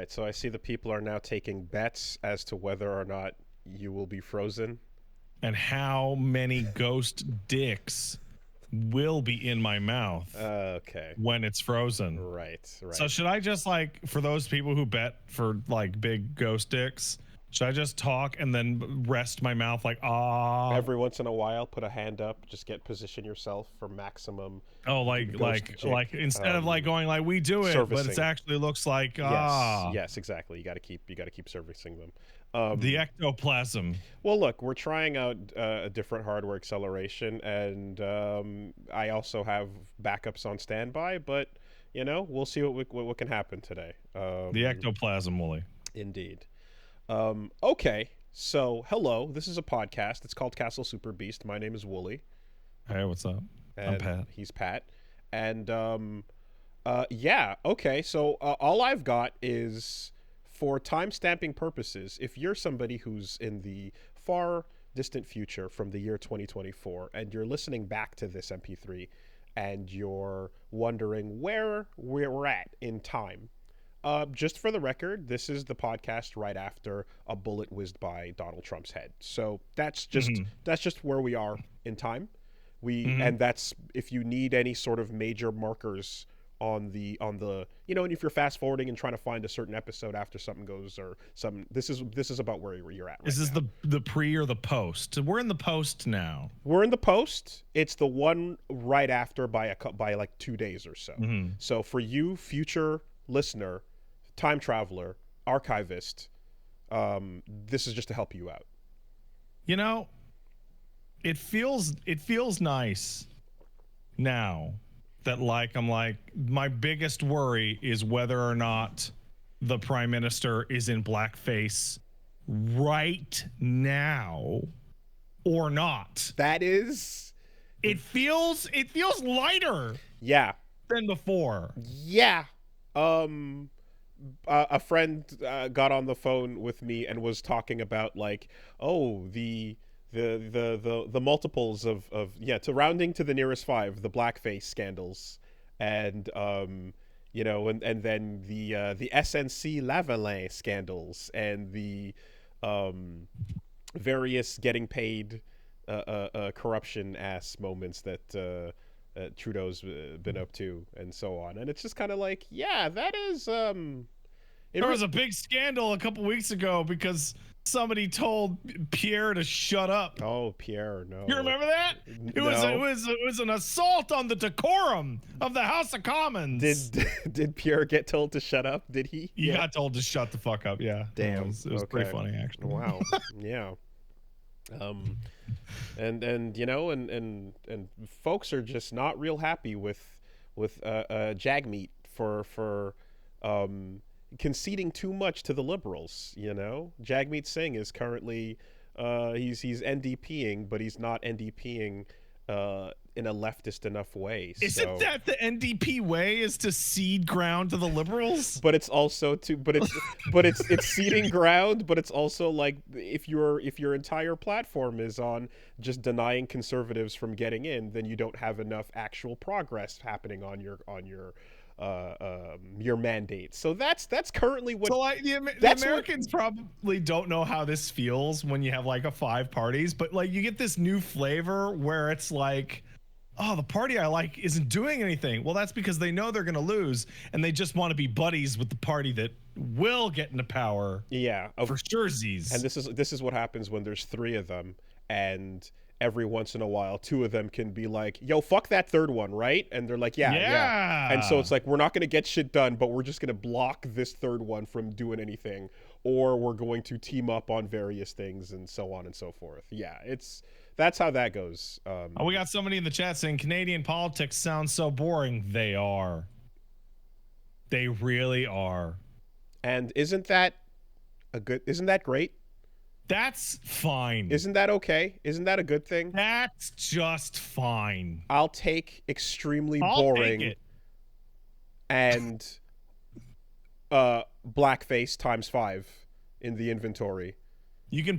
right, so I see the people are now taking bets as to whether or not you will be frozen. And how many ghost dicks will be in my mouth Okay. when it's frozen. Right. So should I just, like, for those people who bet for, like, big ghost dicks, should I just talk and then rest my mouth like, ah? Every once in a while, put a hand up. Just position yourself for maximum. Oh, like instead of like going like we do it, servicing. but it actually looks like Yes, exactly. You got to keep servicing them. The ectoplasm. Well, look, we're trying out a different hardware acceleration, and I also have backups on standby. But we'll see what can happen today. The ectoplasm, Wooly. Indeed. Okay, so hello. This is a podcast. It's called Castle Super Beast. My name is Wooly. Hey, what's up? And I'm Pat. He's Pat. And yeah. Okay. So all I've got is, for time-stamping purposes, if you're somebody who's in the far distant future from the year 2024 and you're listening back to this MP3 and you're wondering where we're at in time, just for the record, this is the podcast right after a bullet whizzed by Donald Trump's head. So that's just where we are in time. And that's, if you need any sort of major markers on the and if you're fast forwarding and trying to find a certain episode after something goes or something, this is about where you're at. Is this the pre or the post? We're in the post now. We're in the post. It's the one right after by like 2 days or so. So for you, future listener, time traveler, archivist, this is just to help you out. It feels nice now that, like, I'm like, my biggest worry is whether or not the prime minister is in blackface right now or not. That is, it feels lighter. Yeah. Than before. Yeah. A friend got on the phone with me and was talking about, like, the multiples of to rounding to the nearest 5, the blackface scandals, and and then the SNC Lavalin scandals, and the various getting paid corruption ass moments that Trudeau's been up to, and so on. And it's just kind of like, yeah, that is there was a big scandal a couple weeks ago because somebody told Pierre to shut up. Oh, Pierre, no. You remember that? It was an assault on the decorum of the House of Commons. Did Pierre get told to shut up? Did he? He got told to shut the fuck up, yeah. Damn. It was pretty funny, actually. Wow. Yeah. And folks are just not real happy with Jagmeet for conceding too much to the liberals. Jagmeet Singh is currently he's NDPing, but he's not NDPing in a leftist enough way. Isn't that the NDP way, is to cede ground to the liberals? But it's also it's ceding ground, but it's also like, if your entire platform is on just denying conservatives from getting in, then you don't have enough actual progress happening on your mandate. So that's currently what. So like the Americans probably don't know how this feels when you have like a 5 parties, but like you get this new flavor where it's like, oh, the party I like isn't doing anything. Well, that's because they know they're going to lose, and they just want to be buddies with the party that will get into power. Yeah, for surezies. And this is what happens when there's 3 of them, and every once in a while 2 of them can be like, yo, fuck that third one, right? And they're like, yeah. And so it's like, we're not going to get shit done, but we're just going to block this third one from doing anything, or we're going to team up on various things, and so on and so forth. Yeah, that's how that goes. We got somebody in the chat saying Canadian politics sounds so boring. They are. They really are. And isn't that great? That's fine. Isn't that okay? Isn't that a good thing? That's just fine. I'll take extremely boring take it. And blackface times 5 in the inventory. You can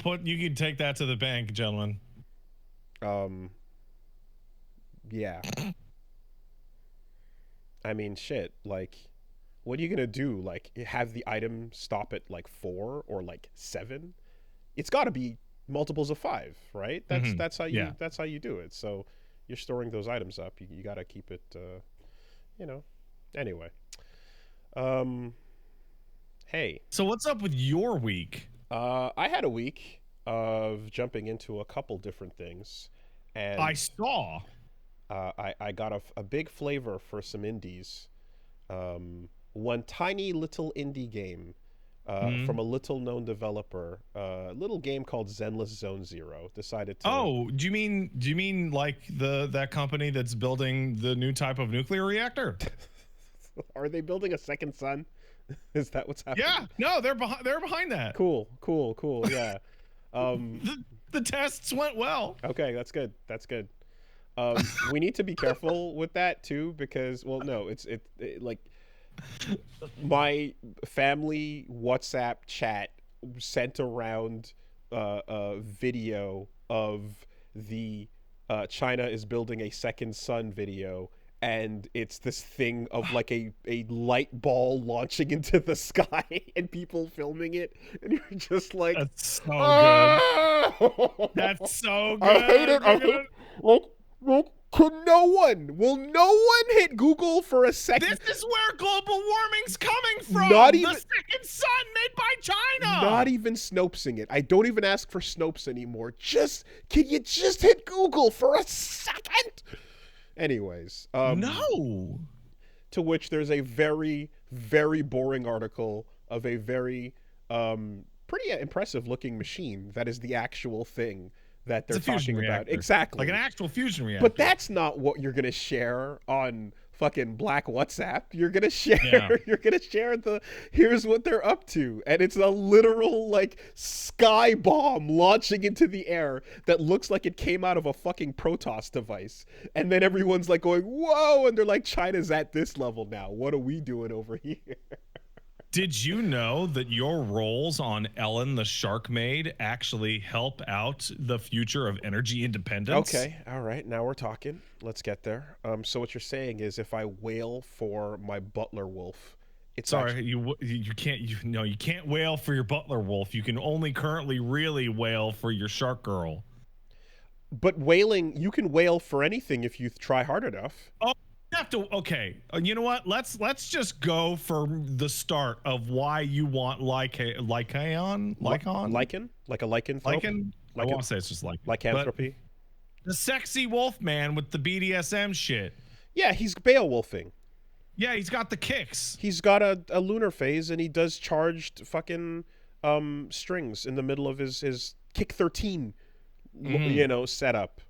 take that to the bank, gentlemen. Yeah. I mean, shit, like, what are you gonna do? Like, have the item stop at like 4 or like 7? It's got to be multiples of 5, right? That's how you that's how you do it. So you're storing those items up. You got to keep it, you know. Anyway, hey. So what's up with your week? I had a week of jumping into a couple different things, and I saw. I got a big flavor for some indies. One tiny little indie game from a little known developer, a little game called Zenless Zone Zero. Decided to. Oh, do you mean like that company that's building the new type of nuclear reactor? Are they building a second sun? Is that what's happening? Yeah, no, they're behind that. Cool. Yeah. The tests went well. Okay, that's good. We need to be careful with that too, because it like my family WhatsApp chat sent around a video of the China is building a second sun video, and it's this thing of like a light ball launching into the sky and people filming it, and you're just like, that's so good. That's so good. I hate it. Like, will no one hit Google for a second? This is where global warming's coming from. Not even the second sun made by China. Not even Snopesing it. I don't even ask for Snopes anymore. Can you just hit Google for a second? Anyways, no. To which there's a very, very boring article of a very pretty impressive looking machine that is the actual thing that they're talking about. Exactly. Like an actual fusion reactor. But that's not what you're going to share on fucking Black WhatsApp. You're going to share here's what they're up to. And it's a literal like sky bomb launching into the air that looks like it came out of a fucking Protoss device. And then everyone's like going, "Whoa," and they're like, "China's at this level now. What are we doing over here?" Did you know that your roles on Ellen the Shark Maid actually help out the future of energy independence? Okay, all right, now we're talking. Let's get there. So what you're saying is, if I wail for my Butler wolf, it's you can't wail for your Butler wolf. You can only currently really wail for your Shark Girl. But wailing, you can wail for anything if you try hard enough. Oh. Okay, you know what? Let's just go for the start of why you want Lycan, like a lycanthrope. I want to say it's just lycanthropy. The sexy wolf man with the BDSM shit. Yeah, he's Beowulfing. Yeah, he's got the kicks. He's got a lunar phase, and he does charged fucking strings in the middle of his kick 13, setup.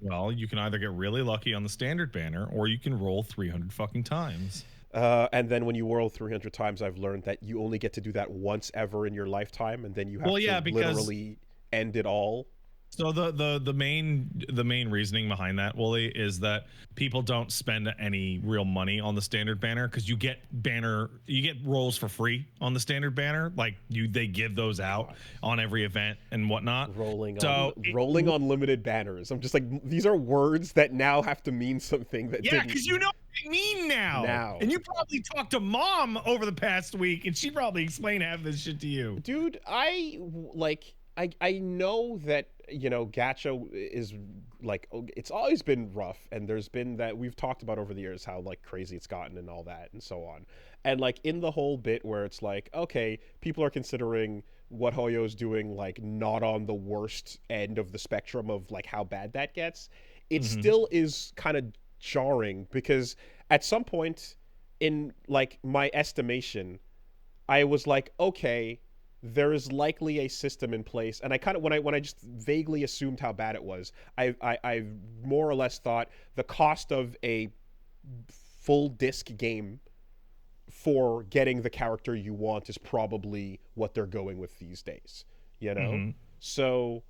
Well, you can either get really lucky on the standard banner, or you can roll 300 fucking times. And then when you roll 300 times, I've learned that you only get to do that once ever in your lifetime, and then you have to literally end it all. So the main reasoning behind that, Wooly, is that people don't spend any real money on the standard banner because you get rolls for free on the standard banner. Like they give those out on every event and whatnot. Rolling on limited banners. I'm just like, these are words that now have to mean something that because you know what they mean now. And you probably talked to Mom over the past week, and she probably explained half this shit to you. Dude, I know that, gacha is like, it's always been rough, and there's been that we've talked about over the years how like crazy it's gotten and all that and so on. And like in the whole bit where it's like, okay, people are considering what Hoyo's doing like not on the worst end of the spectrum of like how bad that gets, it still is kind of jarring, because at some point in like my estimation, I was like, okay, there is likely a system in place, and I kind of when I just vaguely assumed how bad it was, I more or less thought the cost of a full disc game for getting the character you want is probably what they're going with these days, So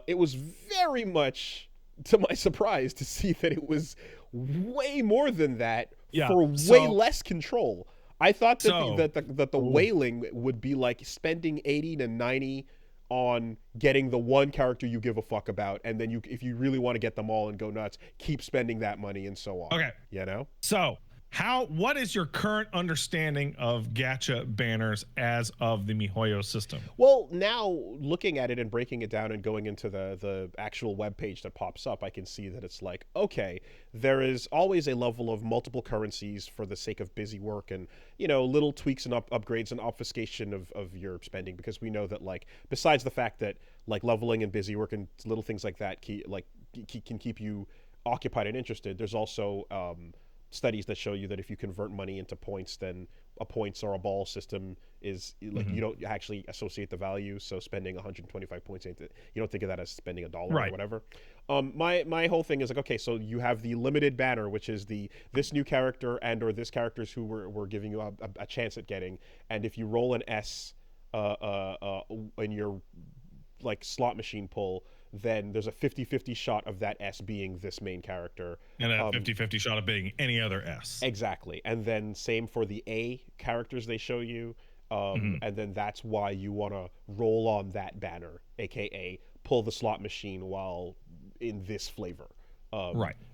it was very much to my surprise to see that it was way more than that for way less control. I thought that the whaling would be like spending 80 to 90 on getting the one character you give a fuck about, and then if you really want to get them all and go nuts, keep spending that money and so on. Okay. You know? So what is your current understanding of gacha banners as of the MiHoYo system? Well, now looking at it and breaking it down and going into the actual web page that pops up, I can see that it's like, okay, there is always a level of multiple currencies for the sake of busy work and, little tweaks and upgrades and obfuscation of your spending, because we know that, like, besides the fact that, like, leveling and busy work and little things like that can keep you occupied and interested, there's also studies that show you that if you convert money into points, then a points or a ball system is like, you don't actually associate the value. So spending 125 points, you don't think of that as spending $1 or whatever. My whole thing is like, okay, so you have the limited banner, which is this new character and or this characters who we're giving you a chance at getting, and if you roll an S in your like slot machine pull, then there's a 50-50 shot of that S being this main character. And a 50-50 shot of being any other S. Exactly. And then same for the A characters they show you. And then that's why you want to roll on that banner, aka pull the slot machine while in this flavor.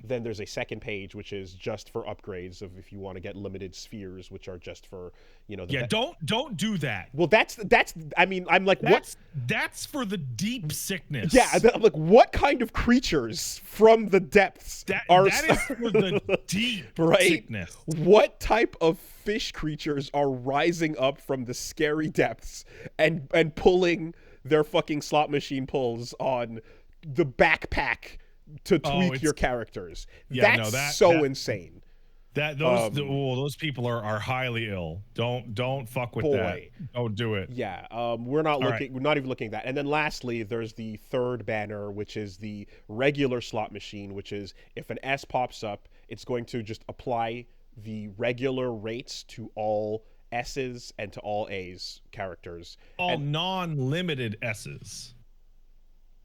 Then there's a second page which is just for upgrades of if you want to get limited spheres, which are just for don't do that. Well, that's I mean, I'm like, that's for the deep sickness. Yeah, I'm like, what kind of creatures from the depths that is for the deep sickness? What type of fish creatures are rising up from the scary depths and pulling their fucking slot machine pulls on the backpack to tweak your characters? That's insane. Those people are highly ill. Don't fuck with that. Don't do it. Yeah, we're not even looking at that. And then lastly, there's the third banner, which is the regular slot machine, which is if an S pops up, it's going to just apply the regular rates to all S's and to all A's characters. All non-limited S's.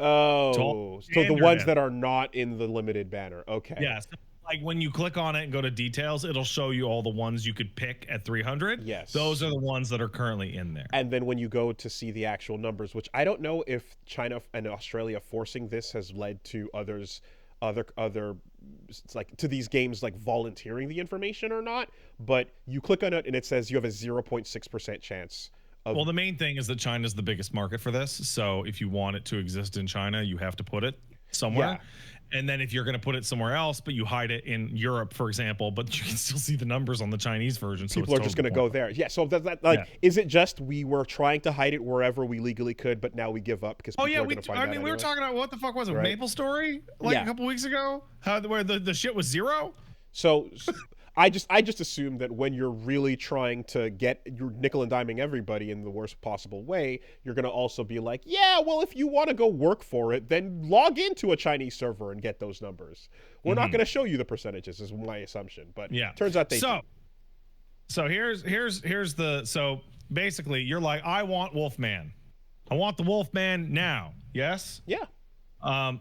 Oh, so the ones that are not in the limited banner. Okay. Yeah. So like when you click on it and go to details, it'll show you all the ones you could pick at 300. Yes. Those are the ones that are currently in there. And then when you go to see the actual numbers, which I don't know if China and Australia forcing this has led to other like to these games like volunteering the information or not, but you click on it and it says you have a 0.6% chance. Well, the main thing is that China's the biggest market for this. So if you want it to exist in China, you have to put it somewhere. Yeah. And then if you're going to put it somewhere else, but you hide it in Europe, for example, but you can still see the numbers on the Chinese version. So people are just going to go there. Yeah. So does that is it just we were trying to hide it wherever we legally could, but now we give up because people are going to find out anyway? We were talking about what the fuck was it? Right. Maple Story a couple weeks ago, where the shit was 0. So I just assume that when you're really trying to get your nickel and diming everybody in the worst possible way, you're going to also be like, yeah, well, if you want to go work for it, then log into a Chinese server and get those numbers. We're not going to show you the percentages, is my assumption. But turns out they do. So here's the so basically you're like, I want Wolfman. I want the Wolfman now. Yes? Yeah.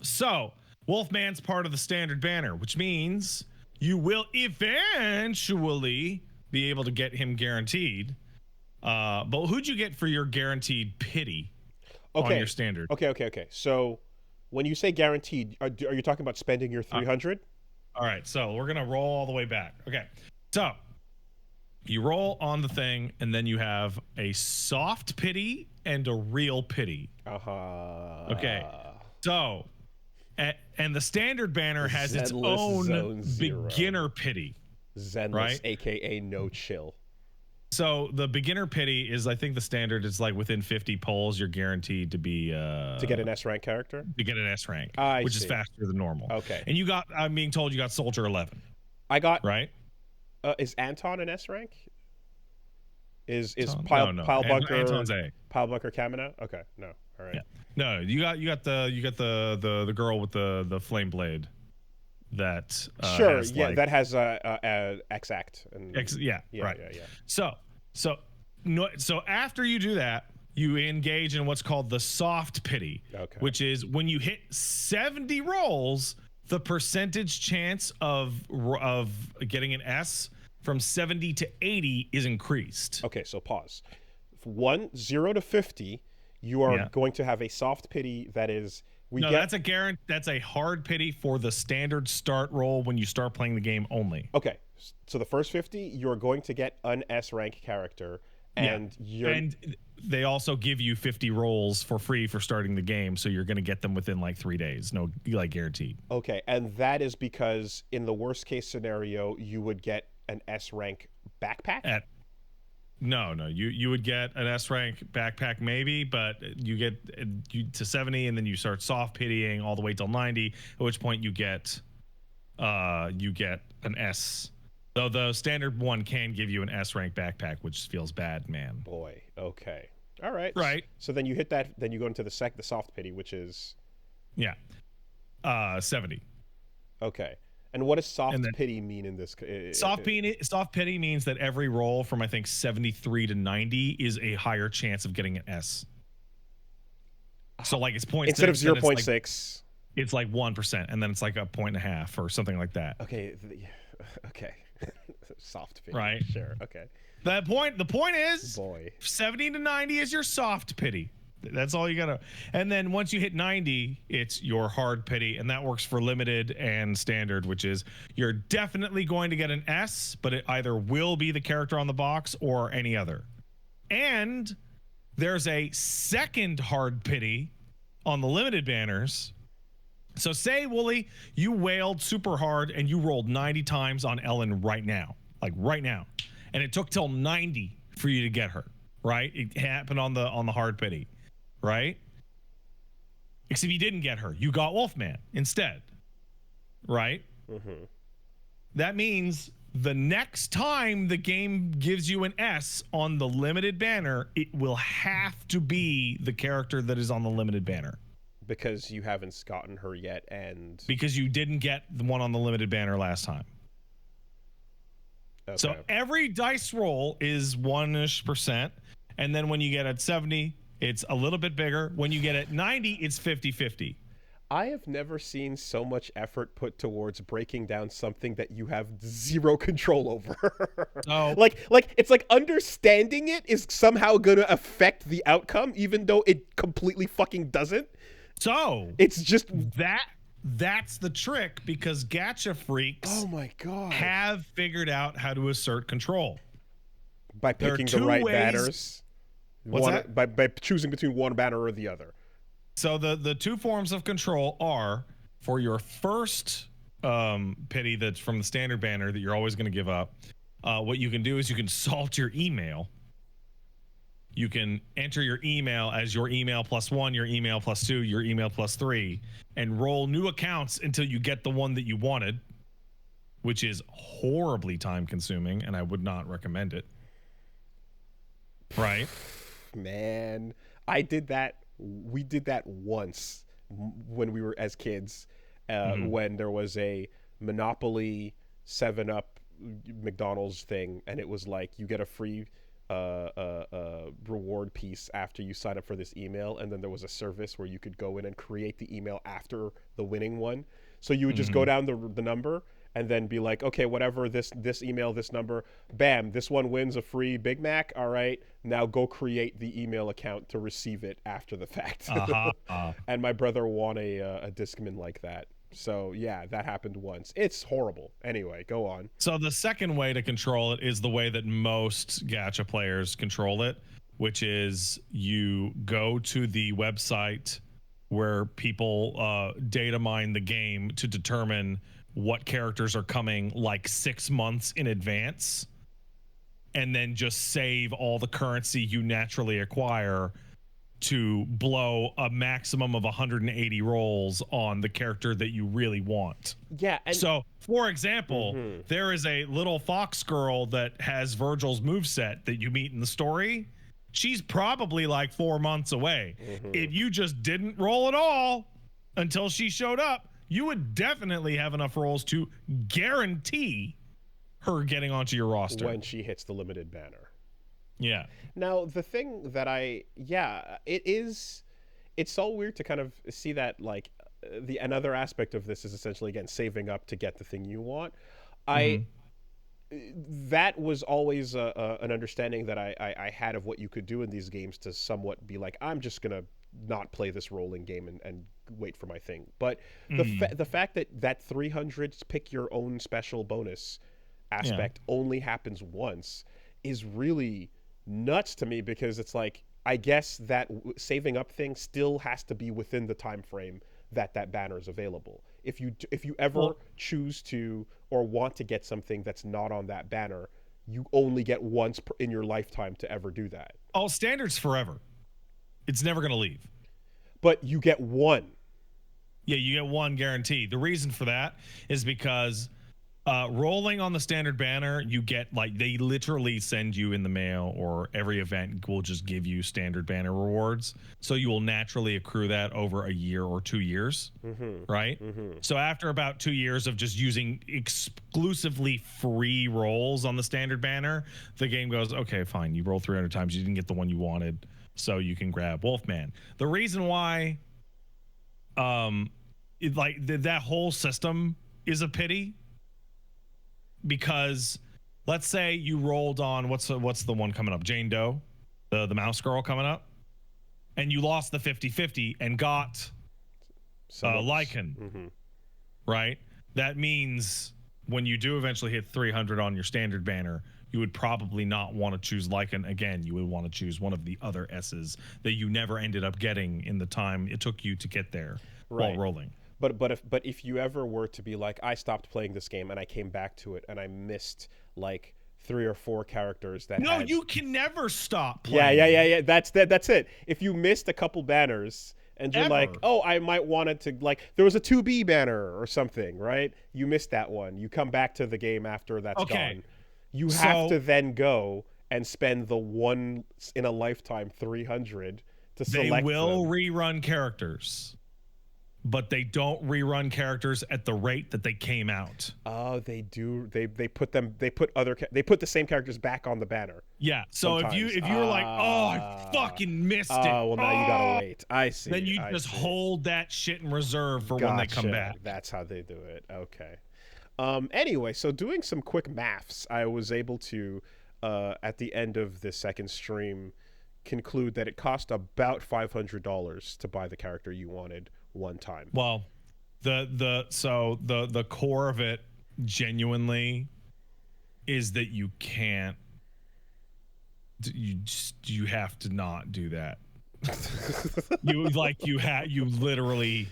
So Wolfman's part of the standard banner, which means you will eventually be able to get him guaranteed. But who'd you get for your guaranteed pity on your standard? Okay. So when you say guaranteed, are you talking about spending your 300? All right. So we're going to roll all the way back. Okay. So you roll on the thing, and then you have a soft pity and a real pity. Okay. So... and the standard banner has its own beginner pity. Zenless, right? AKA no chill. So the beginner pity is, I think the standard is like within 50 polls, you're guaranteed to be... to get an S rank character? To get an S rank, which is faster than normal. Okay. And I'm being told you got Soldier 11. I got... Right? Is Anton an S rank? Is Pile Bunker... Anton's A. Pile Bunker Kamina? Okay, no. All right. Yeah. No, you got the girl with the flame blade. That that has X-Act and right. So after you do that, you engage in what's called the soft pity, which is when you hit 70 rolls, the percentage chance of getting an S from 70 to 80 is increased. Okay, so pause. 0 to 50. You are going to have a soft pity that is No, that's a hard pity for the standard start roll when you start playing the game only. Okay, so the first 50, you're going to get an S rank character, and and they also give you 50 rolls for free for starting the game, so you're going to get them within like 3 days, no, like guaranteed. Okay, and that is because in the worst case scenario, you would get an S rank backpack. No, you would get an S rank backpack maybe, but you get to 70 and then you start soft pitying all the way till 90, at which point you get an S. Though the standard one can give you an S rank backpack, which feels bad, man. Boy, okay. All right. Right. So then you hit that, then you go into the soft pity, which is 70. Okay. And what does soft pity mean in this? Soft pity means that every roll from I think 73 to 90 is a higher chance of getting an S. So like it's 0.6 instead of 0.6. It's like 1%, and then it's like a 1.5 or something like that. Okay. Okay. Soft pity. Right. Sure. Okay. The point is 70 to 90 is your soft pity. That's all you gotta. And then once you hit 90, it's your hard pity, and that works for limited and standard, which is you're definitely going to get an S, but it either will be the character on the box or any other. And there's a second hard pity on the limited banners. So say, Wooly, you wailed super hard and you rolled 90 times on Ellen right now, and it took till 90 for you to get her. Right? It happened on the hard pity. Right? Except you didn't get her. You got Wolfman instead. Right? Mm-hmm. That means the next time the game gives you an S on the limited banner, it will have to be the character that is on the limited banner. Because you haven't gotten her yet, and... Because you didn't get the one on the limited banner last time. Okay. So every dice roll is 1-ish%. And then when you get at 70... it's a little bit bigger. When you get at 90, it's 50-50. I have never seen so much effort put towards breaking down something that you have zero control over. Oh. Like it's like understanding it is somehow going to affect the outcome, even though it completely fucking doesn't. So it's just that's the trick, because gacha freaks oh my God. have figured out how to assert control. By picking the right banners. By choosing between one banner or the other. So the two forms of control are, for your first pity that's from the standard banner that you're always going to give up, what you can do is you can salt your email. You can enter your email as your email +1, your email +2, your email +3, and roll new accounts until you get the one that you wanted, which is horribly time consuming, and I would not recommend it. Right? Man, I did that. We did that once when we were as kids, when there was a Monopoly 7-Up McDonald's thing, and it was like you get a free reward piece after you sign up for this email, and then there was a service where you could go in and create the email after the winning one. So you would just go down the number and then be like, okay, whatever, this email, this number, bam, this one wins a free Big Mac. All right, now go create the email account to receive it after the fact. And my brother won a Discman like that. So yeah, that happened once. It's horrible. Anyway, go on. So the second way to control it is the way that most gacha players control it, which is you go to the website where people data mine the game to determine what characters are coming like 6 months in advance, and then just save all the currency you naturally acquire to blow a maximum of 180 rolls on the character that you really want. Yeah. And so, for example, there is a little fox girl that has Virgil's moveset that you meet in the story. She's probably like 4 months away. If you just didn't roll at all until she showed up, you would definitely have enough rolls to guarantee her getting onto your roster when she hits the limited banner. Yeah. Now, the thing that it's so weird to kind of see that, like, another aspect of this is essentially, again, saving up to get the thing you want. That was always an understanding that I had of what you could do in these games to somewhat be like, I'm just going to not play this rolling game and wait for my thing. But the fact that that 300 pick your own special bonus aspect only happens once is really nuts to me, because it's like, I guess that saving up thing still has to be within the time frame that banner is available. If you ever choose to or want to get something that's not on that banner, you only get once in your lifetime to ever do that. Oh, standard's forever. It's never going to leave. But you get one. Yeah, you get one guaranteed. The reason for that is because rolling on the standard banner, you get, like, they literally send you in the mail, or every event will just give you standard banner rewards. So you will naturally accrue that over a year or 2 years, right? So after about 2 years of just using exclusively free rolls on the standard banner, the game goes, okay, fine, you roll 300 times, you didn't get the one you wanted, so you can grab Wolfman. The reason why that whole system is a pity, because let's say you rolled on what's the one coming up, Jane Doe, the mouse girl coming up, and you lost the 50-50 and got Lycan, right? That means when you do eventually hit 300 on your standard banner, you would probably not want to choose Lycan again. You would want to choose one of the other S's that you never ended up getting in the time it took you to get there while rolling. But if you ever were to be like, I stopped playing this game and I came back to it and I missed like 3 or 4 characters that you can never stop playing. Yeah. That's it. If you missed a couple banners and you're like, oh, I might want it to, like, there was a 2B banner or something, right? You missed that one. You come back to the game after that's gone. You have to then go and spend the one in a lifetime 300 to select them. They will them. Rerun characters, but they don't rerun characters at the rate that they came out. Oh, they do. They put the same characters back on the banner. Yeah. So sometimes. if you were like, oh, I fucking missed it. Oh, well, now you gotta wait. I see. Then you just hold that shit in reserve for when they come back. That's how they do it. Okay. Anyway, so doing some quick maths, I was able to, at the end of the second stream, conclude that it cost about $500 to buy the character you wanted one time. Well, the core of it genuinely is that you can't, you have to not do that. you literally,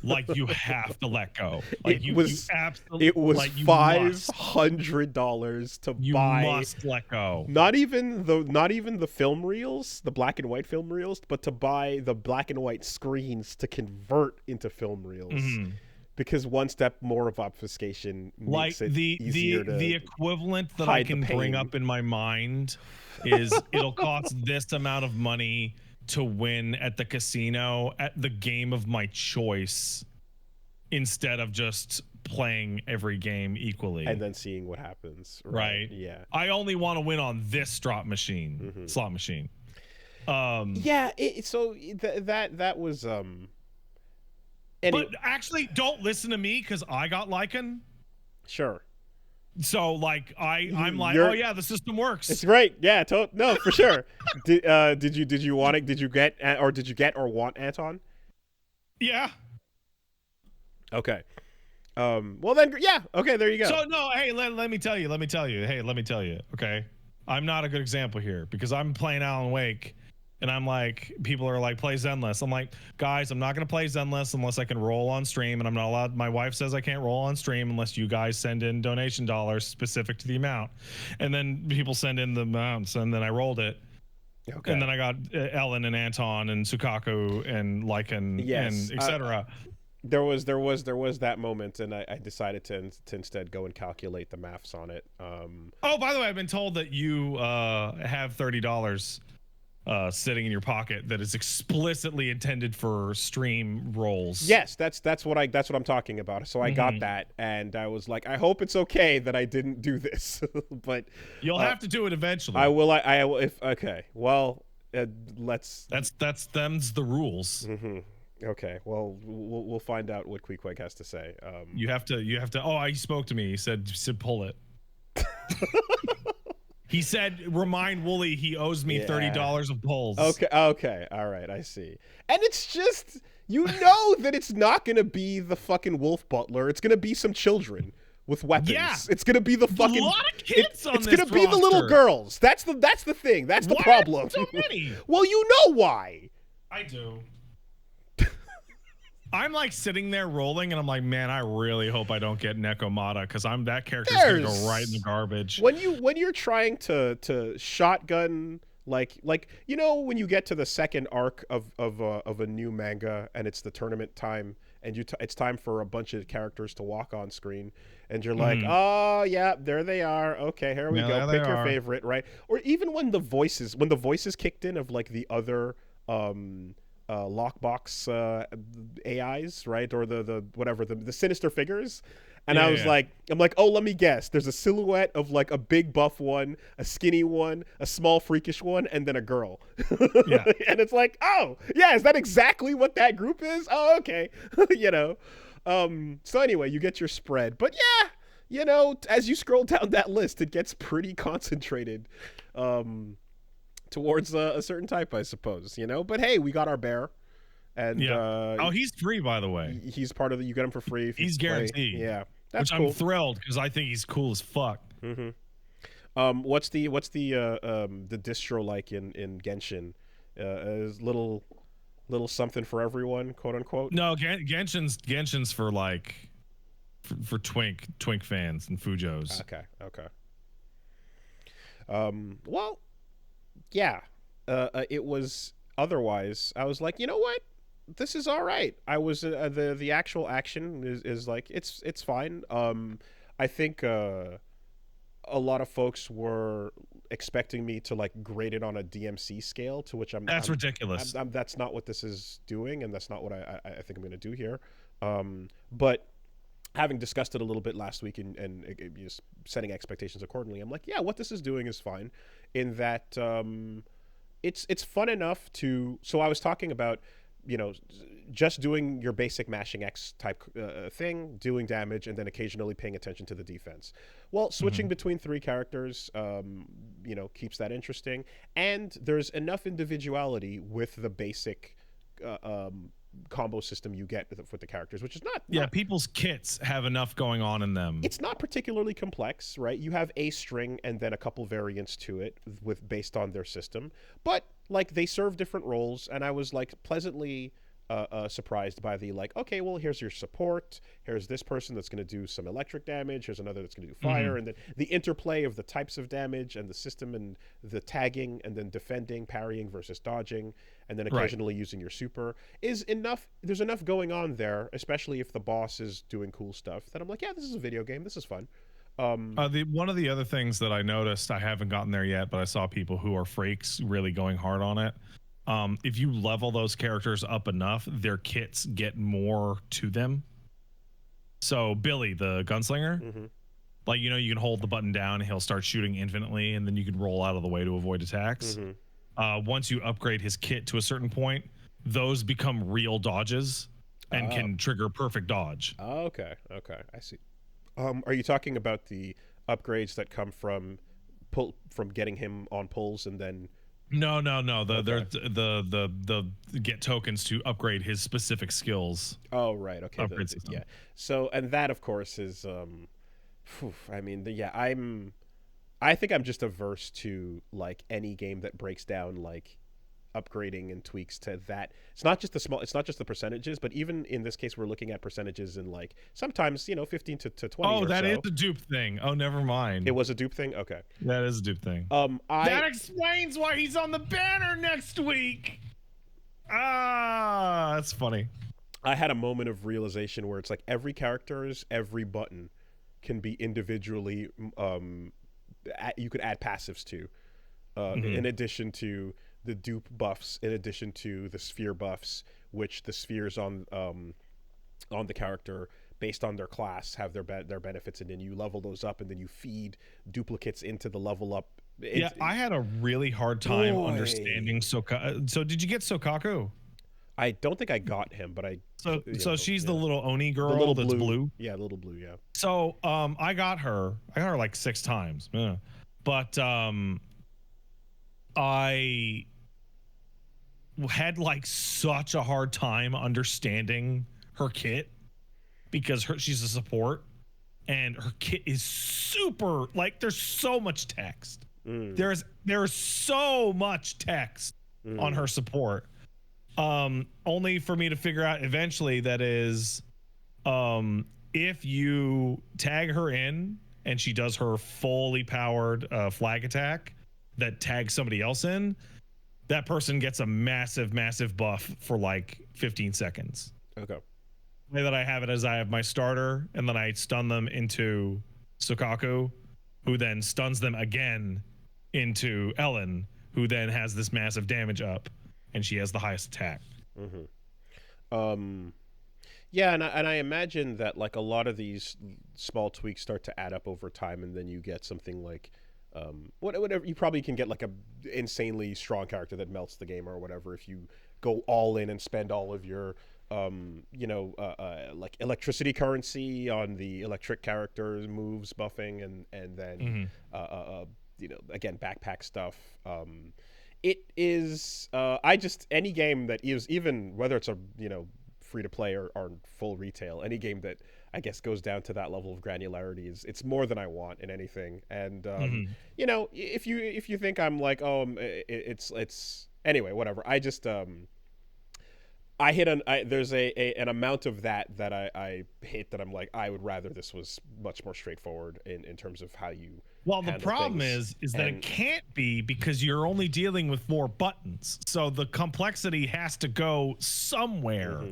like, you have to let go. Like, it was $500 to buy. You must let go. Not even the film reels, the black and white film reels, but to buy the black and white screens to convert into film reels. Because one step more of obfuscation makes it easier to the equivalent that I can bring up in my mind is it'll cost this amount of money to win at the casino at the game of my choice, instead of just playing every game equally and then seeing what happens. Right. Yeah. I only want to win on this slot machine. Yeah. That was but actually, don't listen to me, because I got Lycan. Sure. So, like, I'm like, oh yeah, the system works. It's great. Yeah, no, for sure. Did you want it? Did you get or want Anton? Yeah. Okay. Well then, yeah. Okay, there you go. So no, hey, let me tell you. Hey, let me tell you. Okay, I'm not a good example here, because I'm playing Alan Wake, and I'm like, people are like, play Zenless. I'm like, guys, I'm not gonna play Zenless unless I can roll on stream, and I'm not allowed. My wife says I can't roll on stream unless you guys send in donation dollars specific to the amount. And then people send in the amounts, and then I rolled it. Okay. And then I got Ellen and Anton and Sukaku and Lycan and etc. There was that moment, and I decided to instead go and calculate the maths on it. Oh, by the way, I've been told that you have $30 sitting in your pocket that is explicitly intended for stream rolls. Yes, that's what I'm talking about. So I got that, and I was like, I hope it's okay that I didn't do this, but you'll have to do it eventually. I will. I will. If okay, well, let's. That's them's the rules. Okay, well, we'll find out what Queequeg has to say. You have to. Oh, he spoke to me. He said pull it. He said, remind Wooly he owes me $30 of pulls. Okay, all right, I see. And it's just, you know that it's not going to be the fucking wolf butler. It's going to be some children with weapons. Yeah. It's going to be the fucking... a lot of kids on It's going to be the little girls. That's the thing. That's the problem. So many? Well, you know why. I do. I'm like sitting there rolling, and I'm like, man, I really hope I don't get Nekomata, because that character's gonna go right in the garbage. When you're trying to shotgun, like you know, when you get to the second arc of a new manga and it's the tournament time, and it's time for a bunch of characters to walk on screen, and you're like, oh yeah, there they are. Okay, here we go. Pick your favorite, right? Or even when the voices kicked in of like the other lockbox AIs, right, or the whatever, the sinister figures, and I'm like, oh, let me guess, there's a silhouette of like a big buff one, a skinny one, a small freakish one, and then a girl. And it's like, oh yeah, is that exactly what that group is? Oh, okay. You know, so anyway, you get your spread, but yeah, you know, as you scroll down that list, it gets pretty concentrated towards a certain type, I suppose, you know. But hey, we got our bear, and he's free, by the way. He's part of the. You get him for free. He's guaranteed. Yeah, that's cool. I'm thrilled, because I think he's cool as fuck. What's the distro like in Genshin? Is little something for everyone, quote unquote. No, Genshin's for like for twink fans and Fujos. Okay. Well. Yeah, it was otherwise. I was like, you know what, this is all right. I was the actual action is like it's fine. I think a lot of folks were expecting me to like grade it on a DMC scale, to which I'm ridiculous. That's not what this is doing, and that's not what I think I'm going to do here. But having discussed it a little bit last week and just setting expectations accordingly, I'm like, yeah, what this is doing is fine, in that it's fun enough to. So I was talking about, you know, just doing your basic mashing X type thing, doing damage, and then occasionally paying attention to the defense. Well, switching between three characters, you know, keeps that interesting, and there's enough individuality with the basic combo system you get with the characters, which is not people's kits have enough going on in them. It's not particularly complex, right? You have a string and then a couple variants to it based on their system, but like they serve different roles, and I was like pleasantly surprised by the like, okay, well, here's your support, here's this person that's going to do some electric damage, here's another that's going to do fire, and then the interplay of the types of damage and the system and the tagging, and then defending, parrying versus dodging, and then occasionally using your super is enough. There's enough going on there, especially if the boss is doing cool stuff, that I'm like, yeah, this is a video game, this is fun. One of the other things that I noticed, I haven't gotten there yet, but I saw people who are freaks really going hard on it. If you level those characters up enough, their kits get more to them. So Billy, the gunslinger, like, you know, you can hold the button down and he'll start shooting infinitely, and then you can roll out of the way to avoid attacks. Once you upgrade his kit to a certain point, those become real dodges and can trigger perfect dodge. Okay, I see. Are you talking about the upgrades that come from getting him on pulls and then? No. The get tokens to upgrade his specific skills. Oh, right. Okay. Yeah. So, and that of course is, I mean, I think I'm just averse to like any game that breaks down like upgrading and tweaks to that. It's not just the percentages, but even in this case, we're looking at percentages in like sometimes, you know, 15 to 20. Oh, that is a dupe thing. Oh, never mind. It was a dupe thing. Okay, that is a dupe thing. That explains why he's on the banner next week. That's funny. I had a moment of realization where it's like every button can be individually. You could add passives to, in addition to the dupe buffs, in addition to the sphere buffs, which the spheres on the character based on their class have their benefits, and then you level those up, and then you feed duplicates into the level up. I had a really hard time understanding Sokaku. So did you get Sokaku? I don't think I got him, but I. So she's the little Oni girl, the little blue. Yeah, little blue. Yeah. So I got her like 6 times. but I had like such a hard time understanding her kit because she's a support and her kit is super, like, there's so much text. There's so much text on her support. Only for me to figure out eventually that is, if you tag her in and she does her fully powered flag attack that tags somebody else in, that person gets a massive buff for like 15 seconds. Okay. The way that I have it is I have my starter and then I stun them into Sukaku, who then stuns them again into Ellen, who then has this massive damage up, and she has the highest attack. Yeah, and I imagine that like a lot of these small tweaks start to add up over time, and then you get something like whatever. You probably can get like a insanely strong character that melts the game or whatever if you go all in and spend all of your like electricity currency on the electric characters moves buffing, and then again, backpack stuff. It is I just, any game that is, even whether it's a free to play or full retail, any game that I guess goes down to that level of granularity it's more than I want in anything. And if you think I'm like, it's anyway, whatever. I just I hit there's an amount of that I hit that I'm like, I would rather this was much more straightforward in terms of how you. Well, the problem is that it can't be, because you're only dealing with 4 buttons. So the complexity has to go somewhere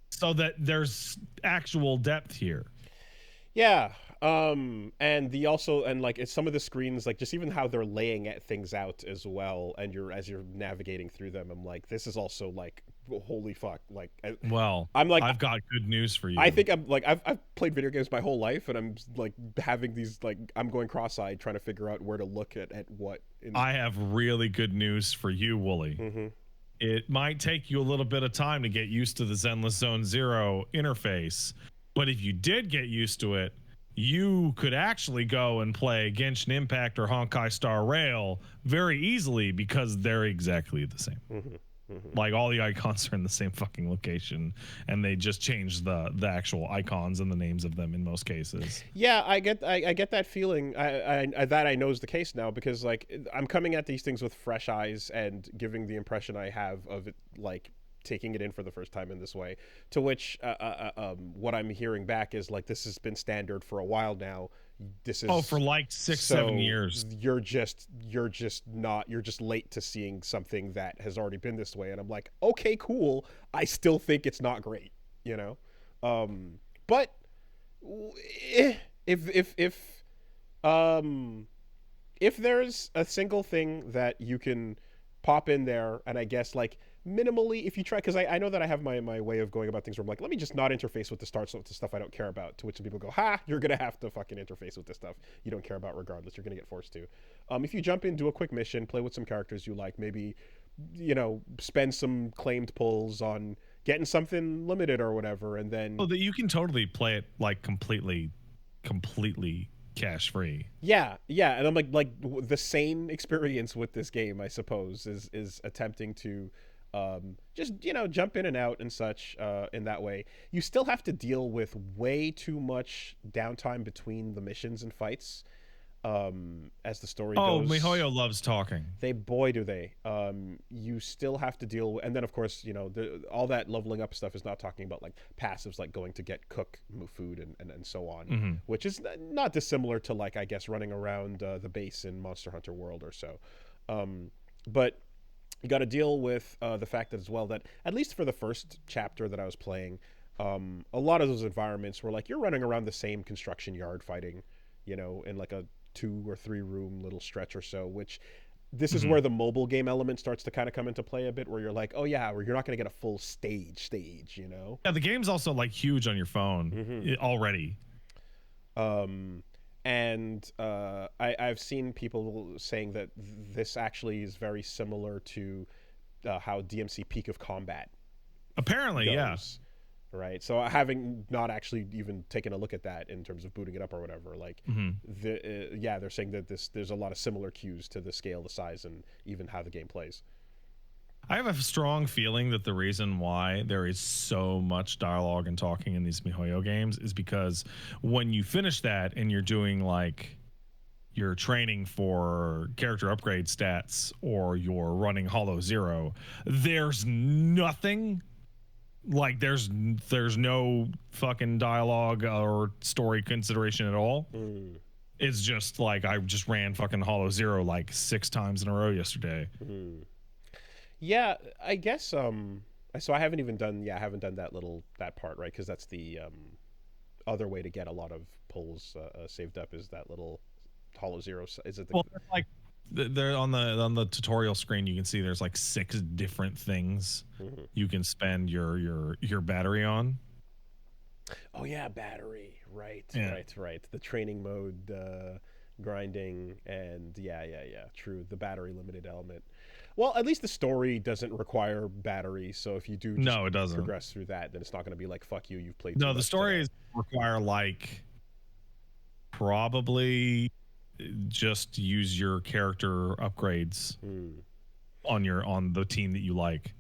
so that there's actual depth here. Yeah. And like it's some of the screens, like just even how they're laying things out as well, and as you're navigating through them, I'm like, this is also like, holy fuck. Like, well, I'm like, I've got good news for you. I think I'm like, I've played video games my whole life, and I'm like having these, like, I'm going cross-eyed trying to figure out where to look at what. I have really good news for you, Wooly. It might take you a little bit of time to get used to the Zenless Zone Zero interface, but if you did get used to it, you could actually go and play Genshin Impact or Honkai Star Rail very easily, because they're exactly the same. Like, all the icons are in the same fucking location, and they just changed the actual icons and the names of them in most cases. Yeah, I get that feeling. I know is the case now, because like I'm coming at these things with fresh eyes and giving the impression I have of it, like taking it in for the first time in this way, to which what I'm hearing back is like, this has been standard for a while now. This is for like 6-7 years. You're just late to seeing something that has already been this way. And I'm like, okay, cool. I still think it's not great, but if there's a single thing that you can pop in there, and I guess like minimally, if you try, because I know that I have my way of going about things where I'm like, let me just not interface with the stuff I don't care about, to which some people go, you're gonna have to fucking interface with this stuff you don't care about regardless, you're gonna get forced to. If you jump in, do a quick mission, play with some characters you like, maybe spend some claimed pulls on getting something limited or whatever, and then that you can totally play it like completely cash free. Yeah, and I'm like the same experience with this game, I suppose, is attempting to just jump in and out and such in that way. You still have to deal with way too much downtime between the missions and fights as the story goes. Mihoyo loves talking. Boy do they. You still have to deal with, and then of course all that leveling up stuff is not talking about like passives, like going to get food and so on, which is not dissimilar to, like, I guess, running around the base in Monster Hunter World or so. But you got to deal with the fact that, as well, that at least for the first chapter that I was playing, a lot of those environments were like, you're running around the same construction yard fighting, in like a 2 or 3 room little stretch or so, which this is where the mobile game element starts to kind of come into play a bit, where you're like, oh yeah, where you're not going to get a full stage. Yeah, the game's also like huge on your phone already. And I've seen people saying that this actually is very similar to how DMC Peak of Combat apparently goes. right? So having not actually even taken a look at that in terms of booting it up or whatever, like, yeah, they're saying that there's a lot of similar cues to the scale, the size, and even how the game plays. I have a strong feeling that the reason why there is so much dialogue and talking in these MiHoYo games is because when you finish that and you're doing like your training for character upgrade stats or you're running Hollow Zero, there's nothing like there's no fucking dialogue or story consideration at all. It's just like I just ran fucking Hollow Zero like 6 times in a row yesterday. Yeah, I guess so I haven't even done I haven't done that part, right? Because that's the other way to get a lot of pulls saved up is that little Hollow Zero. Is it well, like they're on the tutorial screen, you can see there's like 6 different things you can spend your battery on. Oh yeah, battery. Right. The training mode, grinding, and yeah. True. The battery limited element. Well, at least the story doesn't require battery, so if you do no, it doesn't progress through that, then it's not going to be like, fuck you, you've played no, the stories require like probably just use your character upgrades on the team that you like.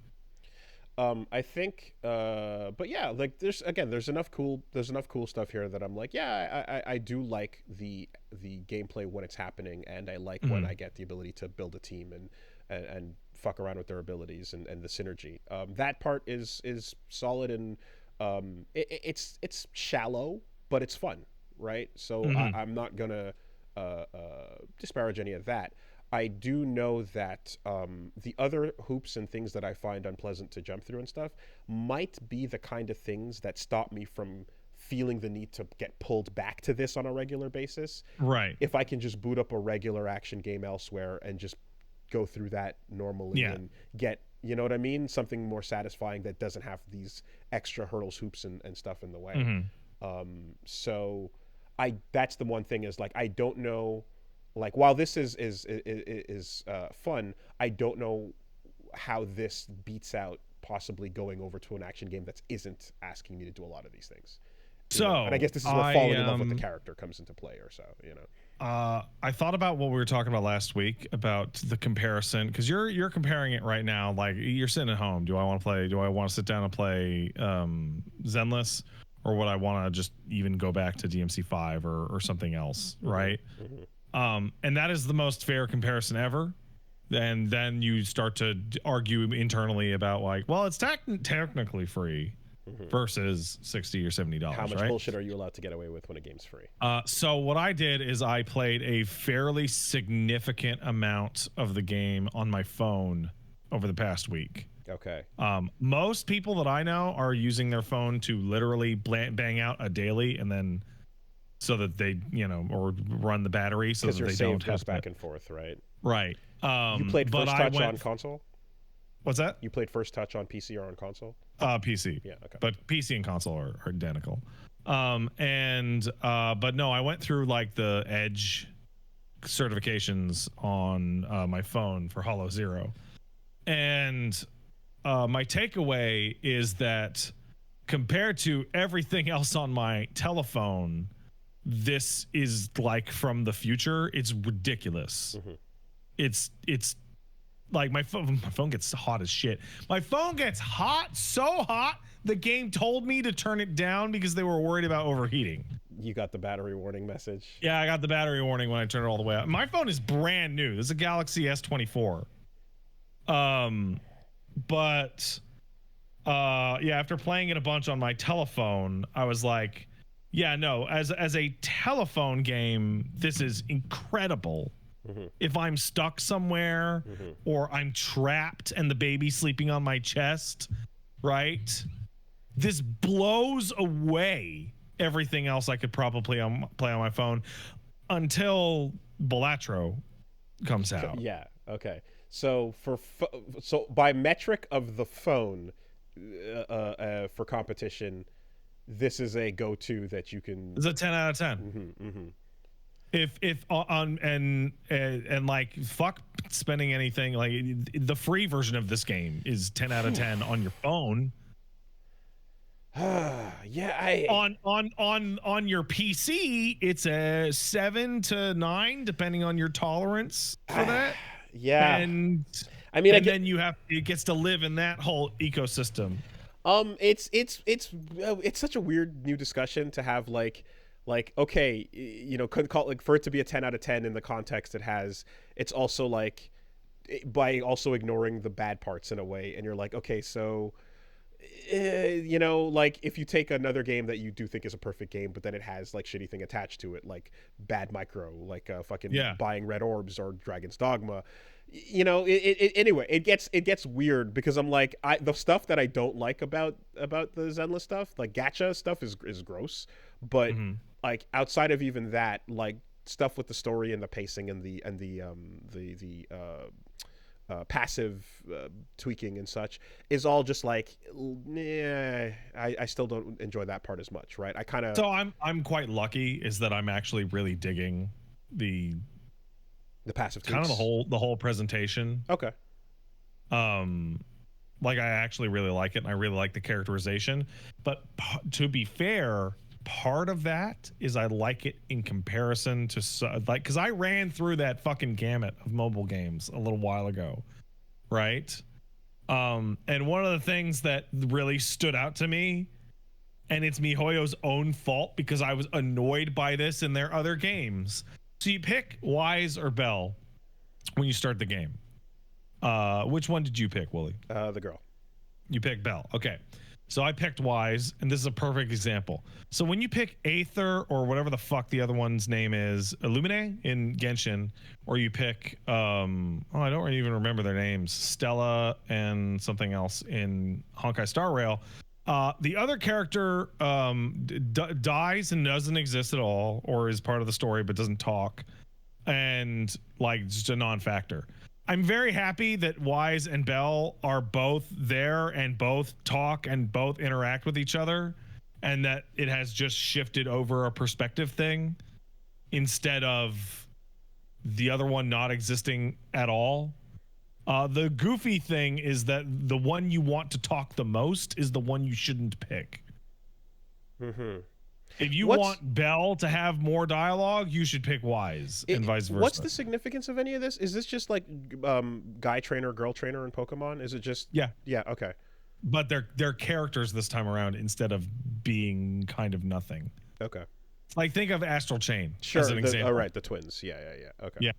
I think but yeah, like there's enough cool stuff here that I'm like, yeah, I do like the gameplay when it's happening, and I like when I get the ability to build a team and fuck around with their abilities and the synergy. That part is solid, and it's shallow, but it's fun, right? So I'm not gonna disparage any of that. I do know that the other hoops and things that I find unpleasant to jump through and stuff might be the kind of things that stop me from feeling the need to get pulled back to this on a regular basis. Right. If I can just boot up a regular action game elsewhere and just go through that normally and get, you know what I mean? Something more satisfying that doesn't have these extra hurdles, hoops, and stuff in the way. So that's the one thing is like, I don't know. Like, while this is fun, I don't know how this beats out possibly going over to an action game that isn't asking me to do a lot of these things. So, and I guess this is where falling in love with the character comes into play, or so, you know. I thought about what we were talking about last week about the comparison, because you're comparing it right now. Like, you're sitting at home. Do I want to sit down and play Zenless, or would I want to just even go back to DMC5 or something else, right? And that is the most fair comparison ever. And then you start to argue internally about like, well, it's technically free versus $60 or $70. How much bullshit are you allowed to get away with when a game's free? So what I did is I played a fairly significant amount of the game on my phone over the past week. Okay. Most people that I know are using their phone to literally bang out a daily and then so that they, or run the battery so that they don't goes back and forth, right? Right. You played First Touch on console? What's that? You played First Touch on PC or on console? PC. Yeah, okay. But PC and console are identical. But no, I went through like the Edge certifications on my phone for Hollow Zero. And my takeaway is that compared to everything else on my telephone, this is like from the future. It's ridiculous. It's like my phone gets hot as shit. My phone gets so hot the game told me to turn it down because they were worried about overheating. You got the battery warning message? Yeah, I got the battery warning when I turned it all the way up. My phone is brand new. This is a Galaxy S24. After playing it a bunch on my telephone, I was like, yeah, no, as a telephone game, this is incredible. If I'm stuck somewhere or I'm trapped and the baby's sleeping on my chest, right? This blows away everything else I could probably play on my phone until Balatro comes out. Yeah, okay. So so by metric of the phone for competition, this is a go-to that you can. It's a 10 out of 10. If on and like fuck spending anything, like the free version of this game is 10 out of 10 on your phone. Yeah, I On your PC, it's a 7 to 9, depending on your tolerance for that. yeah. And I mean, I get then it gets to live in that whole ecosystem. it's such a weird new discussion to have, like okay, you know, couldn't call, like, for it to be a 10 out of 10 in the context it has. It's also like, by also ignoring the bad parts in a way, and you're like, okay, so you know, like, if you take another game that you do think is a perfect game, but then it has like shitty thing attached to it, like bad micro, like fucking Yeah. buying red orbs or Dragon's Dogma, you know, anyway, it gets weird, because I'm like, the stuff that I don't like about the Zenless stuff, like gacha stuff, is gross, but like outside of even that, like stuff with the story and the pacing and passive tweaking and such is all just like, yeah, I still don't enjoy that part as much, right? I kind of, So I'm quite lucky, is that I'm actually really digging the passive tweaks. kind of the whole presentation. Okay. Like, I actually really like it, and I really like the characterization. But to be fair, part of that is I like it in comparison to, like, because I ran through that fucking gamut of mobile games a little while ago, right? And one of the things that really stood out to me, and it's MiHoYo's own fault because I was annoyed by this in their other games. So you pick Wise or Bell when you start the game. Which one did you pick, Wooly? The girl. You picked Bell. Okay. So I picked Wise, and this is a perfect example. So when you pick Aether, or whatever the fuck the other one's name is, Illumine in Genshin, or you pick, I don't even remember their names, Stella and something else in Honkai Star Rail, the other character dies and doesn't exist at all, or is part of the story but doesn't talk, and like just a non-factor. I'm very happy that Wise and Bell are both there and both talk and both interact with each other, and that it has just shifted over a perspective thing instead of the other one not existing at all. The goofy thing is that the one you want to talk the most is the one you shouldn't pick. If you want Bell to have more dialogue, you should pick Wise, and vice versa. What's the significance of any of this? Is this just like guy trainer, girl trainer in Pokemon? Is it just... Yeah, okay. But they're characters this time around instead of being kind of nothing. Okay. Like, think of Astral Chain as an example. Oh, right, the twins. Yeah. Okay. Yeah.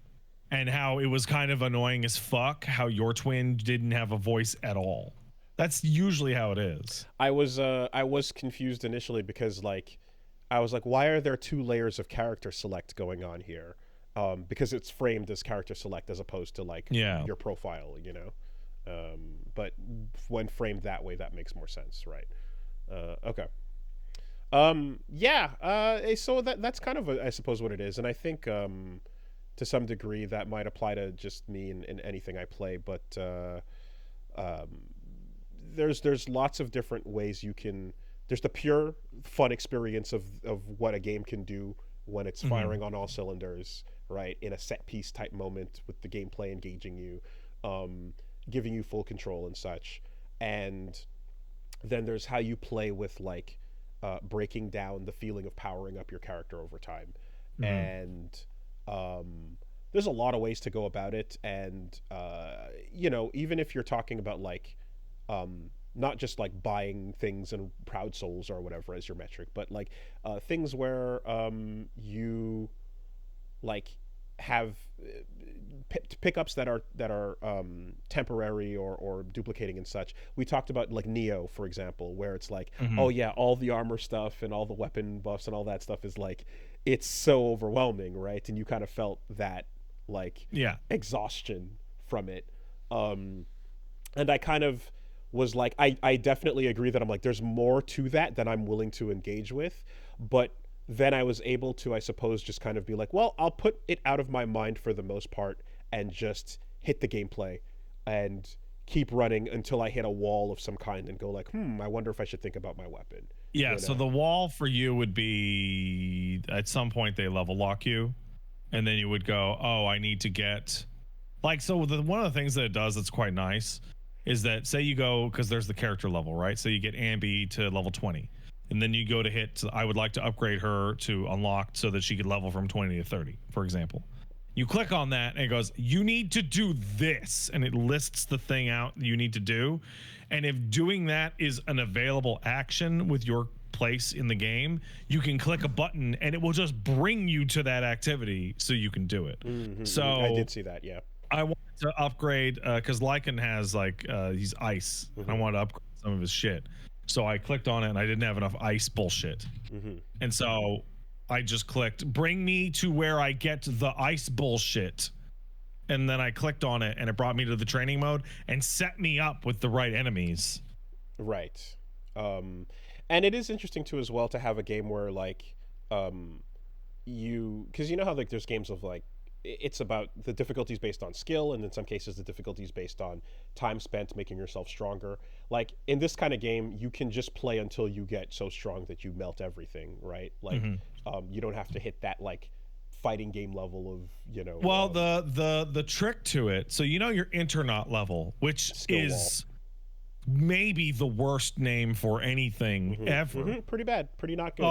And how it was kind of annoying as fuck how your twin didn't have a voice at all. That's usually how it is. I was confused initially because, like, I was like, why are there 2 layers of character select going on here? Because it's framed as character select as opposed to, like, your profile, you know? But when framed that way, that makes more sense, right? Okay. So that's kind of, I suppose, what it is. And I think, to some degree, that might apply to just me in anything I play, but there's lots of different ways you can... There's the pure fun experience of what a game can do when it's firing on all cylinders, right? In a set piece type moment with the gameplay engaging you, giving you full control and such. And then there's how you play with, like, breaking down the feeling of powering up your character over time. And there's a lot of ways to go about it. And, you know, even if you're talking about, like, not just like buying things and proud souls or whatever as your metric, but like things where you like have pickups that are temporary or duplicating and such. We talked about like Neo, for example, where it's like, oh yeah, all the armor stuff and all the weapon buffs and all that stuff is like, it's so overwhelming, right? And you kind of felt that, like, exhaustion from it. And I kind of was like, I definitely agree that I'm like, there's more to that than I'm willing to engage with. But then I was able to, I suppose, just kind of be like, well, I'll put it out of my mind for the most part and just hit the gameplay and keep running until I hit a wall of some kind and go like, I wonder if I should think about my weapon. Yeah, you know? So the wall for you would be, at some point they level lock you, and then you would go, oh, I need to get... Like, so one of the things that it does that's quite nice is that say you go, because there's the character level, right? So you get Ambi to level 20, and then you go to hit, I would like to upgrade her to unlocked so that she could level from 20 to 30, for example. You click on that and it goes, you need to do this, and it lists the thing out you need to do. And if doing that is an available action with your place in the game, you can click a button and it will just bring you to that activity so you can do it. So I did see that, yeah. I wanted to upgrade because Lycan has like he's ice. I wanted to upgrade some of his shit, so I clicked on it and I didn't have enough ice bullshit, and so I just clicked bring me to where I get the ice bullshit, and then I clicked on it and it brought me to the training mode and set me up with the right enemies. Right. And it is interesting too as well to have a game where like you, because you know how like there's games of like it's about the difficulties based on skill, and in some cases the difficulties based on time spent making yourself stronger. Like in this kind of game, you can just play until you get so strong that you melt everything, right? Like you don't have to hit that like fighting game level of, you know. Well, the trick to it, so you know your Internaut level, which is maybe the worst name for anything ever. Pretty bad, pretty not good.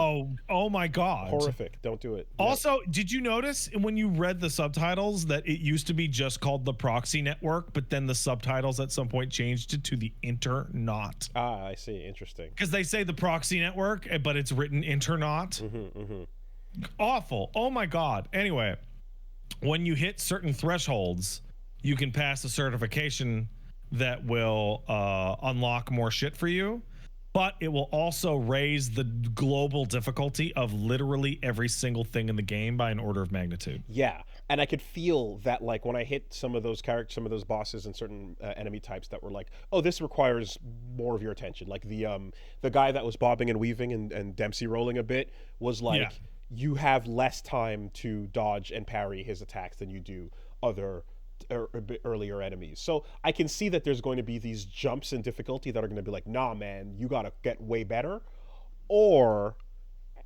Oh my god, horrific. Don't do it. Also, did you notice when you read the subtitles that it used to be just called the Proxy Network, but then the subtitles at some point changed it to the Internaut? Ah, I see. Interesting. Because they say the Proxy Network, but it's written Internaut. Awful. Oh my god. Anyway, when you hit certain thresholds, you can pass a certification that will unlock more shit for you, but it will also raise the global difficulty of literally every single thing in the game by an order of magnitude. Yeah, and I could feel that like when I hit some of those characters, some of those bosses and certain enemy types that were like, oh, this requires more of your attention. Like the guy that was bobbing and weaving and Dempsey rolling a bit was like, you have less time to dodge and parry his attacks than you do other a bit earlier enemies. So I can see that there's going to be these jumps in difficulty that are going to be like, nah, man, you got to get way better, or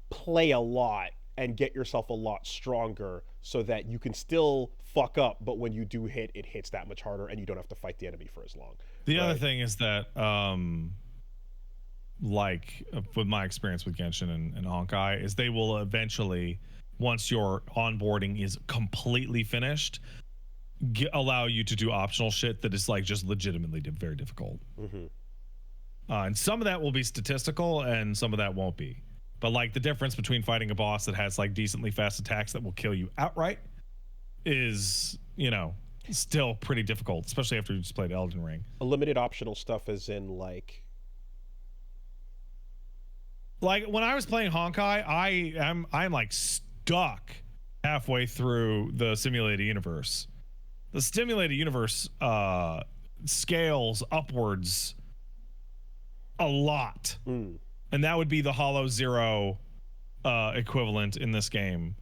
play a lot and get yourself a lot stronger so that you can still fuck up, but when you do hit, it hits that much harder and you don't have to fight the enemy for as long. The other thing is that like with my experience with Genshin and Honkai is they will eventually, once your onboarding is completely finished, allow you to do optional shit that is like just legitimately very difficult. And some of that will be statistical and some of that won't be, but like the difference between fighting a boss that has like decently fast attacks that will kill you outright is, you know, still pretty difficult, especially after you just played Elden Ring. A limited optional stuff as in like when I was playing Honkai, I'm like stuck halfway through the simulated universe. The stimulated universe scales upwards a lot, and that would be the Hollow Zero equivalent in this game,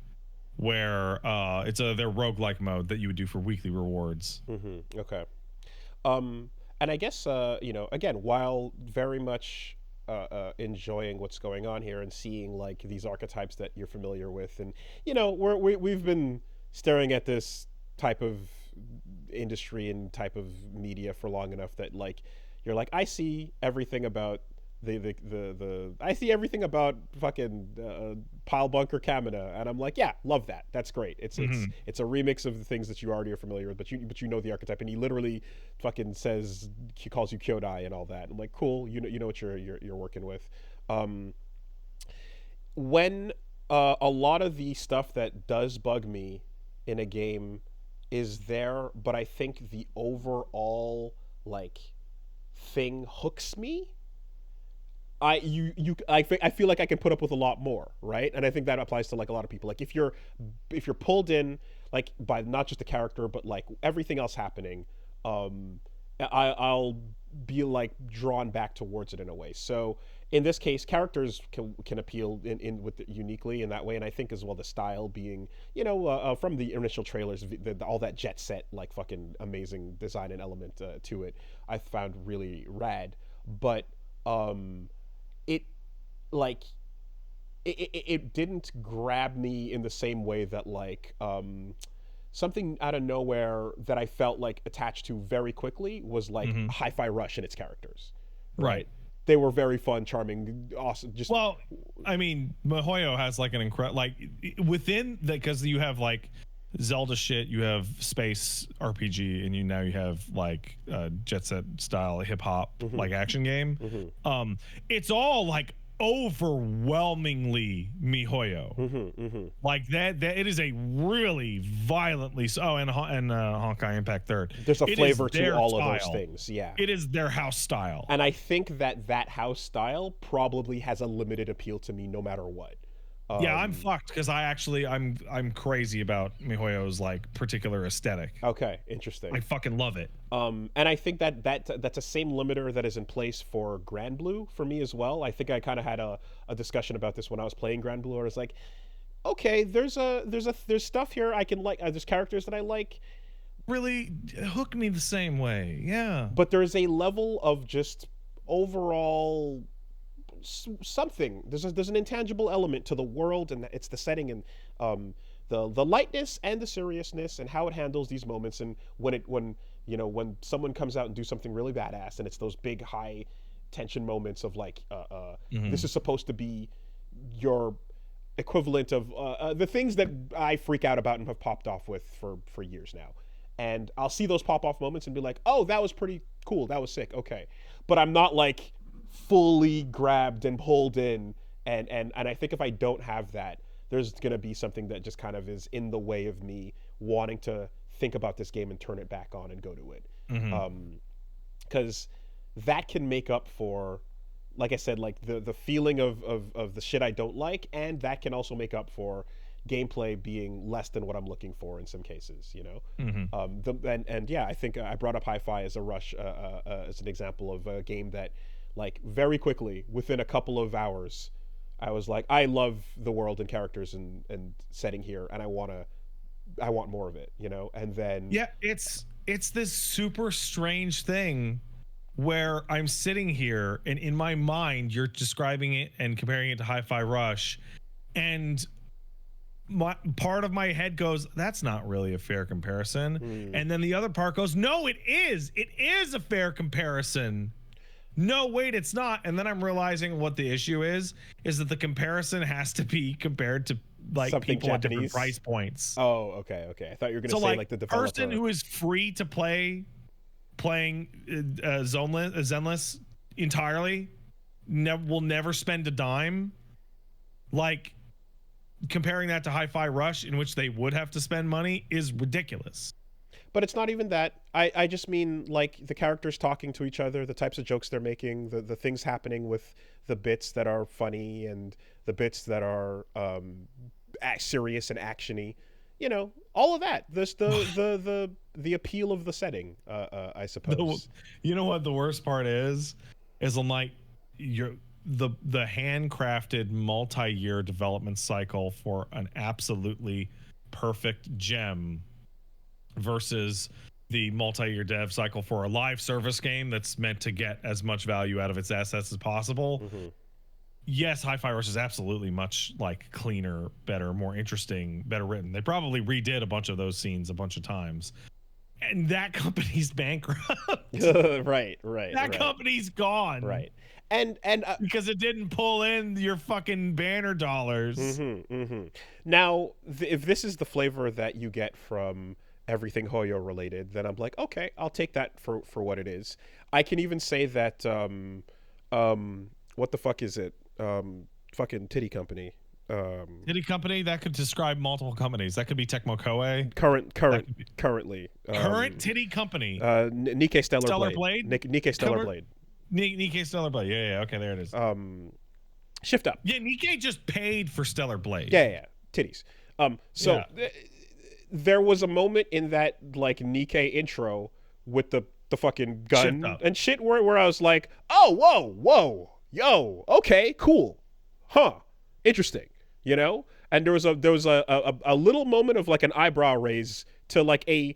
where it's their roguelike mode that you would do for weekly rewards. Okay. And I guess you know, again, while very much enjoying what's going on here and seeing like these archetypes that you're familiar with, and you know, we've been staring at this type of industry and type of media for long enough that like you're like, I see everything about I see everything about fucking Pile Bunker Kamina, and I'm like, yeah, love that. That's great. It's it's a remix of the things that you already are familiar with, but you know the archetype, and he literally fucking says, he calls you Kyodai and all that. I'm like, cool, you know what you're working with. When a lot of the stuff that does bug me in a game is there, but I think the overall like thing hooks me. I feel like I can put up with a lot more, right? And I think that applies to like a lot of people. Like if you're pulled in like by not just the character but like everything else happening, I'll be like drawn back towards it in a way. So in this case, characters can appeal in with uniquely in that way, and I think as well the style being, you know, from the initial trailers, all that jet set like fucking amazing design and element to it, I found really rad. But it like it didn't grab me in the same way that like something out of nowhere that I felt like attached to very quickly was like Hi-Fi Rush and its characters. Right. They were very fun, charming, awesome. Just well, I mean, MiHoYo has like an incredible like within that, because you have like Zelda shit, you have space RPG, and now you have like Jet Set style hip hop like action game. It's all like overwhelmingly MiHoYo. Like that it is a really violently and Honkai Impact Third. There's a flavor to all style. of those things. Yeah. It is their house style. And I think that house style probably has a limited appeal to me no matter what. Yeah, I'm fucked because I'm crazy about MiHoYo's like particular aesthetic. Okay, interesting. I fucking love it. And I think that's a same limiter that is in place for Grand Blue for me as well. I think I kind of had a discussion about this when I was playing Grand Blue. Where it's like, okay, there's stuff here I can like. There's characters that I like. Really hook me the same way, yeah. But there's a level of just overall something. There's an intangible element to the world, and it's the setting and the lightness and the seriousness and how it handles these moments. And when someone comes out and do something really badass, and it's those big high tension moments of like this is supposed to be your equivalent of the things that I freak out about and have popped off with for years now. And I'll see those pop off moments and be like, oh, that was pretty cool, that was sick, okay. But I'm not like fully grabbed and pulled in, and I think if I don't have that, there's gonna be something that just kind of is in the way of me wanting to think about this game and turn it back on and go to it. Because that can make up for, like I said, like the feeling of the shit I don't like, and that can also make up for gameplay being less than what I'm looking for in some cases, you know. Yeah, I think I brought up Hi-Fi as a rush as an example of a game that, like, very quickly within a couple of hours, I was like, I love the world and characters and setting here, and I want more of it, you know. And then it's this super strange thing where I'm sitting here and in my mind you're describing it and comparing it to Hi-Fi Rush, and part of my head goes, that's not really a fair comparison. And then the other part goes, no, it is a fair comparison. No, wait, it's not. And then I'm realizing what the issue is that the comparison has to be compared to like something people Japanese? At different price points. Oh, okay. I thought you were going to say like the developer. Person who is free to playing Zenless entirely will never spend a dime. Like, comparing that to Hi-Fi Rush, in which they would have to spend money, is ridiculous. But it's not even that. I just mean like the characters talking to each other, the types of jokes they're making, the things happening with the bits that are funny and the bits that are serious and actiony. You know, all of that. The appeal of the setting, I suppose. You know what the worst part is I'm like, the handcrafted multi-year development cycle for an absolutely perfect gem versus the multi-year dev cycle for a live service game that's meant to get as much value out of its assets as possible. Yes, Hi-Fi Rush is absolutely much like cleaner, better, more interesting, better written. They probably redid a bunch of those scenes a bunch of times. And that company's bankrupt. Right. That company's gone. Right. And because it didn't pull in your fucking banner dollars. Now, if this is the flavor that you get from everything Hoyo related, then I'm like, okay, I'll take that for what it is. I can even say that what the fuck is it? Fucking titty company. Titty company, that could describe multiple companies. That could be Tecmo Koei. Currently. Current titty company. Nikkei Stellar Blade. Nikkei Stellar Blade. Nikkei Stellar Blade. Yeah, okay, there it is. Shift Up. Yeah, Nikkei just paid for Stellar Blade. Yeah. Titties. There was a moment in that like Nikkei intro with the fucking gun and shit where I was like, oh, whoa, yo, okay, cool, huh, interesting, you know. And there was a little moment of like an eyebrow raise to like a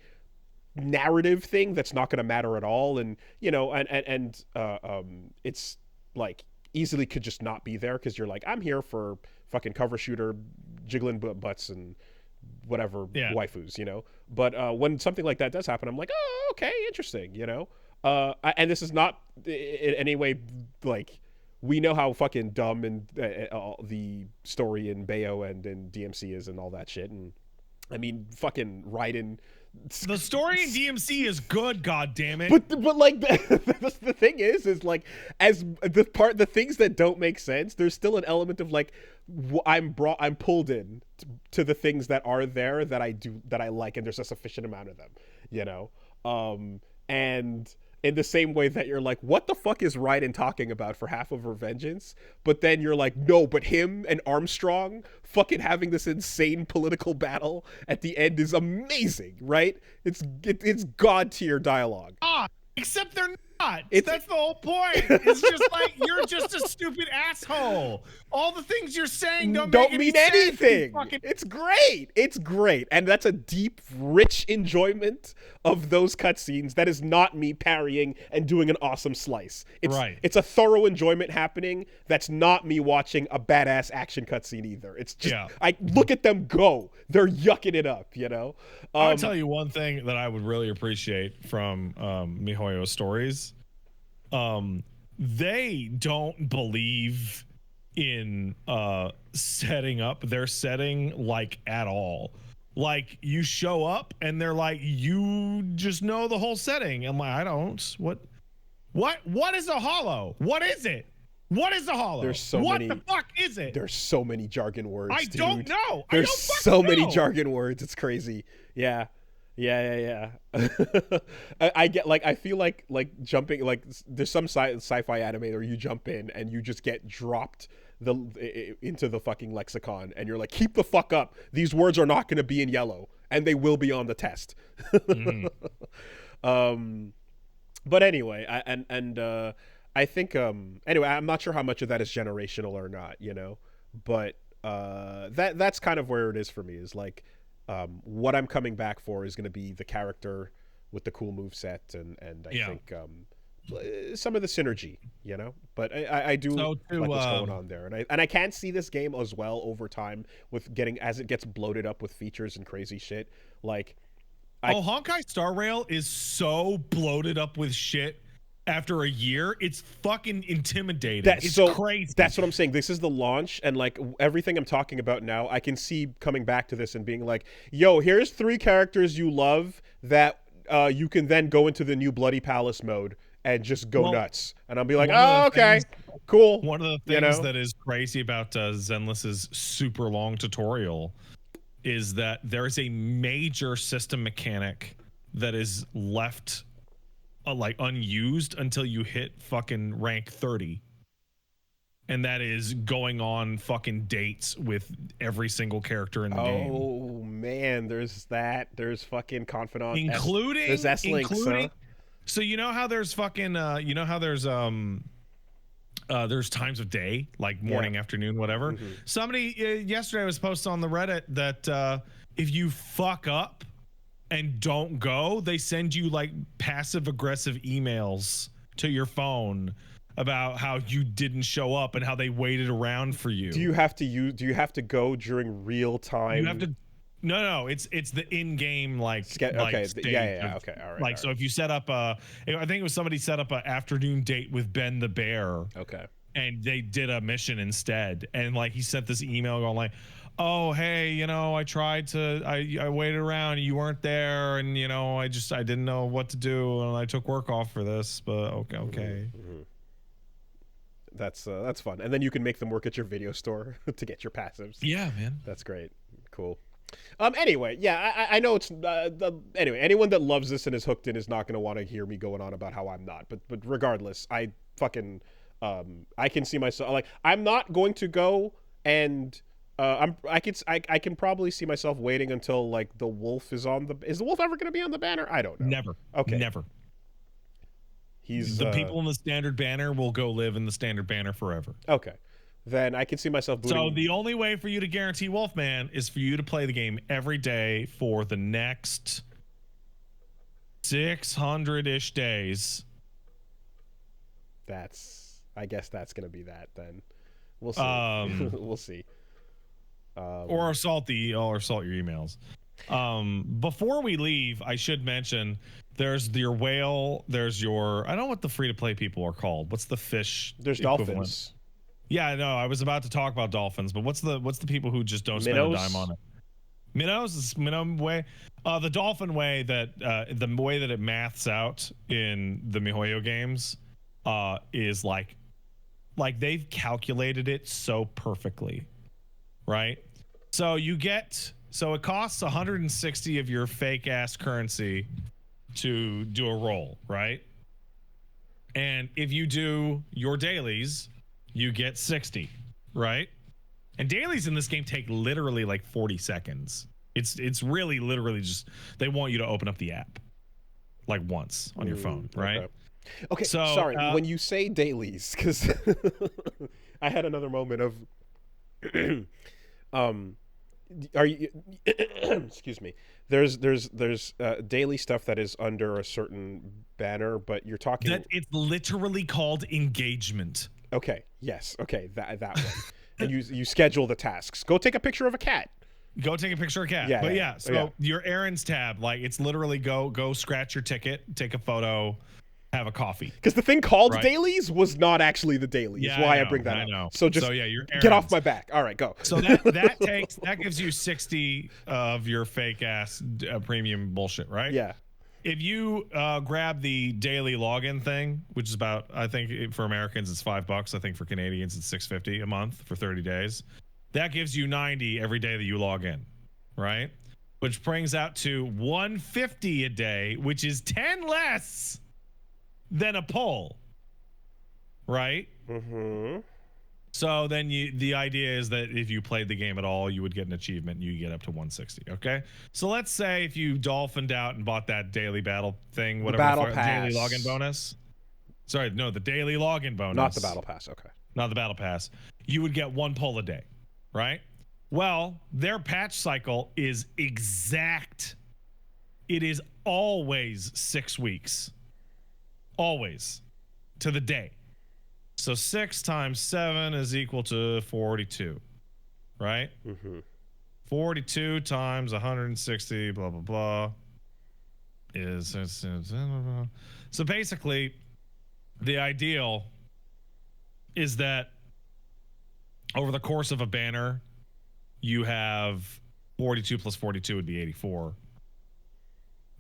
narrative thing that's not going to matter at all, and you know, and it's like easily could just not be there because you're like, I'm here for fucking cover shooter jiggling butts and whatever Yeah. waifus, you know. But when something like that does happen, I'm like, oh, okay, interesting, you know. And this is not in any way like, we know how fucking dumb and the story in Bayo and in DMC is and all that shit. And I mean, fucking Raiden. The story in DMC is good, god damn it. But like the thing is like, as the things that don't make sense, there's still an element of like, I'm pulled in to the things that are there that I like, and there's a sufficient amount of them, you know. And in the same way that you're like, what the fuck is Raiden talking about for half of Revengeance? But then you're like, no, but him and Armstrong fucking having this insane political battle at the end is amazing, right? It's god tier dialogue. Except they're not. That's the whole point. It's just like, you're just a stupid asshole. All the things you're saying don't mean anything. It's great. It's great. And that's a deep, rich enjoyment of those cutscenes. That is not me parrying and doing an awesome slice. It's a thorough enjoyment happening. That's not me watching a badass action cutscene either. It's just, I look at them go. They're yucking it up, you know? I'll tell you one thing that I would really appreciate from MiHoYo's stories. They don't believe in setting up their setting like at all. Like, you show up and they're like, you just know the whole setting. I'm like, I don't. What is a hollow? What is it? What is a hollow? There's so what many. The fuck is it? There's so many jargon words. I don't know. There's so many jargon words. It's crazy. Yeah. I get, like, I feel like jumping, like, there's some sci-fi anime where you jump in and you just get dropped into the fucking lexicon, and you're like, keep the fuck up. These words are not going to be in yellow, and they will be on the test. But anyway, I think anyway, I'm not sure how much of that is generational or not, you know, but that's kind of where it is for me, is like, what I'm coming back for is going to be the character with the cool moveset, and I think some of the synergy, you know. But I do like what's going on there, and I can see this game as well over time with as it gets bloated up with features and crazy shit. Like, Honkai Star Rail is so bloated up with shit. After a year, it's fucking intimidating. It's crazy. That's what I'm saying. This is the launch, and like everything I'm talking about now, I can see coming back to this and being like, yo, here's 3 characters you love that you can then go into the new Bloody Palace mode and just go nuts. And I'll be like, oh, okay, cool. One of the things that is crazy about Zenless's super long tutorial is that there is a major system mechanic that is left like unused until you hit fucking rank 30, and that is going on fucking dates with every single character in the game. Oh man, there's fucking confidant, including there's S-Links, huh? So you know how there's fucking there's times of day, like morning, afternoon, whatever. Somebody yesterday was posting on the Reddit that if you fuck up and don't go, they send you like passive aggressive emails to your phone about how you didn't show up and how they waited around for you. Do you have to go during real time? You have to. No, it's the in-game like okay, okay, all right. Like, so if you set up I think it was somebody set up an afternoon date with Ben the Bear. Okay. And they did a mission instead, and like he sent this email going like, oh, hey, you know, I waited around and you weren't there, and you know, I didn't know what to do, and I took work off for this, but okay. That's fun. And then you can make them work at your video store to get your passives. Yeah, man. That's great. Cool. Anyway, yeah, I know it's anyway, anyone that loves this and is hooked in is not going to want to hear me going on about how I'm not, but regardless, I fucking I can see myself, like, I'm not going to go, and I can probably see myself waiting until like the wolf is on the. Is the wolf ever going to be on the banner? I don't know. Never. Okay. Never. The people in the standard banner will go live in the standard banner forever. Okay. Then I can see myself booting. So the only way for you to guarantee Wolfman is for you to play the game every day for the next 600-ish days. I guess that's going to be that then. We'll see. We'll see. Or assault your emails. Before we leave, I should mention there's your whale. There's your, I don't know what the free to play people are called. What's the fish? There's equivalent? dolphins. Yeah, no, I was about to talk about dolphins, but what's the people who just don't spend a dime on it? Minnows is minnow way. The dolphin way, that the way that it maths out in the MiHoYo games is like they've calculated it so perfectly, right? So it costs 160 of your fake ass currency to do a roll, right? And if you do your dailies, you get 60, right? And dailies in this game take literally like 40 seconds. It's really literally just, they want you to open up the app like once on your phone, right? Okay, so sorry, when you say dailies, because I had another moment of are you excuse me, there's daily stuff that is under a certain banner, but you're talking that it's literally called engagement. Okay, yes, okay, that one. And you schedule the tasks. Go take a picture of a cat. Go take a picture of a cat. Yeah, but yeah. So your errands tab, like it's literally go scratch your ticket, take a photo, have a coffee. Because the thing called dailies was not actually the dailies. Yeah, why I bring that up. So just get off my back. All right, go. So that gives you 60 of your fake ass premium bullshit, right? Yeah. If you grab the daily login thing, which is about, I think for Americans it's $5. I think for Canadians it's $6.50 a month for 30 days. That gives you 90 every day that you log in, right? Which brings out to 150 a day, which is 10 less than a poll, right? Mm-hmm. So then the idea is that if you played the game at all, you would get an achievement and you get up to 160. Okay. So let's say if you dolphined out and bought that daily battle thing, whatever, battle pass. daily login bonus. Sorry, no, the daily login bonus. Not the battle pass. Okay. Not the battle pass. You would get one poll a day, right? Well, their patch cycle is exact. It is always 6 weeks. Always. To the day. So 6 times 7 is equal to 42, right? Mm-hmm. 42 times 160, blah, blah, blah, is... So basically, the ideal is that over the course of a banner, you have 42 plus 42 would be 84.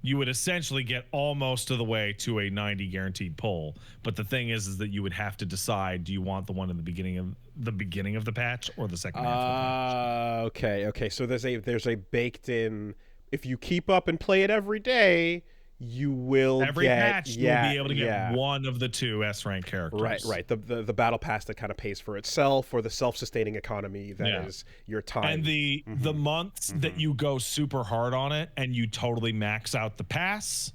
You would essentially get almost to the way to a 90 guaranteed pull. But the thing is that you would have to decide, do you want the one in the beginning of the patch or the second half of the patch? Okay. So there's a baked in, if you keep up and play it every day, you will every patch you'll be able to get one of the 2 S-rank characters. Right. The battle pass that kind of pays for itself, or the self-sustaining economy that is your time. And the months that you go super hard on it and you totally max out the pass,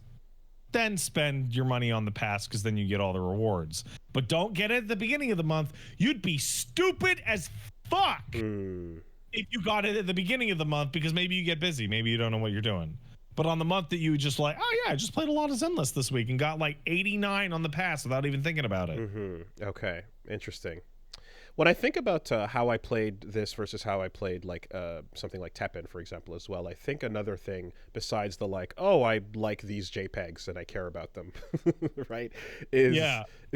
then spend your money on the pass, because then you get all the rewards. But don't get it at the beginning of the month. You'd be stupid as fuck if you got it at the beginning of the month, because maybe you get busy, maybe you don't know what you're doing. But on the month that you just like, oh yeah, I just played a lot of Zenless this week and got like 89 on the pass without even thinking about it. Okay, interesting. When I think about how I played this versus how I played like something like Teppen, for example, as well, I think another thing besides the like, oh, I like these JPEGs and I care about them, right?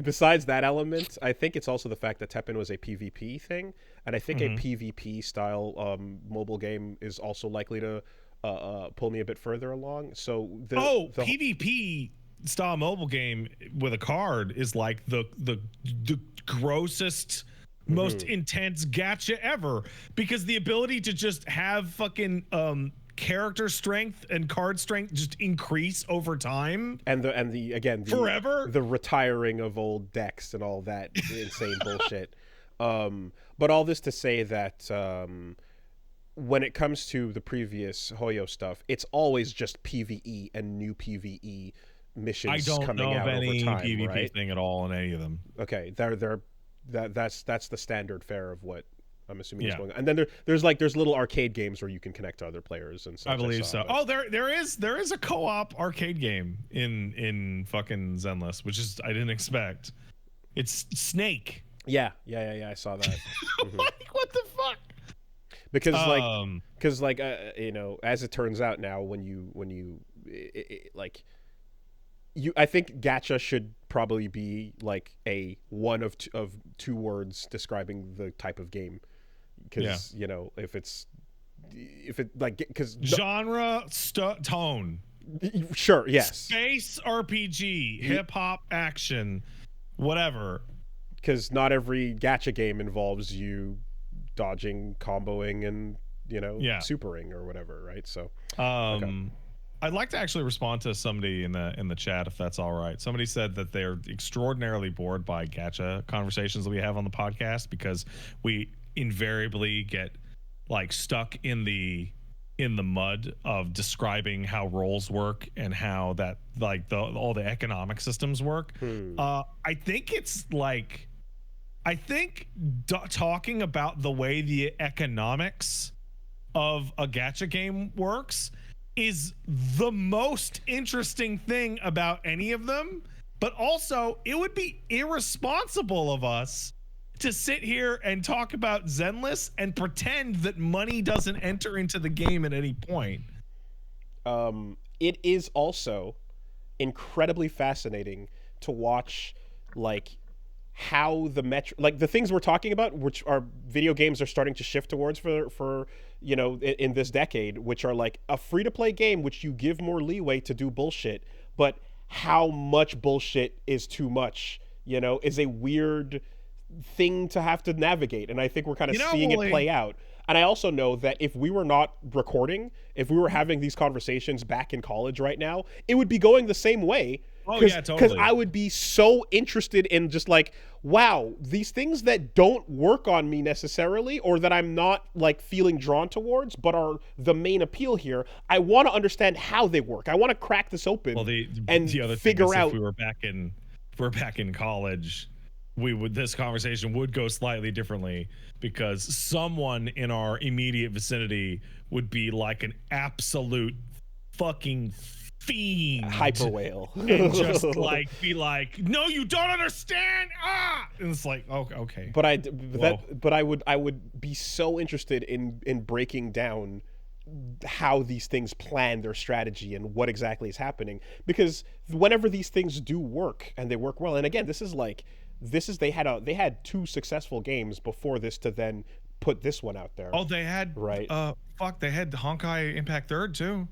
Besides that element, I think it's also the fact that Teppen was a PvP thing, and I think a PvP style mobile game is also likely to pull me a bit further along. So the PvP style mobile game with a card is like the grossest, most intense gacha ever, because the ability to just have fucking character strength and card strength just increase over time, and the forever, the retiring of old decks and all that insane bullshit. But all this to say that when it comes to the previous Hoyo stuff, it's always just PvE and new PvE missions coming out over time. I don't know of any PvP thing at all in any of them. Okay, that's the standard fare of what I'm assuming is going on. And then there's little arcade games where you can connect to other players and such. I believe so. Oh, there is a co-op arcade game in fucking Zenless, which is I didn't expect. It's Snake. Yeah, I saw that. Like, what the fuck? because you know, as it turns out now, when you like you, I think gacha should probably be like a one of two words describing the type of game, because you know, if it like, because genre, tone, sure, yes, space RPG, hip hop, action, whatever. Because not every gacha game involves you dodging, comboing, and, you know, supering or whatever, right? So okay. I'd like to actually respond to somebody in the chat, if that's all right. Somebody said that they're extraordinarily bored by gacha conversations that we have on the podcast, because we invariably get like stuck in the mud of describing how roles work and how that, like, all the economic systems work. I think it's like, talking about the way the economics of a gacha game works is the most interesting thing about any of them. But also, it would be irresponsible of us to sit here and talk about Zenless and pretend that money doesn't enter into the game at any point. It is also incredibly fascinating to watch, like, how the like the things we're talking about, which are video games are starting to shift towards for you know, in this decade, which are like a free-to-play game which you give more leeway to do bullshit, but how much bullshit is too much, you know, is a weird thing to have to navigate. And I think we're kind of seeing it play out. And I also know that if we were not recording, if we were having these conversations back in college right now, it would be going the same way. Oh, yeah, totally. Because I would be so interested in just like, wow, these things that don't work on me necessarily, or that I'm not like feeling drawn towards, but are the main appeal here. I want to understand how they work. I want to crack this open and the other figure out. If we were back in college, this conversation would go slightly differently, because someone in our immediate vicinity would be like an absolute fucking fiend, hyper whale, and just like be like, no, you don't understand, and it's like, okay. But I would be so interested in breaking down how these things plan their strategy and what exactly is happening, because whenever these things do work and they work well, and again, they had two successful games before this to then put this one out there. Oh, they had they had Honkai Impact Third too.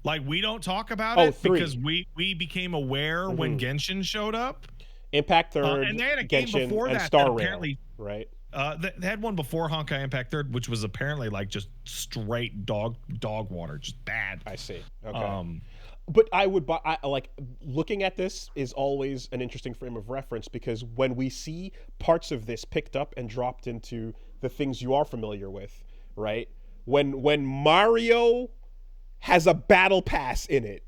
Like, we don't talk about it because we became aware when Genshin showed up. Impact Third, and they had a Genshin, game before and that Star Rail, right? They had one before Honkai Impact Third, which was apparently like just straight dog water, just bad. I see. Okay. But I like, looking at this is always an interesting frame of reference, because when we see parts of this picked up and dropped into the things you are familiar with, right? When Mario has a battle pass in it,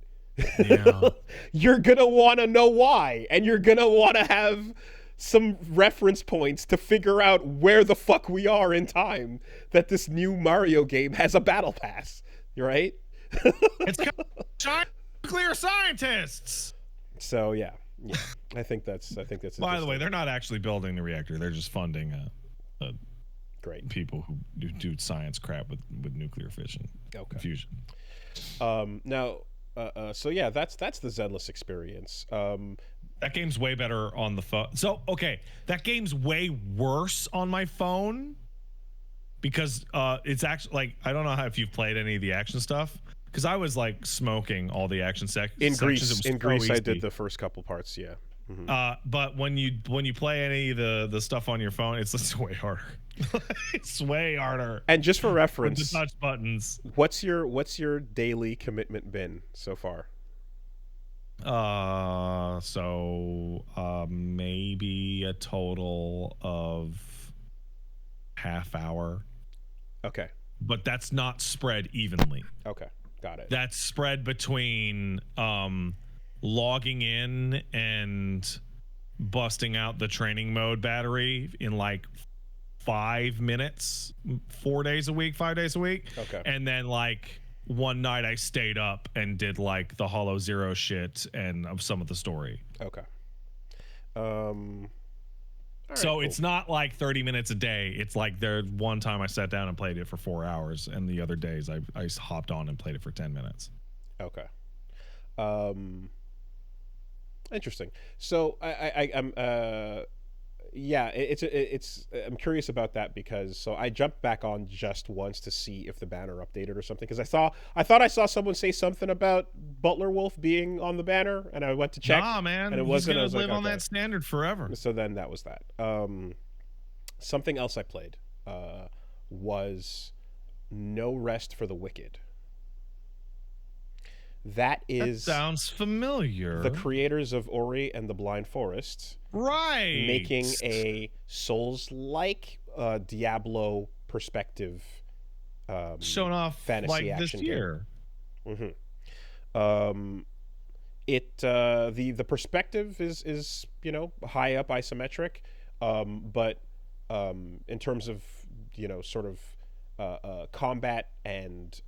you're gonna want to know why, and you're gonna want to have some reference points to figure out where the fuck we are in time that this new Mario game has a battle pass, right? It's nuclear scientists. So yeah, I think that's. By the way, they're not actually building the reactor; they're just funding great people who do science crap with nuclear fission, fusion. Now, so yeah, that's the Zenless experience. That game's way better on the phone. So that game's way worse on my phone, because it's actually, like, I don't know if you've played any of the action stuff, because I was like smoking all the action in Greece. In Greece, I did the first couple parts. Yeah. But when you play any of the stuff on your phone, it's way harder. It's way harder. And just for reference, with the touch buttons. What's your daily commitment been so far? Maybe a total of half hour. Okay. But that's not spread evenly. Okay. Got it. That's spread between logging in and busting out the training mode battery in like 5 minutes, 5 days a week. Okay. And then like one night I stayed up and did like the Hollow Zero shit and of some of the story. Okay. All right, So cool. it's not like 30 minutes a day. It's like there one time I sat down and played it for 4 hours, and the other days I hopped on and played it for 10 minutes. Okay. Interesting. So I'm yeah, it's I'm curious about that because so I jumped back on just once to see if the banner updated or something because I thought I saw someone say something about Butler Wolf being on the banner and I went to check. Nah, man, and it he's wasn't. gonna I was live like, on okay. that standard forever. So then that was that. Something else I played was No Rest for the Wicked. That sounds familiar. The creators of Ori and the Blind Forest, right? Making a Souls-like Diablo perspective, shown off fantasy like action this year. Game. The perspective is high up isometric, but in terms of sort of combat and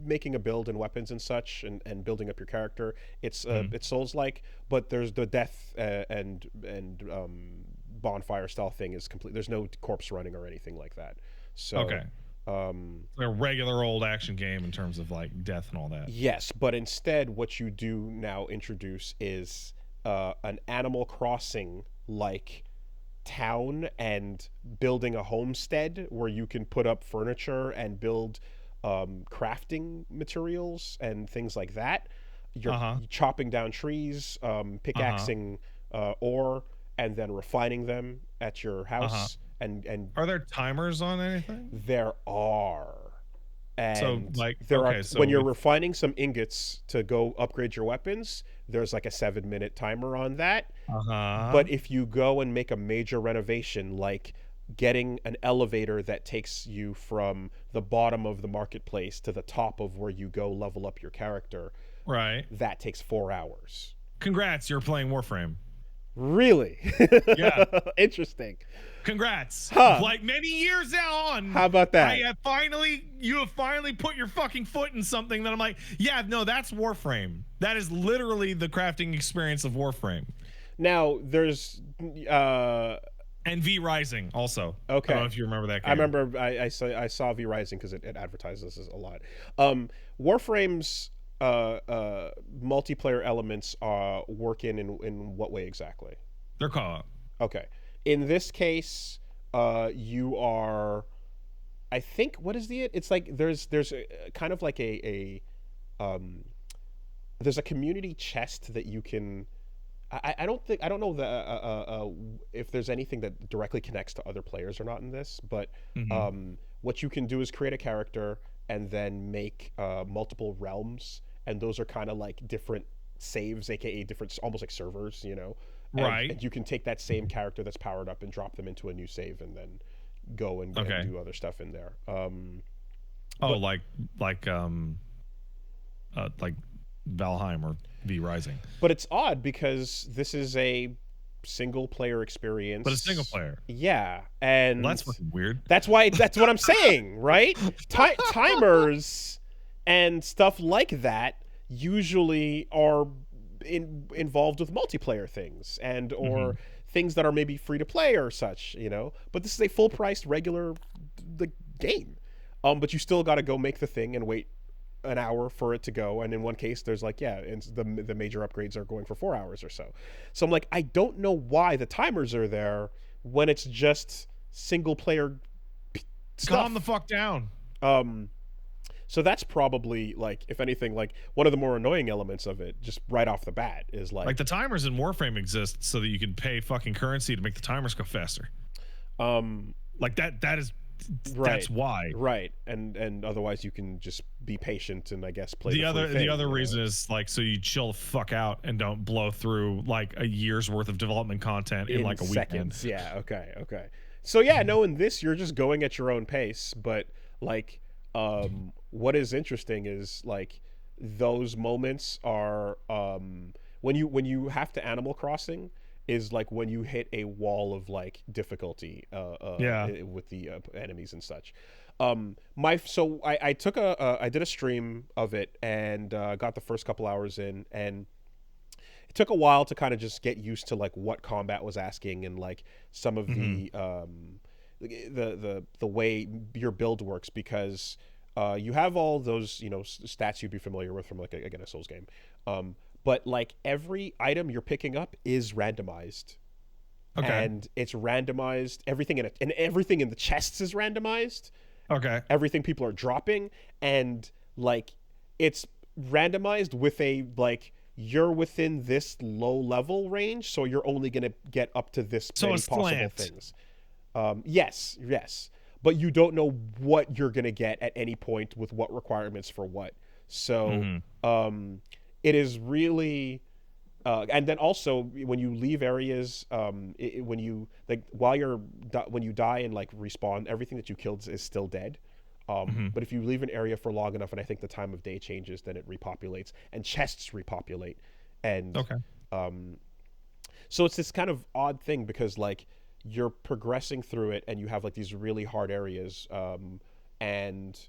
making a build and weapons and such and building up your character, it's Souls-like, but there's the death and bonfire style thing is complete. There's no corpse running or anything like that. So okay. A regular old action game in terms of like death and all that. Yes, but instead what you do now introduce is an Animal Crossing like town and building a homestead where you can put up furniture and build crafting materials and things like that. You're chopping down trees, pickaxing ore, and then refining them at your house. And are there timers on anything? There are. And so like when you're refining some ingots to go upgrade your weapons, there's like a 7-minute timer on that. But if you go and make a major renovation, like getting an elevator that takes you from the bottom of the marketplace to the top of where you go level up your character, right, that takes 4 hours. Congrats, you're playing Warframe. Really? Yeah. Interesting. Congrats. Like many years on. How about that? You have finally put your fucking foot in something that I'm like, yeah, no, that's Warframe. That is literally the crafting experience of Warframe. Now, there's and V Rising also. Okay. I don't know if you remember that game. I remember I saw V Rising because it advertises this a lot. Warframe's multiplayer elements work in what way exactly? They're co-op. Okay. In this case, you are, I think, what is it's like there's a, kind of like there's a community chest that you can. I don't know if there's anything that directly connects to other players or not in this, but what you can do is create a character and then make multiple realms, and those are kind of like different saves, aka different, almost like servers, right? And you can take that same character that's powered up and drop them into a new save, and then go and do other stuff in there. Like Valheim or V Rising. But it's odd because this is a single player experience. But a single player. Yeah. And that's fucking weird. That's what I'm saying, right? Timers and stuff like that usually are involved with multiplayer things and or things that are maybe free to play or such, But this is a full priced regular game. But you still got to go make the thing and wait an hour for it to go, and in one case there's like and the major upgrades are going for 4 hours or so. So I'm like, I don't know why the timers are there when it's just single player stuff. Calm the fuck down. So that's probably, like, if anything, like one of the more annoying elements of it, just right off the bat, is like the timers in Warframe exist so that you can pay fucking currency to make the timers go faster. Like that is right, that's why. Right. And otherwise you can just be patient and I guess play the other reason is like so you chill the fuck out and don't blow through like a year's worth of development content in like a seconds. weekend. Yeah, okay. So yeah, no, in this you're just going at your own pace, but like what is interesting is like those moments are when you have to Animal Crossing is like when you hit a wall of like difficulty with the enemies and such. I took I did a stream of it and got the first couple hours in, and it took a while to kind of just get used to like what combat was asking and like some of the way your build works, because you have all those, you know, stats you'd be familiar with from like again a Souls game, but like every item you're picking up is randomized. Okay. And it's randomized. Everything in it, and everything in the chests is randomized. Okay. Everything people are dropping, and like it's randomized with a like you're within this low level range, so you're only gonna get up to this many possible things. Yes, but you don't know what you're gonna get at any point with what requirements for what. So it is really. And then also when you leave areas, when you like when you die and like respawn, everything that you killed is still dead. But if you leave an area for long enough, and I think the time of day changes, then it repopulates, and chests repopulate. And so it's this kind of odd thing, because like you're progressing through it, and you have like these really hard areas, and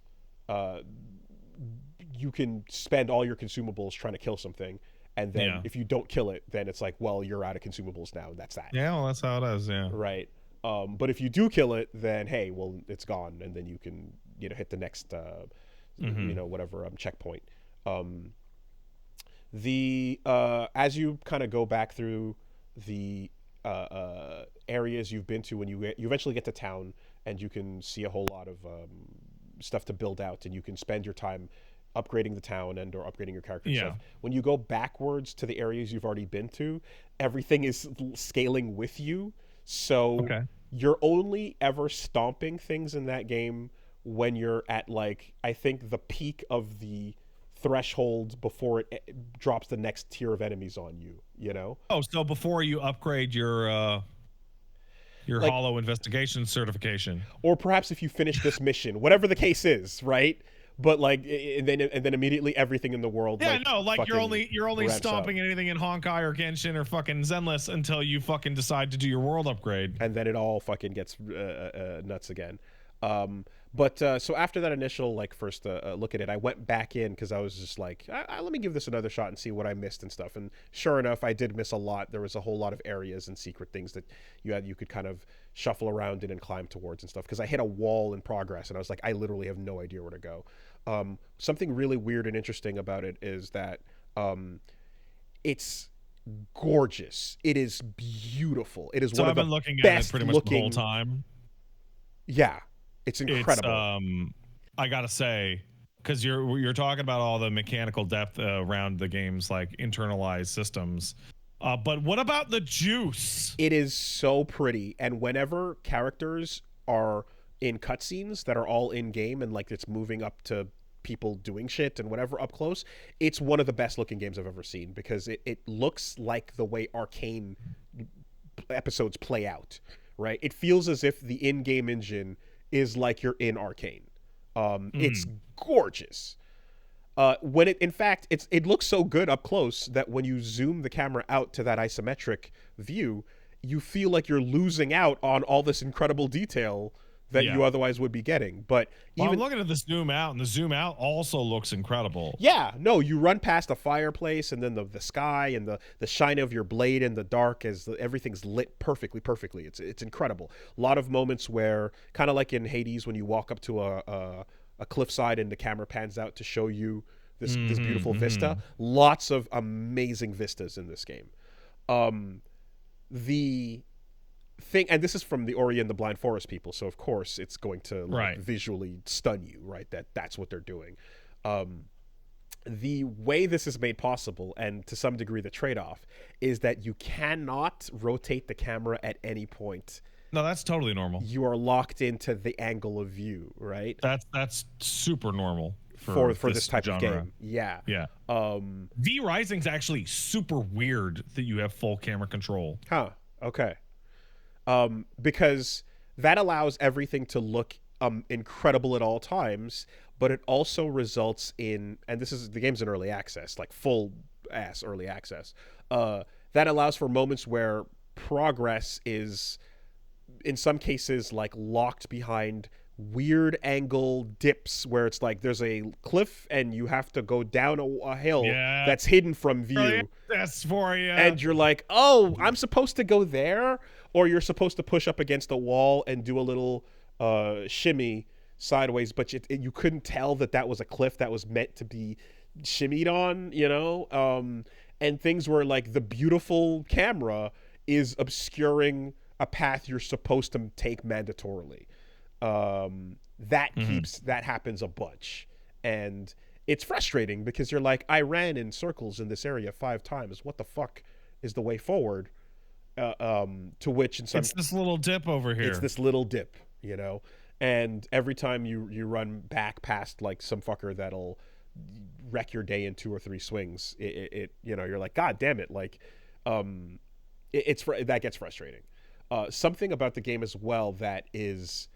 you can spend all your consumables trying to kill something. And then if you don't kill it, then it's like, well, you're out of consumables now, and that's that. Yeah, well, that's how it is, yeah. Right. But if you do kill it, then, hey, well, it's gone, and then you can, you know, hit the next, you know, whatever checkpoint. As you kind of go back through the areas you've been to, when you eventually get to town, and you can see a whole lot of stuff to build out, and you can spend your time upgrading the town and or upgrading your character stuff. When you go backwards to the areas you've already been to, everything is scaling with you. So you're only ever stomping things in that game when you're at like, I think the peak of the threshold before it drops the next tier of enemies on you, you know? Oh, so before you upgrade your like, hollow investigation certification. Or perhaps if you finish this mission, whatever the case is, right? But like, and then immediately everything in the world. Yeah, you're only stomping anything in Honkai or Genshin or fucking Zenless until you fucking decide to do your world upgrade, and then it all fucking gets nuts again. So after that initial like first look at it, I went back in because I was just like, let me give this another shot and see what I missed and stuff. And sure enough, I did miss a lot. There was a whole lot of areas and secret things that you could kind of shuffle around in and climb towards and stuff, because I hit a wall in progress and I was like, I literally have no idea where to go. Something really weird and interesting about it is that it's gorgeous. It is beautiful. It is one of the looking best at it pretty much the whole time. Yeah, it's incredible. I gotta say, because you're talking about all the mechanical depth around the game's like internalized systems. But what about the juice? It is so pretty, and whenever characters are in cutscenes that are all in game and like it's moving up to people doing shit and whatever up close, it's one of the best looking games I've ever seen, because it looks like the way Arcane episodes play out, right? It feels as if the in-game engine is like you're in Arcane. It's gorgeous. When it looks so good up close that when you zoom the camera out to that isometric view, you feel like you're losing out on all this incredible detail that you otherwise would be getting. But I'm looking at the zoom out, and the zoom out also looks incredible. Yeah, no, you run past a fireplace, and then the sky and the shine of your blade in the dark as everything's lit perfectly. It's incredible. A lot of moments where, kind of like in Hades, when you walk up to a cliffside and the camera pans out to show you this beautiful vista. Lots of amazing vistas in this game. The thing, and this is from the Ori and the Blind Forest people, so of course it's going to visually stun you, right? That's what they're doing. The way this is made possible, and to some degree the trade-off, is that you cannot rotate the camera at any point. No, that's totally normal. You are locked into the angle of view, right? That's super normal for this type genre. of game. Yeah. V Rising's actually super weird that you have full camera control. Huh. Okay. Because that allows everything to look incredible at all times, but it also results in, and the game's in early access, like full ass early access. That allows for moments where progress is, in some cases, like locked behind weird angle dips where it's like there's a cliff and you have to go down a hill that's hidden from view. That's for you. And you're like, oh, I'm supposed to go there, or you're supposed to push up against a wall and do a little shimmy sideways, but you couldn't tell that was a cliff that was meant to be shimmied on, you know? And things where like the beautiful camera is obscuring a path you're supposed to take mandatorily. That happens a bunch, and it's frustrating because you're like, I ran in circles in this area 5 times. What the fuck is the way forward? To which in some, it's this little dip over here. It's this little dip, you know. And every time you run back past like some fucker that'll wreck your day in 2 or 3 swings, it you know, you're like, God damn it, like, that gets frustrating. Something about the game as well that is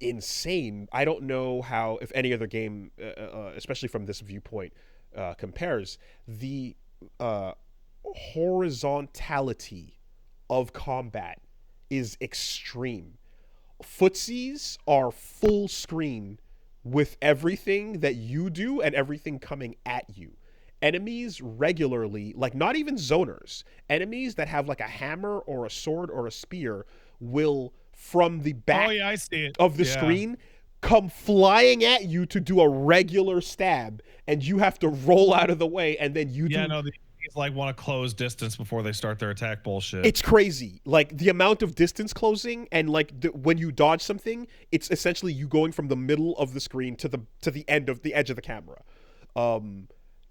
insane. I don't know how, if any other game, especially from this viewpoint, compares the horizontality of combat is extreme. Footsies are full screen with everything that you do and everything coming at you. Enemies regularly, like not even zoners, enemies that have like a hammer or a sword or a spear will, from the back I see it. of the screen, come flying at you to do a regular stab, and you have to roll out of the way, and then you It's like want to close distance before they start their attack bullshit. It's crazy. Like the amount of distance closing, and like when you dodge something, it's essentially you going from the middle of the screen to the end of the edge of the camera.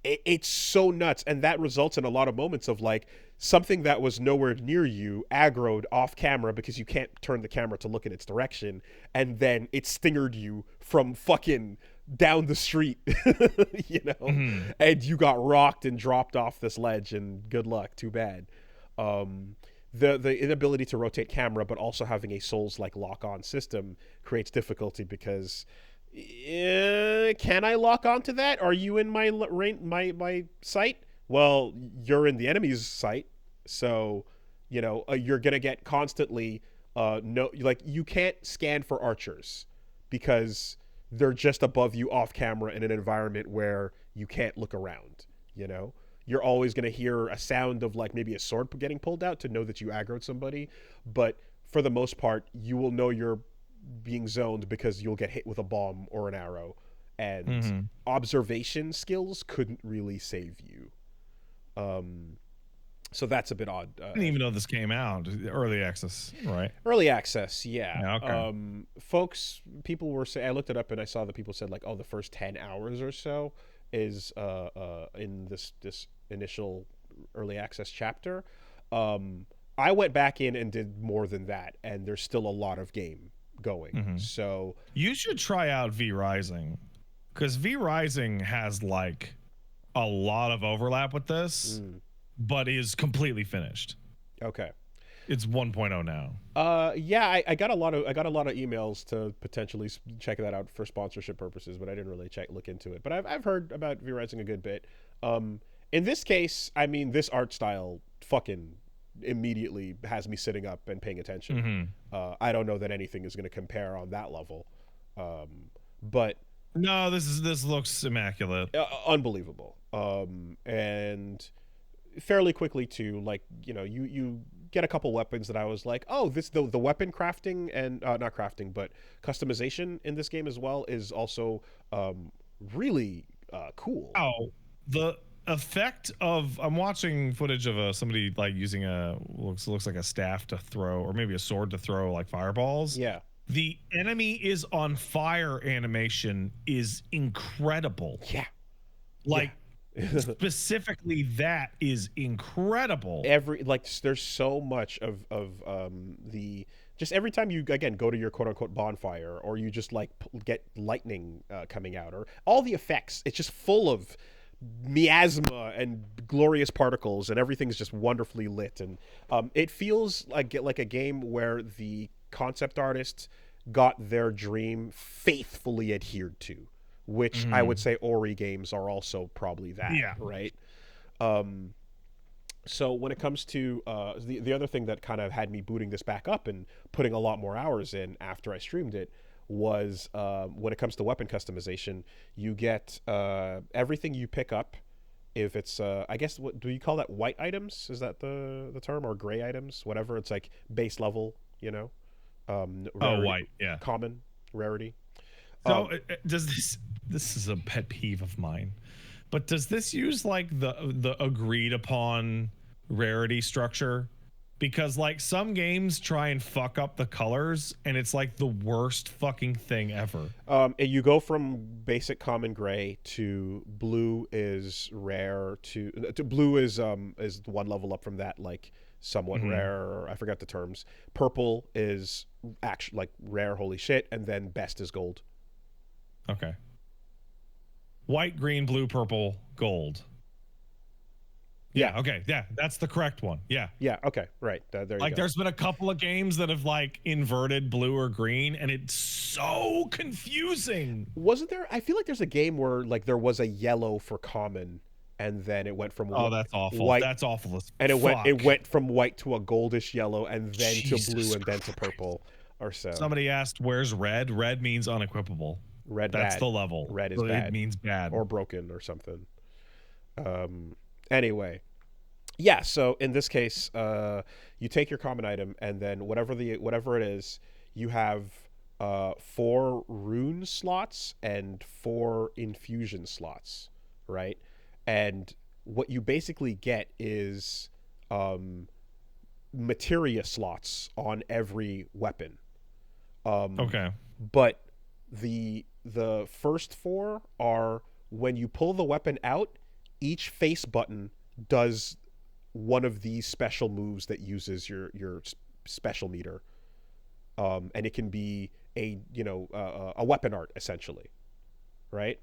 It's so nuts, and that results in a lot of moments of like something that was nowhere near you aggroed off camera because you can't turn the camera to look in its direction, and then it stingered you from fucking down the street, you know, and you got rocked and dropped off this ledge, and good luck, too bad. The inability to rotate camera, but also having a Souls-like lock-on system creates difficulty because can I lock onto that? Are you in my sight? Well, you're in the enemy's sight, so you know you're gonna get constantly you can't scan for archers because they're just above you off camera in an environment where you can't look around. You know, you're always gonna hear a sound of like maybe a sword getting pulled out to know that you aggroed somebody, but for the most part, you will know you're being zoned because you'll get hit with a bomb or an arrow, and observation skills couldn't really save you. So that's a bit odd. I didn't even know this came out. Early access, right? Early access, yeah. Okay. People were saying, I looked it up and I saw that people said like, oh, the first 10 hours or so is in this initial early access chapter. I went back in and did more than that, and there's still a lot of game going. So you should try out V Rising, because V Rising has like a lot of overlap with this, but is completely finished. Okay. It's 1.0 now. Yeah, I got a lot of emails to potentially check that out for sponsorship purposes, but I didn't really look into it. But I've heard about V Rising a good bit. In this case, I mean, this art style fucking immediately has me sitting up and paying attention. I don't know that anything is going to compare on that level, but no, this looks immaculate, unbelievable, and fairly quickly too. Like, you know, you get a couple weapons that I was like, oh, the weapon crafting and not crafting but customization in this game as well is also really cool. Oh, the effect of, I'm watching footage of somebody like using looks like a staff to throw, or maybe a sword to throw like fireballs. Yeah, the enemy is on fire animation is incredible. Yeah, like specifically that is incredible. There's so much of the, just every time you again go to your quote unquote bonfire, or you just like get lightning coming out, or all the effects, it's just full of miasma and glorious particles, and everything's just wonderfully lit, and it feels like a game where the concept artist got their dream faithfully adhered to, which I would say Ori games are also probably that, right? So when it comes to the other thing that kind of had me booting this back up and putting a lot more hours in after I streamed it, was when it comes to weapon customization, you get everything you pick up. If it's, I guess, what do you call that? White items? Is that the term? Or gray items? Whatever. It's like base level, you know? Rarity, white, yeah. common rarity. So does this is a pet peeve of mine, but does this use like the agreed upon rarity structure? Because like some games try and fuck up the colors and it's like the worst fucking thing ever. And you go from basic common gray to blue is rare to blue is one level up from that, like somewhat rare, or I forgot the terms. Purple is actually like rare, holy shit, and then best is gold. Okay. White, green, blue, purple, gold. Yeah. Okay. Yeah, that's the correct one. Yeah. Yeah. Okay. Right. There you like go. there's been a couple of games that have like inverted blue or green, and it's so confusing. Wasn't there? I feel like there's a game where like there was a yellow for common, and then it went from that's awful. White, that's awful. And it went from white to a goldish yellow, and then Jesus to blue, and then Christ. to purple, or so. Somebody asked, "Where's red?" Red means unequipable. Red. That's bad. the level. Red is so bad. It means bad or broken or something. Anyway. Yeah, so in this case, you take your common item, and then whatever it is, you have 4 rune slots and 4 infusion slots, right? And what you basically get is materia slots on every weapon. Okay. But the first 4 are when you pull the weapon out, each face button does one of these special moves that uses your special meter, and it can be a weapon art essentially, right?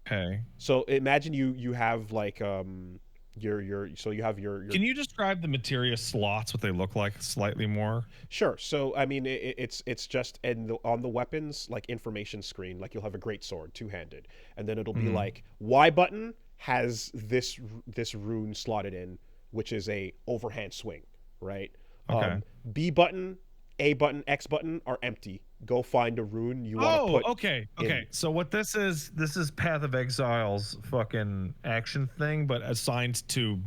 Okay. So imagine you have like your Can you describe the materia slots, what they look like slightly more? Sure. So I mean, it's just on the weapons like information screen, like you'll have a great sword, 2-handed, and then it'll be like Y button has this rune slotted in, which is a overhand swing, right? Okay. B button, A button, X button are empty. Go find a rune you want to put. Okay. So what this is Path of Exile's fucking action thing, but assigned to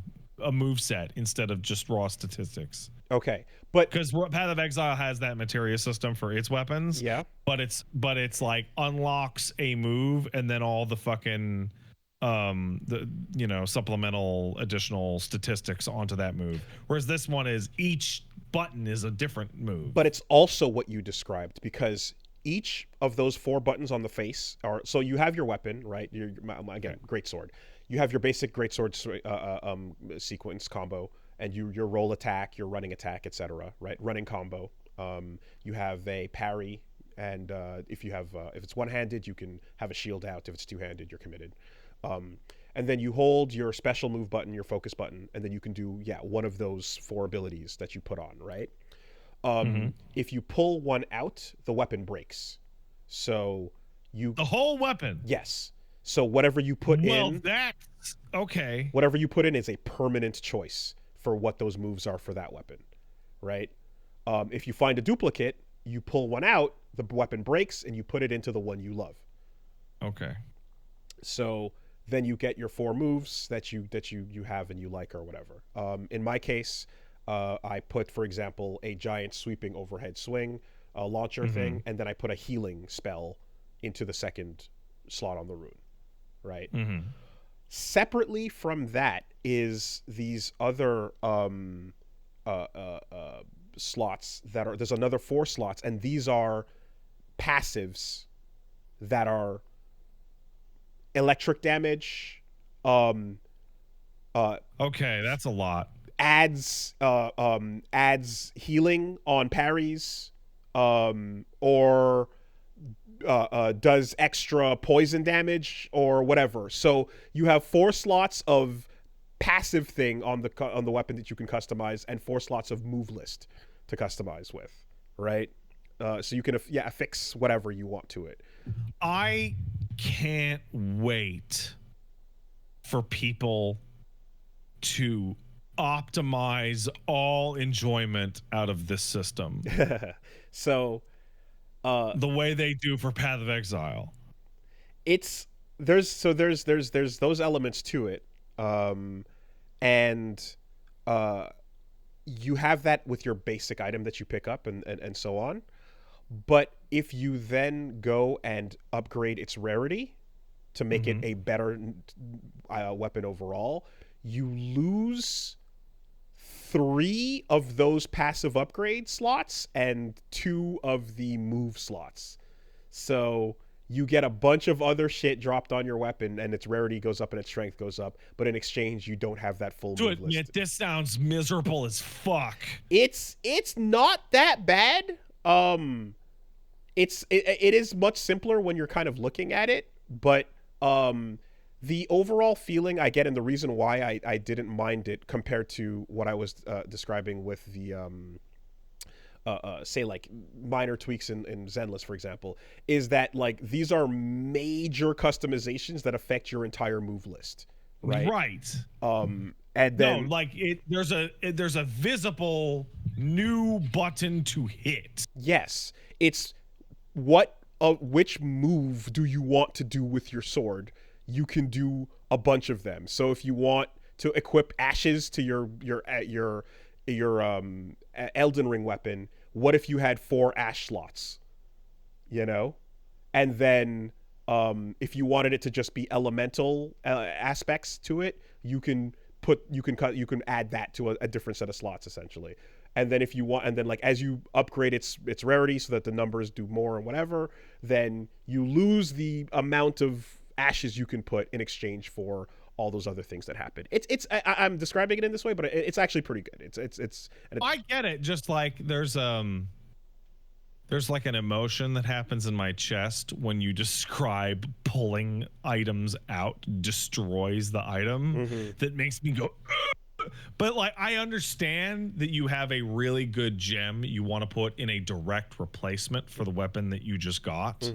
a move set instead of just raw statistics. Okay, but because Path of Exile has that materia system for its weapons. Yeah. But it's like unlocks a move and then all the fucking supplemental additional statistics onto that move, whereas this one is each button is a different move. But it's also what you described, because each of those 4 buttons on the face are, so you have your weapon, right? Again, greatsword. You have your basic greatsword sequence combo, and your roll attack, your running attack, etc. Right? Running combo. You have a parry, and if it's one-handed, you can have a shield out. If it's 2-handed, you're committed. And then you hold your special move button, your focus button, and then you can do one of those 4 abilities that you put on, right? If you pull one out, the weapon breaks. So the whole weapon. Yes. So whatever you put in, that's okay. Whatever you put in is a permanent choice for what those moves are for that weapon, right? If you find a duplicate, you pull one out, the weapon breaks, and you put it into the one you love. Okay. So then you get your 4 moves that you have and you like or whatever. In my case, I put, for example, a giant sweeping overhead swing, a launcher thing, and then I put a healing spell into the second slot on the rune, right? Separately from that is these other slots that are, there's another 4 slots, and these are passives that are electric damage, okay, that's a lot. Adds healing on parries, or does extra poison damage or whatever. So you have 4 slots of passive thing on the weapon that you can customize, and 4 slots of move list to customize with, right? So you can affix whatever you want to it. I can't wait for people to optimize all enjoyment out of this system. So The way they do for Path of Exile. It's there's those elements to it, and you have that with your basic item that you pick up and so on. But if you then go and upgrade its rarity to make it a better weapon overall, you lose 3 of those passive upgrade slots and 2 of the move slots. So you get a bunch of other shit dropped on your weapon, and its rarity goes up and its strength goes up. But in exchange, you don't have that full move list. Yeah, this sounds miserable as fuck. It's not that bad. It is much simpler when you're kind of looking at it, but the overall feeling I get, and the reason why I didn't mind it compared to what I was describing with the say like minor tweaks in Zenless, for example, is that like these are major customizations that affect your entire move list, right? And then there's a visible new button to hit. Yes, it's which move do you want to do with your sword? You can do a bunch of them. So if you want to equip ashes to your Elden Ring weapon, what if you had 4 ash slots? You know? And then if you wanted it to just be elemental aspects to it, you can add that to a different set of slots essentially. And then if you want, and then like as you upgrade its rarity so that the numbers do more and whatever, then you lose the amount of ashes you can put in exchange for all those other things that happen. I'm describing it in this way, but it's actually pretty good. I get it. Just like there's like an emotion that happens in my chest when you describe pulling items out destroys the item that makes me go. Ugh! But like I understand that you have a really good gem you want to put in a direct replacement for the weapon that you just got.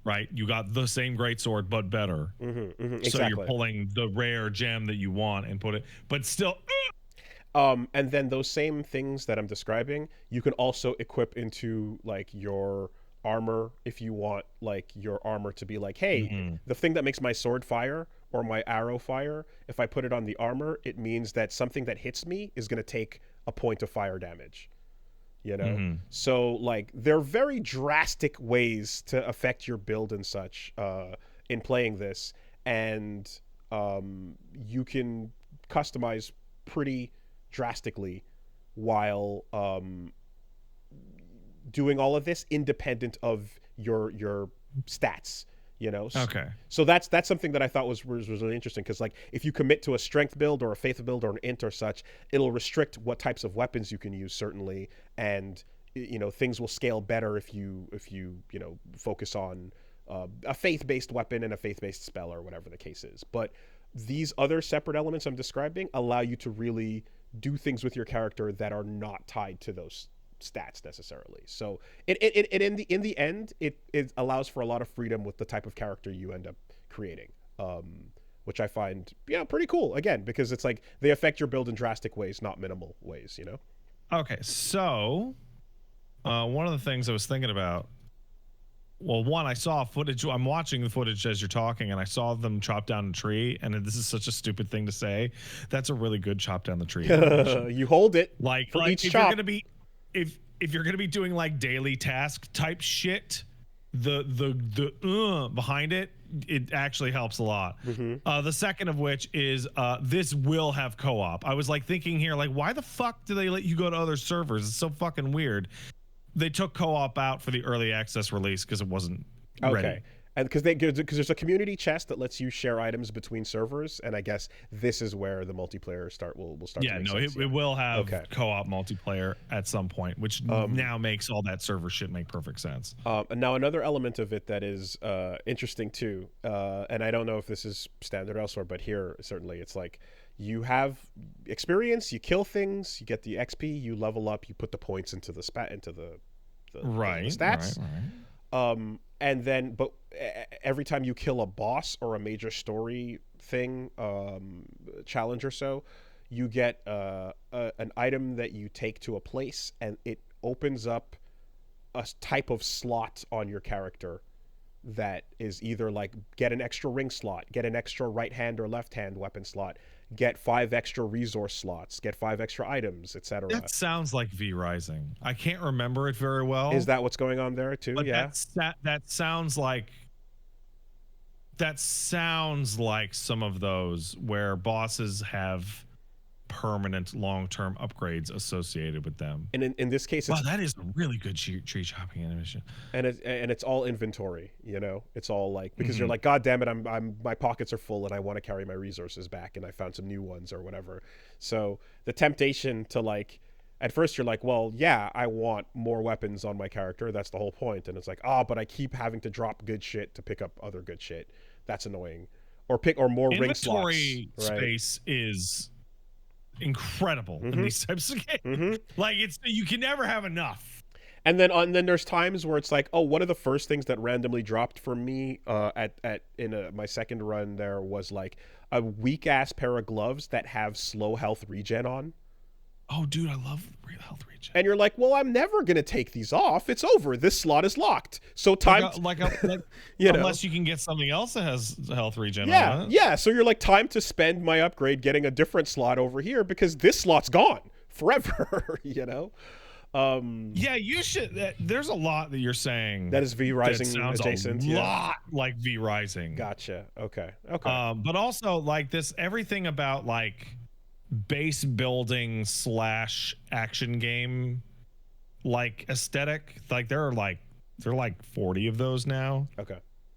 Right? You got the same greatsword but better. Exactly. So you're pulling the rare gem that you want and put it, but still. And then those same things that I'm describing, you can also equip into like your armor if you want like your armor to be like, hey, the thing that makes my sword fire or my arrow fire, if I put it on the armor, it means that something that hits me is going to take a point of fire damage. You know? So like they're very drastic ways to affect your build and such in playing this, and you can customize pretty drastically while doing all of this independent of your stats, you know? Okay. So that's something that I thought was really interesting, because like if you commit to a strength build or a faith build or an int or such, it'll restrict what types of weapons you can use, certainly, and you know things will scale better if you focus on a faith-based weapon and a faith-based spell or whatever the case is. But these other separate elements I'm describing allow you to really do things with your character that are not tied to those stats necessarily. So it in the end it allows for a lot of freedom with the type of character you end up creating, which I find pretty cool, again, because it's like they affect your build in drastic ways, not minimal ways, you know? Okay, so one of the things I was thinking about, well, one, I saw footage. I'm watching the footage as you're talking, and I saw them chop down a tree. And this is such a stupid thing to say. That's a really good chop down the tree. You hold it like each if chop. You're gonna be, if you're gonna be doing like daily task type shit, the behind it actually helps a lot. The second of which is this will have co-op. I was like thinking here, like, why the fuck do they let you go to other servers? It's so fucking weird. They took co-op out for the early access release because it wasn't ready. And because there's a community chest that lets you share items between servers, and I guess this is where the multiplayer will start. Yeah, to make no, sense. it will have co-op multiplayer at some point, which now makes all that server shit make perfect sense. And now another element of it that is interesting too, and I don't know if this is standard elsewhere, but here certainly it's like you have experience, you kill things, you get the XP, you level up, you put the points into the stats. Right. And then, but every time you kill a boss or a major story thing, challenge or so, you get an item that you take to a place, and it opens up a type of slot on your character that is either like get an extra ring slot, get an extra right hand or left hand weapon slot, get 5 extra resource slots, get 5 extra items, etc. That sounds like V Rising. I can't remember it very well. Is that what's going on there too? But Yeah. That sounds like some of those where bosses have permanent long-term upgrades associated with them. And in this case, wow, that is a really good tree chopping animation. And it's all inventory, you know. It's all like, because you're like, God damn it, I'm my pockets are full and I want to carry my resources back, and I found some new ones or whatever. So the temptation to like, at first you're like, well, yeah, I want more weapons on my character. That's the whole point. And it's like, but I keep having to drop good shit to pick up other good shit. That's annoying. Or more ring slots. Inventory space is incredible in these types of games. Like you can never have enough. And then there's times where it's like, one of the first things that randomly dropped for me my second run there was like a weak ass pair of gloves that have slow health regen on. Oh, dude, I love real health regen. And you're like, well, I'm never gonna take these off. It's over. This slot is locked. So time, unless you can get something else that has health regen. Yeah, on it. yeah. So you're like, time to spend my upgrade getting a different slot over here because this slot's gone forever. You know. Yeah, you should. There's a lot that you're saying that is V Rising adjacent. A lot like V Rising. Gotcha. Okay. But also like this, everything about like base building / action game like aesthetic, like there are like 40 of those now. Okay.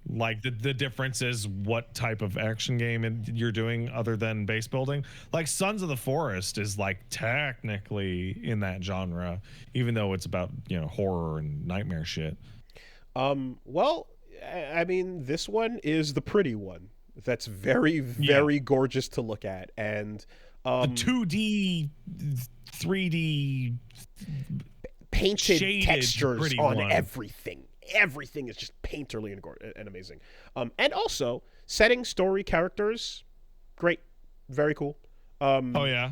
Like the difference is what type of action game you're doing other than base building. Like Sons of the Forest is like technically in that genre, even though it's about, horror and nightmare shit. Well, I mean, this one is the pretty one. That's very, very gorgeous to look at. And the 2D, 3D painted textures on everything. Everything is just painterly and amazing. And also, setting story characters, great. Very cool. Yeah.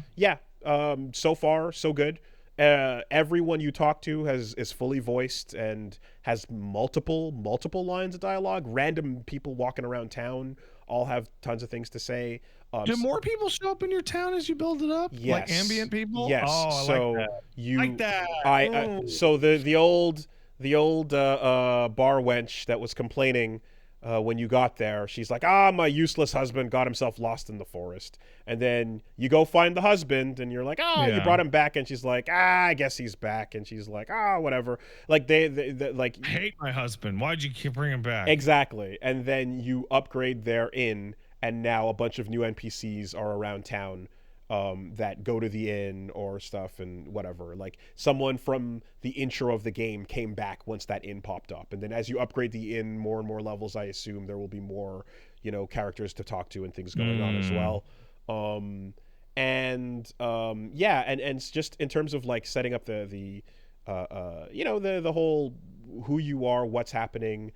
So far, so good. Everyone you talk to is fully voiced and has multiple lines of dialogue. Random people walking around town all have tons of things to say. Do more people show up in your town as you build it up? Yes. Like ambient people? Yes. Oh, I like that. So the old bar wench that was complaining when you got there, she's like, my useless husband got himself lost in the forest. And then you go find the husband and you're like, you brought him back. And she's like, I guess he's back. And she's like, whatever. Like they like, I hate my husband. Why'd you keep bringing him back? Exactly. And then you upgrade their inn, and now a bunch of new NPCs are around town that go to the inn or stuff and whatever. Like someone from the intro of the game came back once that inn popped up. And then as you upgrade the inn more and more levels, I assume there will be more, characters to talk to and things going on as well. And just in terms of like setting up the whole who you are, what's happening.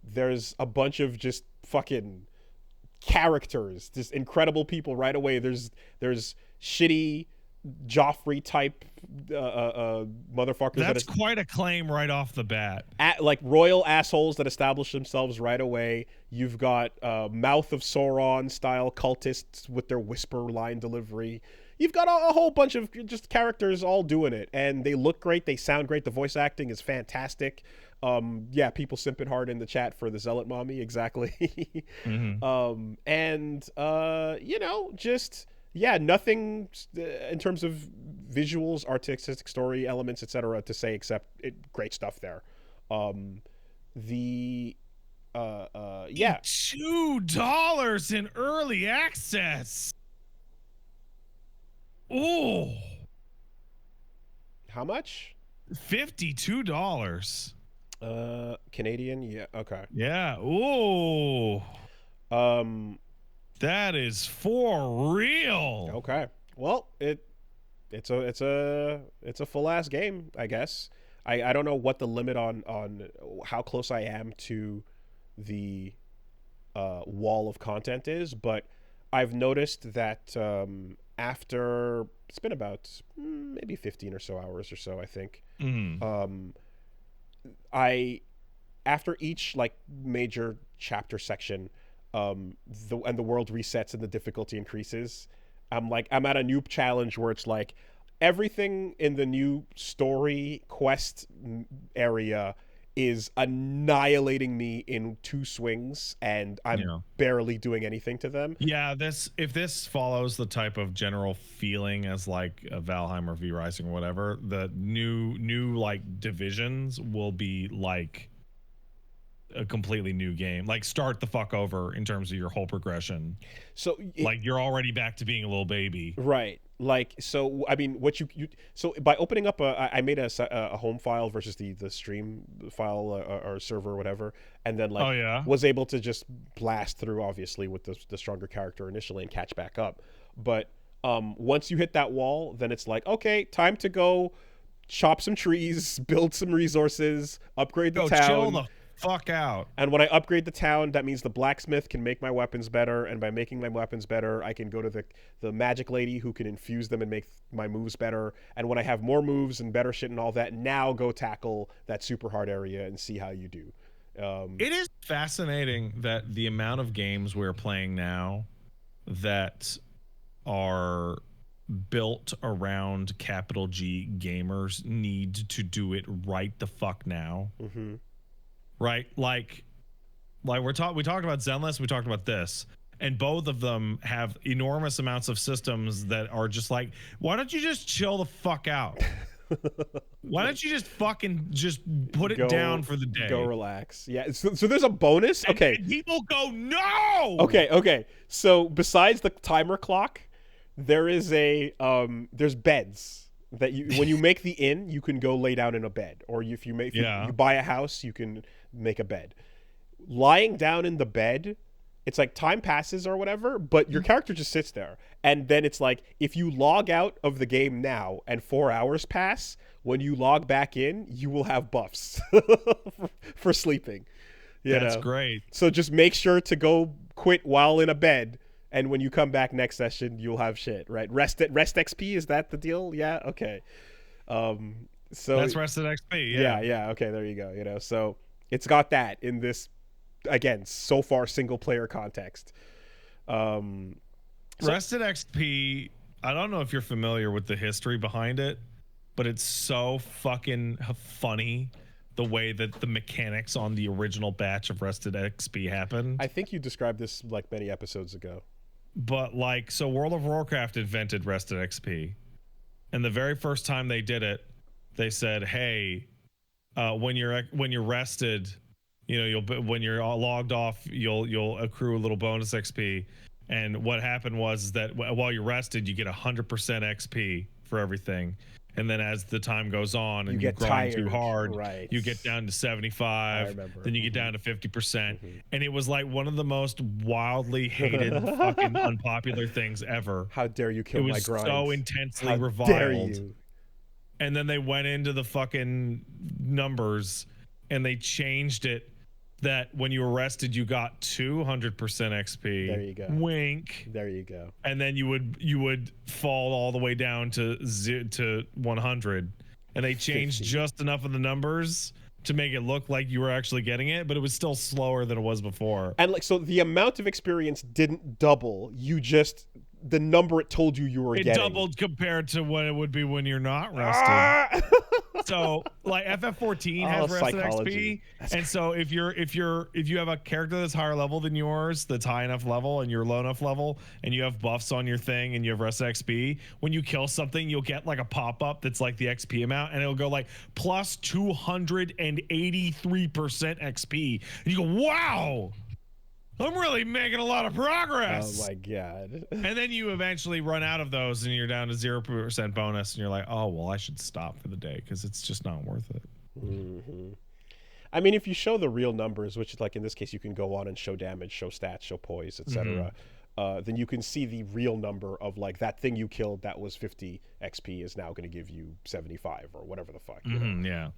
There's a bunch of just fucking characters, just incredible people right away. There's shitty Joffrey type motherfuckers. That's quite a claim right off the bat. Like royal assholes that establish themselves right away. You've got Mouth of Sauron style cultists with their whisper line delivery. You've got a whole bunch of just characters all doing it, and they look great, they sound great, the voice acting is fantastic. People simping hard in the chat for the Zealot mommy, exactly. Nothing in terms of visuals, artistic story elements, etc. to say except great stuff there. $2 in early access. Oh, how much? $52. Canadian, yeah, okay, yeah. Ooh, that is for real. Okay, well, it's a full ass game, I guess. I don't know what the limit on how close I am to the wall of content is, but I've noticed that after it's been about maybe 15 or so hours or so, I think. after each like major chapter section, the world resets and the difficulty increases. I'm at a new challenge where it's like everything in the new story quest area is annihilating me in 2 swings, and I'm barely doing anything to them. Yeah, if this follows the type of general feeling as like a Valheim or V Rising or whatever, the new like divisions will be like a completely new game. Like start the fuck over in terms of your whole progression. So like you're already back to being a little baby. Right. Like, so, I mean, what you so by opening up I made a home file versus the stream file or server or whatever, and then like was able to just blast through, obviously, with the stronger character initially and catch back up. But once you hit that wall, then it's like, okay, time to go chop some trees, build some resources, upgrade the town. Chill the fuck out. And when I upgrade the town, that means the blacksmith can make my weapons better, and by making my weapons better, I can go to the magic lady who can infuse them and make my moves better. And when I have more moves and better shit and all that, now go tackle that super hard area and see how you do. It is fascinating that the amount of games we're playing now that are built around capital G gamers need to do it right the fuck now. Mm-hmm. Right, like we talked about Zenless, we talked about this, and both of them have enormous amounts of systems that are just like, why don't you just chill the fuck out? Why don't you just fucking just put it down for the day? Go relax. Yeah. So there's a bonus. Okay. And people go no. Okay. So besides the timer clock, there is there's beds. That when you make the inn, you can go lay down in a bed, or if you buy a house, you can make a bed. Lying down in the bed, it's like time passes or whatever, but your character just sits there, and then it's like if you log out of the game now and 4 hours pass, when you log back in, you will have buffs for sleeping. That's great. So just make sure to go quit while in a bed. And when you come back next session, you'll have shit, right? Rest XP, is that the deal? Yeah, okay. So that's rested XP. Yeah. Okay, there you go. So it's got that in this, again, so far single player context. Rested XP. I don't know if you're familiar with the history behind it, but it's so fucking funny the way that the mechanics on the original batch of Rested XP happened. I think you described this like many episodes ago. But like, so World of Warcraft invented Rested XP, and the very first time they did it, they said, "Hey, when you're rested, when you're logged off, you'll accrue a little bonus XP." And what happened was that while you're rested, you get 100% XP for everything. And then as the time goes on and you grind too hard, right, you get down to 75, then you get down to 50%. Mm-hmm. And it was like one of the most wildly hated fucking unpopular things ever. How dare you kill my grind. It was so intensely How reviled. Dare you. And then they went into the fucking numbers and they changed it that when you were rested, you got 200% XP. There you go. Wink. There you go. And then you would fall all the way down to 100, and they changed 50. just enough of the numbers to make it look like you were actually getting it, but it was still slower than it was before. And like, so the amount of experience didn't double. You just, the number it told you were getting. It doubled compared to what it would be when you're not rested. So like FF14 has rested XP, and so if you have a character that's higher level than yours, that's high enough level, and you're low enough level, and you have buffs on your thing, and you have rested XP, when you kill something, you'll get like a pop up that's like the XP amount, and it'll go like plus 283% XP, and you go, wow, I'm really making a lot of progress. Oh my god. And then you eventually run out of those and you're down to 0% bonus and you're like, oh, well, I should stop for the day because it's just not worth it. Mm-hmm. I mean, if you show the real numbers, which like in this case, you can go on and show damage, show stats, show poise, etc. Then you can see the real number of like that thing you killed that was 50 XP is now going to give you 75 or whatever the fuck. Yeah.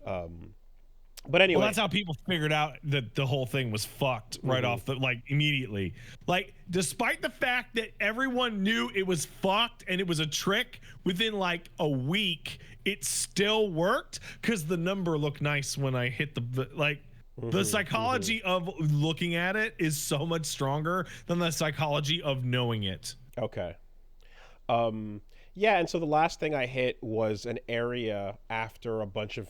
But anyway, well, that's how people figured out that the whole thing was fucked right off the immediately. Like, despite the fact that everyone knew it was fucked and it was a trick, within like a week, it still worked because the number looked nice when I hit the psychology of looking at it is so much stronger than the psychology of knowing it. Okay. Yeah, and so the last thing I hit was an area after a bunch of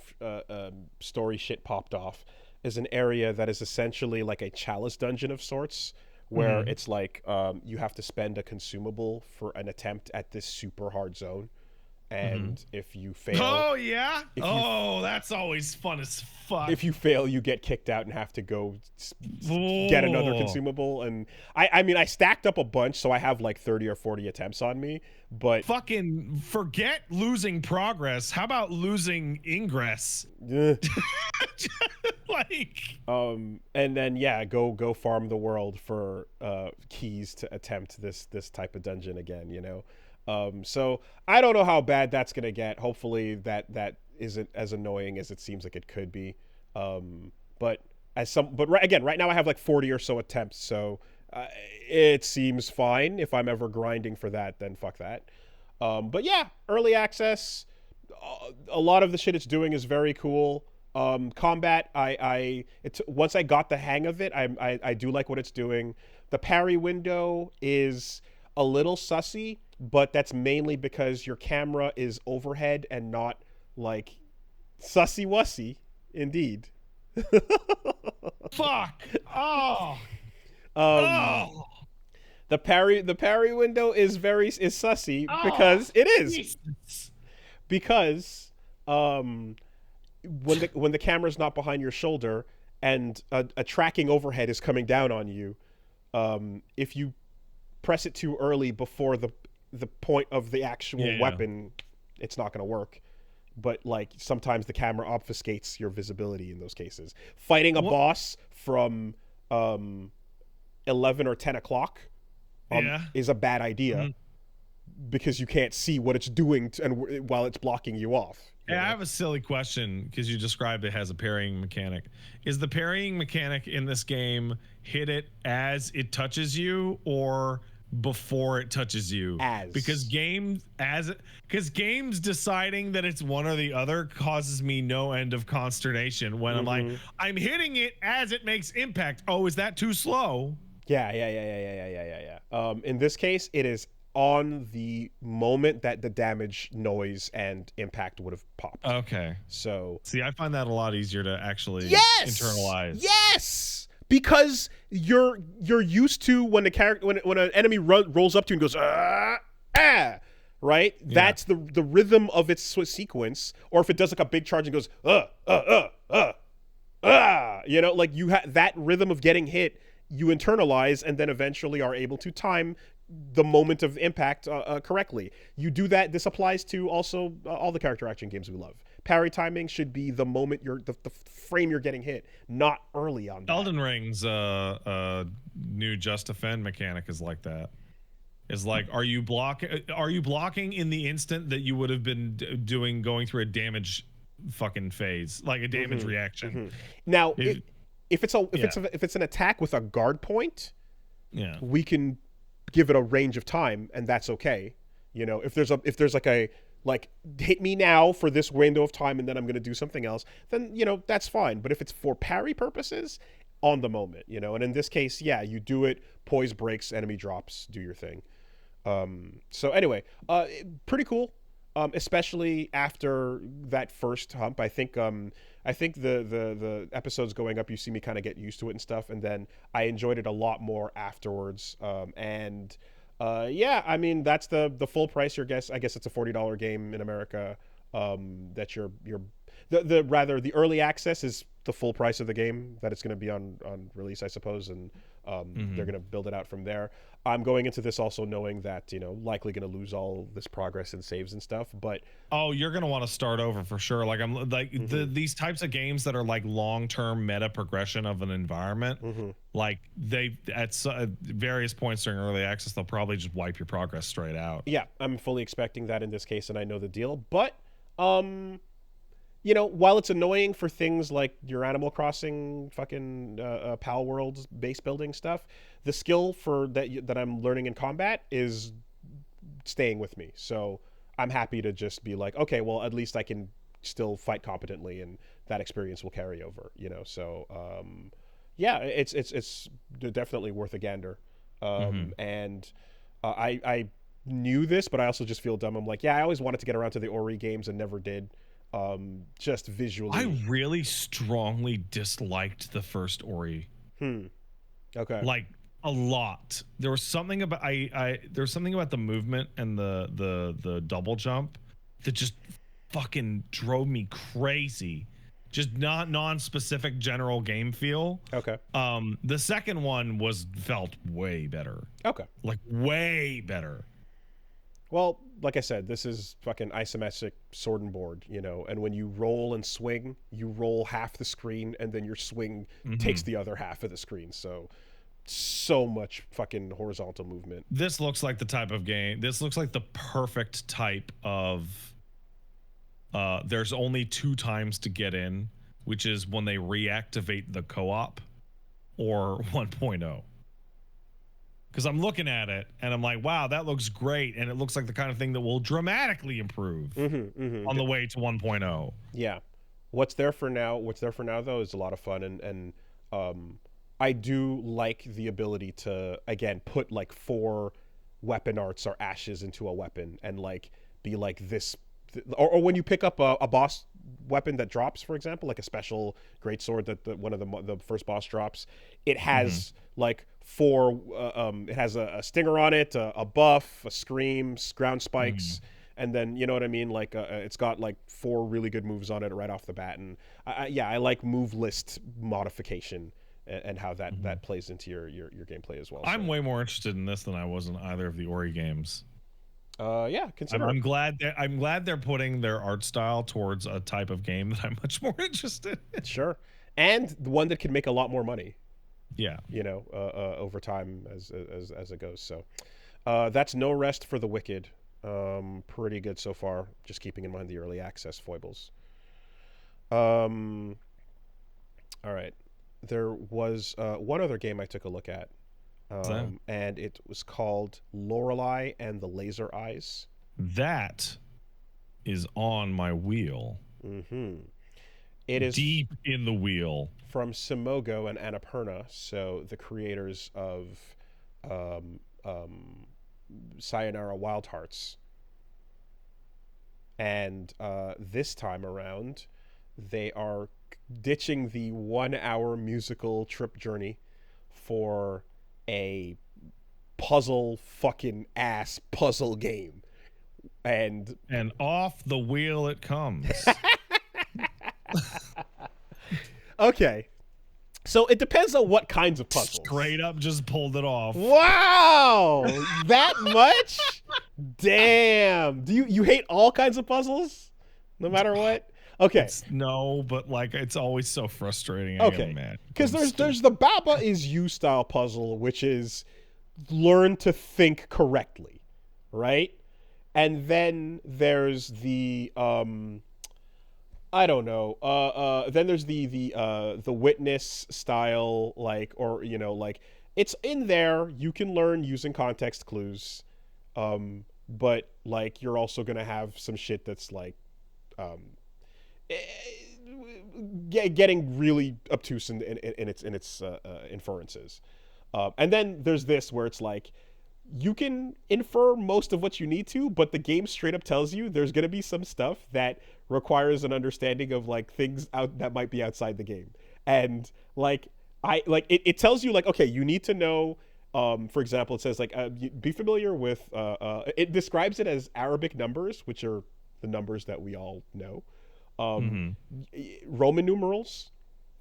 story shit popped off. Is an area that is essentially like a chalice dungeon of sorts, where it's like you have to spend a consumable for an attempt at this super hard zone. And if you fail, that's always fun as fuck. If you fail, you get kicked out and have to go get another consumable. And I mean, I stacked up a bunch, so I have like 30 or 40 attempts on me. But fucking forget losing progress. How about losing ingress? And then go farm the world for keys to attempt this type of dungeon again. You know. So I don't know how bad that's gonna get. Hopefully that isn't as annoying as it seems like it could be. But right now I have like 40 or so attempts, so it seems fine. If I'm ever grinding for that, then fuck that. But yeah, early access. A lot of the shit it's doing is very cool. Combat, once I got the hang of it, I do like what it's doing. The parry window is a little sussy, but that's mainly because your camera is overhead and not like sussy wussy. Indeed. Fuck. Oh. The parry window is sussy because it is. Jesus. Because when the camera's not behind your shoulder and a tracking overhead is coming down on you, if you press it too early before the point of the actual weapon, it's not going to work. But like sometimes the camera obfuscates your visibility in those cases. Fighting a boss from 11 or 10 o'clock is a bad idea because you can't see what it's doing while it's blocking you off. I have a silly question because you described it as a parrying mechanic. Is the parrying mechanic in this game hit it as it touches you or before it touches you? Because games deciding that it's one or the other causes me no end of consternation when I'm like, I'm hitting it as it makes impact. Oh, is that too slow? Yeah. In this case, it is on the moment that the damage, noise, and impact would have popped. Okay. So see, I find that a lot easier to actually internalize. Yes. Because you're used to when an enemy rolls up to you and goes right? Yeah. That's the rhythm of its sequence. Or if it does like a big charge and goes you know, like you have that rhythm of getting hit, you internalize and then eventually are able to time the moment of impact correctly. You do that. This applies to also all the character action games we love. Parry timing should be the moment the frame you're getting hit, not early on that. Elden Ring's new Just Defend mechanic is like that. Is like, are you blocking in the instant that you would have been going through a damage fucking phase, like a damage reaction. Now, if it's an attack with a guard point, we can give it a range of time, and that's okay. You know, if there's like a hit me now for this window of time and then I'm going to do something else, then, you know, that's fine. But if it's for parry purposes, on the moment, you know, and in this case, you do it, poise breaks, enemy drops, do your thing. So anyway, pretty cool, especially after that first hump. I think the episodes going up, you see me kind of get used to it and stuff, and then I enjoyed it a lot more afterwards. I mean, that's the full price. I guess it's a $40 game in America. That the early access is the full price of the game that it's going to be on release, I suppose, and they're going to build it out from there. I'm going into this also knowing that, you know, likely going to lose all this progress and saves and stuff, but you're going to want to start over for sure. Like I'm like these types of games that are like long-term meta progression of an environment, like they at various points during early access, they'll probably just wipe your progress straight out. Yeah, I'm fully expecting that in this case, and I know the deal, but you know, while it's annoying for things like your Animal Crossing fucking Pal Worlds base building stuff, the skill for that I'm learning in combat is staying with me. So I'm happy to just be like, okay, well, at least I can still fight competently, and that experience will carry over. You know, so yeah, it's definitely worth a gander. And I knew this, but I also just feel dumb. I'm like, yeah, I always wanted to get around to the Ori games and never did. Just visually, I really strongly disliked the first Ori. Okay. Like a lot. There was something about there's something about the movement and the double jump that just fucking drove me crazy. Just not non-specific general game feel. Okay. The second one felt way better. Okay. Like way better. Well, like I said, this is fucking isometric sword and board, you know, and when you roll and swing, you roll half the screen and then your swing takes the other half of the screen. So much fucking horizontal movement. This looks like the type of game. This looks like the perfect type of there's only 2 times to get in, which is when they reactivate the co-op or 1.0. Because I'm looking at it and I'm like, wow, that looks great. And it looks like the kind of thing that will dramatically improve on the way to 1.0. Yeah. What's there for now, though, is a lot of fun. And I do like the ability to, again, put like 4 weapon arts or ashes into a weapon and like be like this. Or when you pick up a boss weapon that drops, for example, like a special greatsword that one of the first boss drops, it has like 4. It has a stinger on it, a buff, a scream, ground spikes, and then you know what I mean. Like it's got like 4 really good moves on it right off the bat, and I like move list modification and how that plays into your gameplay as well. I'm way more interested in this than I was in either of the Ori games. Yeah, consider. I'm glad they're putting their art style towards a type of game that I'm much more interested in. Sure, and the one that can make a lot more money. Yeah, you know, over time as it goes. So that's No Rest for the Wicked. Pretty good so far. Just keeping in mind the early access foibles. All right, there was one other game I took a look at. And it was called Lorelei and the Laser Eyes. That is on my wheel. It is deep in the wheel. From Simogo and Annapurna, so the creators of Sayonara Wild Hearts. And this time around, they are ditching the 1-hour musical trip journey for a puzzle fucking ass puzzle game, and off the wheel it comes. Okay, so it depends on what kinds of puzzles. Straight up just pulled it off. Wow, that much? Damn. Do you hate all kinds of puzzles no matter what? Okay. No, but like it's always so frustrating. Okay. Because there's the Baba is You style puzzle, which is learn to think correctly, right? And then there's the I don't know. Then there's the witness style, like, or you know, like it's in there. You can learn using context clues, but like you're also gonna have some shit that's like getting really obtuse in its inferences, and then there's this where it's like you can infer most of what you need to, but the game straight up tells you there's going to be some stuff that requires an understanding of like things out that might be outside the game, and like it tells you like, okay, you need to know. For example, it says like be familiar with it describes it as Arabic numbers, which are the numbers that we all know. Roman numerals,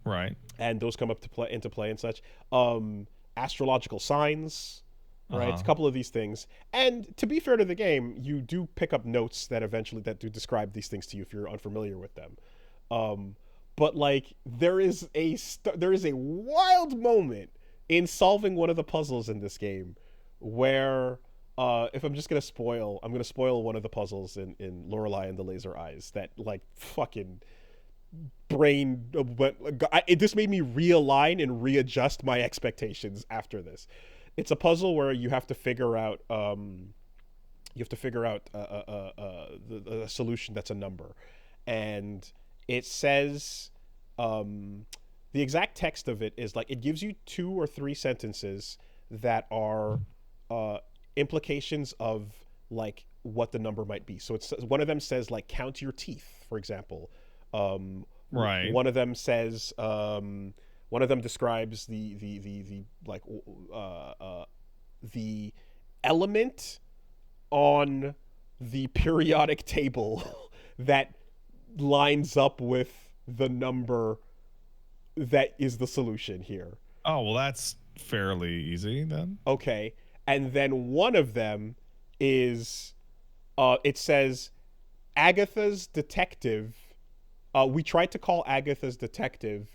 right, and those come into play and such. Astrological signs, right? It's a couple of these things. And to be fair to the game, you do pick up notes that do describe these things to you if you're unfamiliar with them. But like there is a wild moment in solving one of the puzzles in this game where if I'm going to spoil one of the puzzles in Lorelei and the Laser Eyes that like fucking brain this made me realign and readjust my expectations after this. It's a puzzle where you have to figure out a solution that's a number, and it says the exact text of it is like it gives you 2 or 3 sentences that are implications of like what the number might be. So it's one of them says like count your teeth, for example. Right. One of them says one of them describes the like the element on the periodic table that lines up with the number that is the solution here. Oh, well, that's fairly easy then. Okay. And then one of them is it says Agatha's detective. We tried to call Agatha's detective,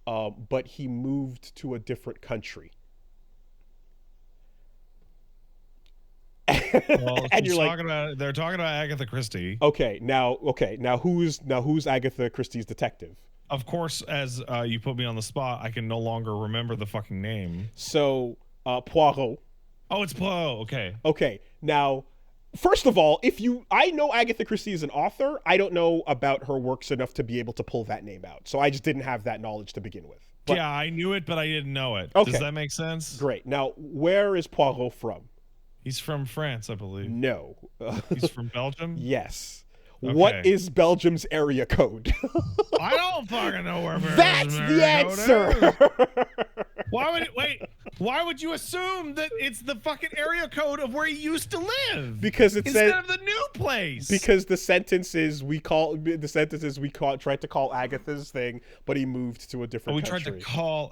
but he moved to a different country. Well, and you're like, they're talking about Agatha Christie. Okay, now who's Agatha Christie's detective? Of course, as you put me on the spot, I can no longer remember the fucking name. So, Poirot. Oh, it's Poirot. Okay. Okay. Now, first of all, I know Agatha Christie is an author. I don't know about her works enough to be able to pull that name out. So I just didn't have that knowledge to begin with. But, yeah, I knew it, but I didn't know it. Okay. Does that make sense? Great. Now, where is Poirot from? He's from France, I believe. No. He's from Belgium? Yes. Okay. What is Belgium's area code? I don't fucking know where That's the answer. Why would you assume that it's the fucking area code of where he used to live? Because it instead says of the new place. Because the sentences we tried to call Agatha's thing, but he moved to a different country. Tried to call.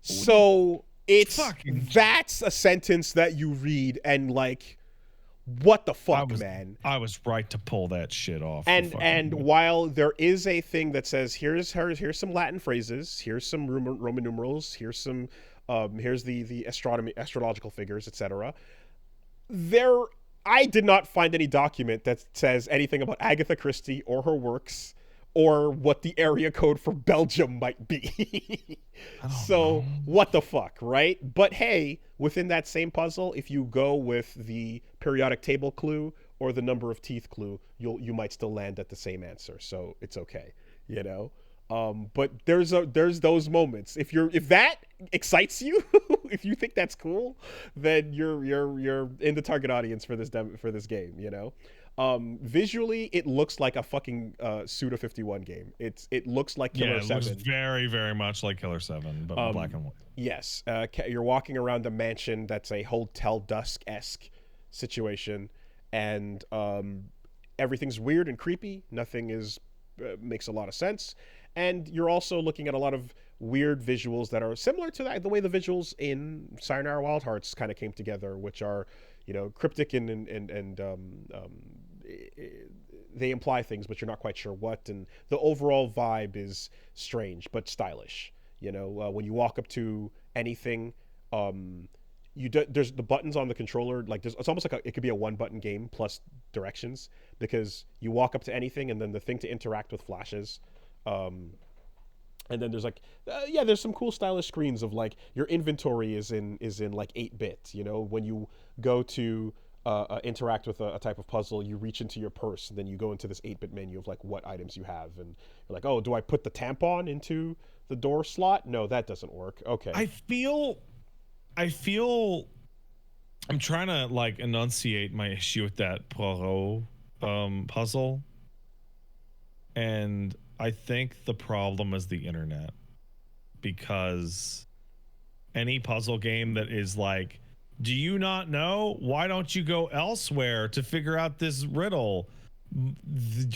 So that's a sentence that you read and like, what the fuck, man? I was right to pull that shit off. And while there is a thing that says here's some Latin phrases, here's some Roman numerals, here's the astrological figures, etc. I did not find any document that says anything about Agatha Christie or her works or what the area code for Belgium might be. So what the fuck, right? But hey, within that same puzzle, if you go with the periodic table clue or the number of teeth clue, you might still land at the same answer. So it's okay, you know. But there's those moments. If that excites you, if you think that's cool, then you're in the target audience for this game, you know. Visually, it looks like a fucking Suda 51 game. It looks like Killer 7. It looks very, very much like Killer 7, but in black and white. Yes, you're walking around a mansion that's a Hotel Dusk-esque situation, and everything's weird and creepy. Nothing makes a lot of sense, and you're also looking at a lot of weird visuals that are similar to the way the visuals in Sayonara Wild Hearts kind of came together, which are, you know, cryptic and they imply things, but you're not quite sure what. And the overall vibe is strange but stylish. You know, when you walk up to anything, there's the buttons on the controller. Like it's almost like it could be a 1-button game plus directions, because you walk up to anything and then the thing to interact with flashes. And then there's like, there's some cool stylish screens of like your inventory is in like 8-bit. You know, when you go to interact with a type of puzzle, you reach into your purse and then you go into this 8-bit menu of like what items you have, and you're like, oh, do I put the tampon into the door slot? No, that doesn't work. Okay. I feel I'm trying to like enunciate my issue with that Poirot puzzle, and I think the problem is the internet, because any puzzle game that is like, do you not know? Why don't you go elsewhere to figure out this riddle?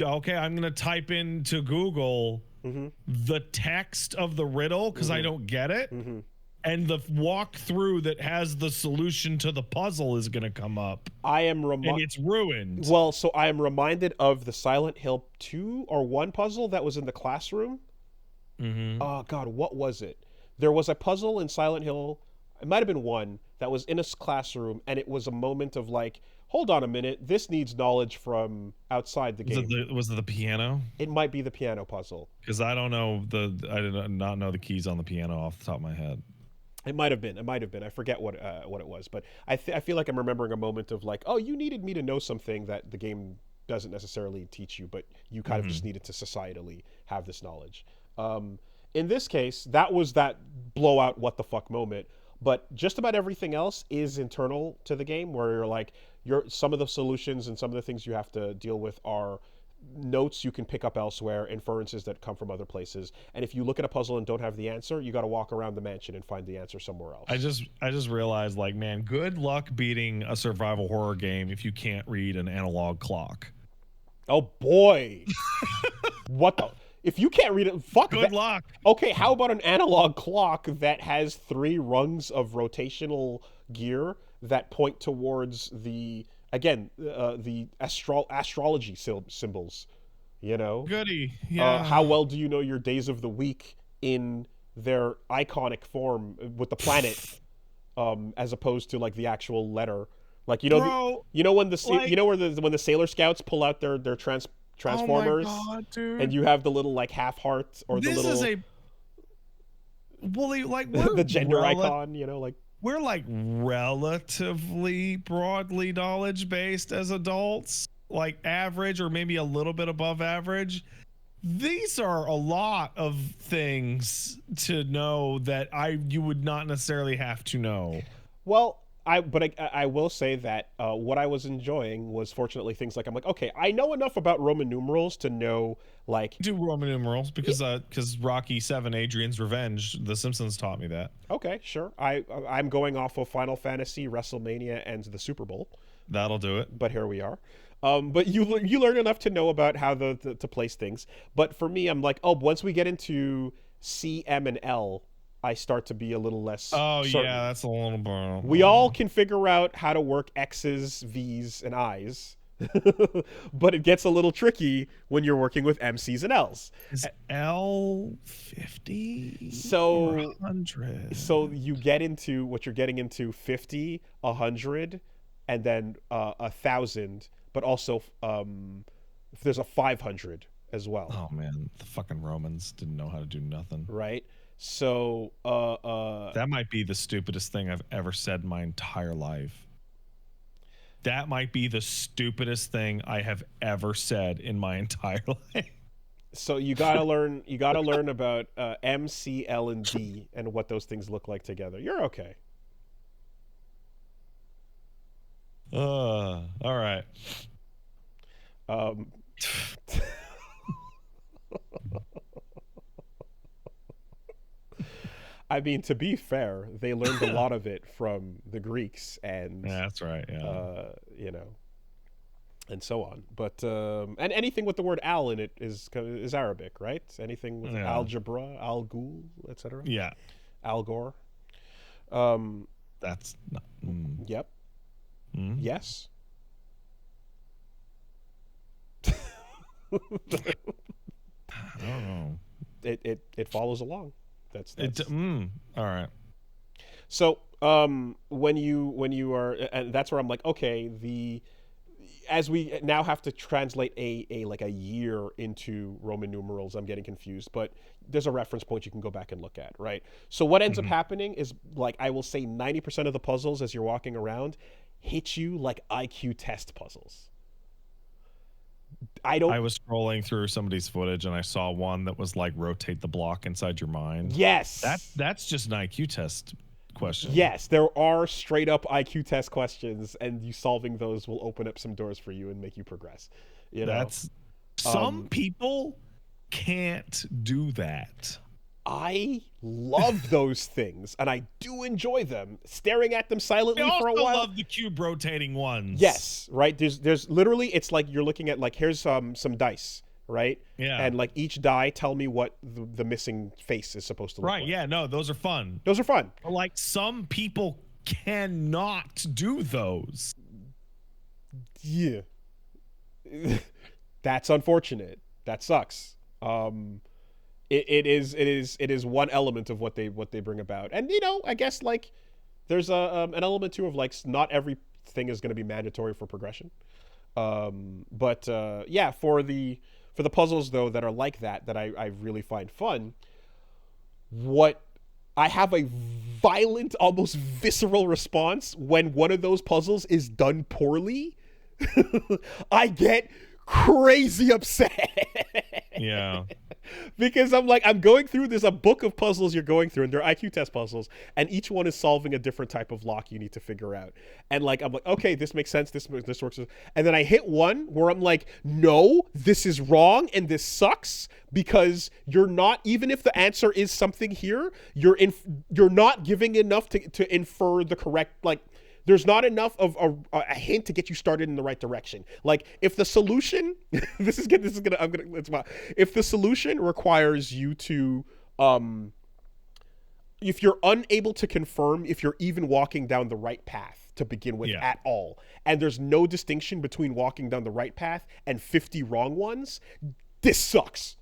Okay, I'm going to type into Google the text of the riddle because I don't get it. And the walkthrough that has the solution to the puzzle is going to come up. And it's ruined. Well, so I am reminded of the Silent Hill 2 or 1 puzzle that was in the classroom. Oh, God, what was it? There was a puzzle in Silent Hill, it might have been 1, that was in a classroom, and it was a moment of like, hold on a minute, this needs knowledge from outside the game. Was it the piano? It might be the piano puzzle. Because I don't know I did not know the keys on the piano off the top of my head. It might have been. I forget what it was, but I feel like I'm remembering a moment of like, oh, you needed me to know something that the game doesn't necessarily teach you, but you kind of just needed to societally have this knowledge. In this case, that was that blowout what the fuck moment. But just about everything else is internal to the game, where you're like, some of the solutions and some of the things you have to deal with are notes you can pick up elsewhere, inferences that come from other places. And if you look at a puzzle and don't have the answer, you got to walk around the mansion and find the answer somewhere else. I just realized, like, man, good luck beating a survival horror game if you can't read an analog clock. Oh boy. What the? If you can't read it, fuck Good luck. Okay, how about an analog clock that has 3 rungs of rotational gear that point towards the astrology symbols, you know? Goody. Yeah. How well do you know your days of the week in their iconic form with the planet, as opposed to like the actual letter? Like, you know, Bro, when the Sailor Scouts pull out their transformers, oh my God, dude. and you have the little like half heart or the little the gender icon, you know, like we're like relatively broadly knowledge based as adults, like average or maybe a little bit above average. These are a lot of things to know that you would not necessarily have to know. Well, I will say that what I was enjoying was fortunately things like, I'm like, okay, I know enough about Roman numerals to know, like, do Roman numerals because Rocky 7 Adrian's Revenge, The Simpsons taught me that. Okay, sure. I'm going off of Final Fantasy, WrestleMania, and the Super Bowl. That'll do it. But here we are. But you learn enough to know about how to place things. But for me, I'm like, oh, once we get into C, M, and L, I start to be a little less certain. Yeah, that's a little bit. We all can figure out how to work X's, V's, and I's, but it gets a little tricky when you're working with MC's and L's. Is L 50? So 100. So you get into what you're getting into 50, 100, and then 1,000, but also there's a 500 as well. Oh man, the fucking Romans didn't know how to do nothing. Right. So that might be the stupidest thing I've ever said in my entire life. That might be the stupidest thing I have ever said in my entire life. So you gotta learn about M, C, L, and D and what those things look like together. You're okay. All right. I mean, to be fair, they learned a lot of it from the Greeks, and yeah, that's right. Yeah, you know, and so on. But and anything with the word "al" in it is Arabic, right? Anything with algebra, al-Ghul, etc. Yeah, Al Gore. That's not. Yep. Yes. I don't know. It follows along. That's all right. So when you are, and that's where I'm like, okay, as we now have to translate a like a year into Roman numerals, I'm getting confused, but there's a reference point you can go back and look at, right? So what ends up happening is, like, I will say 90% of the puzzles as you're walking around hit you like IQ test puzzles. I was scrolling through somebody's footage and I saw one that was like rotate the block inside your mind. Yes. That's just an IQ test question. Yes, there are straight up IQ test questions, and you solving those will open up some doors for you and make you progress. You know? That's some people can't do that. I love those things, and I do enjoy them. Staring at them silently for a while. I love the cube rotating ones. Yes, right. There's literally, it's like you're looking at, like, here's some dice, right? Yeah. And like each die tell me what the missing face is supposed to look like. Right. Yeah. No, those are fun. Those are fun. Like, some people cannot do those. Yeah. That's unfortunate. That sucks. It is one element of what they bring about, and you know, I guess, like, there's an element too of, like, not every thing is going to be mandatory for progression. But yeah, for the puzzles though that are like that I really find fun, what I have a violent, almost visceral response when one of those puzzles is done poorly. I get crazy upset. Yeah. Because I'm like, I'm going through, there's a book of puzzles you're going through, and they're IQ test puzzles, and each one is solving a different type of lock you need to figure out. And like, I'm like, okay, this makes sense, this works. And then I hit one where I'm like, no, this is wrong, and this sucks, because you're not, even if the answer is something here, you're not giving enough to infer the correct, like, there's not enough of a hint to get you started in the right direction. Like, if the solution, if the solution requires you to, if you're unable to confirm if you're even walking down the right path to begin with at all, and there's no distinction between walking down the right path and 50 wrong ones, this sucks.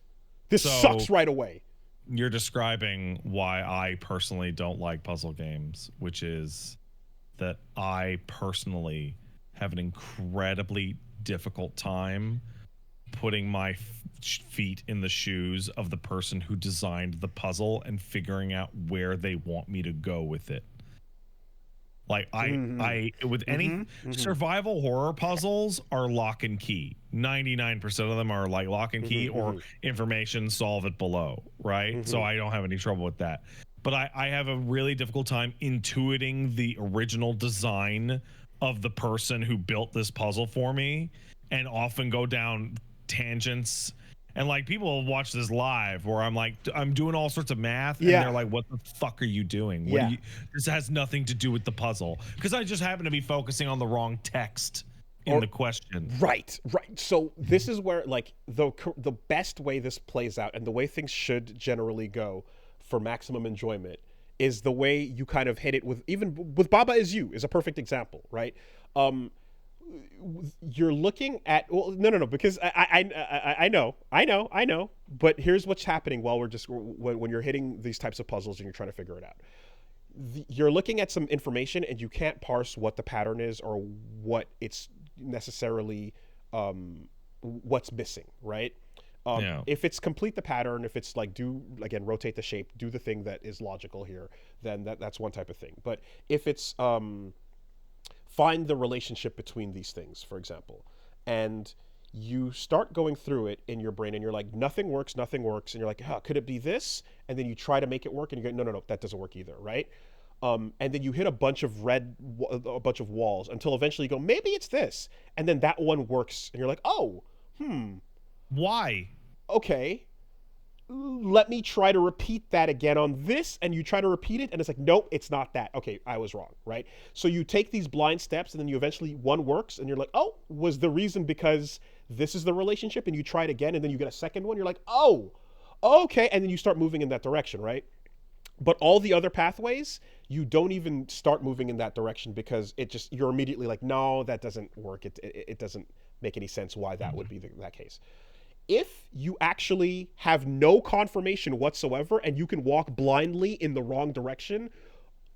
This sucks right away. You're describing why I personally don't like puzzle games, which is that I personally have an incredibly difficult time putting my feet in the shoes of the person who designed the puzzle and figuring out where they want me to go with it. Like with any survival horror puzzles are lock and key. 99% of them are like lock and key or information, solve it below, right? So I don't have any trouble with that. But I have a really difficult time intuiting the original design of the person who built this puzzle for me, and often go down tangents. And like, people watch this live where I'm like, I'm doing all sorts of math, and they're like, what the fuck are you doing? This has nothing to do with the puzzle. Because I just happen to be focusing on the wrong text in the question. Right. So this is where, like, the best way this plays out, and the way things should generally go for maximum enjoyment, is the way you kind of hit it with, even with Baba Is You is a perfect example, right? You're looking at, well, no, because I know, but here's what's happening while we're just, when you're hitting these types of puzzles and you're trying to figure it out. You're looking at some information and you can't parse what the pattern is or what it's necessarily, what's missing, right? If it's complete the pattern, if it's like rotate the shape, do the thing that is logical here, then that's one type of thing. But if it's find the relationship between these things, for example, and you start going through it in your brain and you're like, nothing works, and you're like, could it be this? And then you try to make it work and you go, no, that doesn't work either, right? And then you hit a bunch of walls until eventually you go, maybe it's this, and then that one works and you're like, why? Okay, let me try to repeat that again on this, and you try to repeat it, and it's like, nope, it's not that. Okay, I was wrong, right? So you take these blind steps, and then you eventually, one works, and you're like, oh, was the reason because this is the relationship? And you try it again, and then you get a second one, you're like, oh, okay, and then you start moving in that direction, right? But all the other pathways, you don't even start moving in that direction, because you're immediately like, no, that doesn't work. It doesn't make any sense why that would be that case. If you actually have no confirmation whatsoever and you can walk blindly in the wrong direction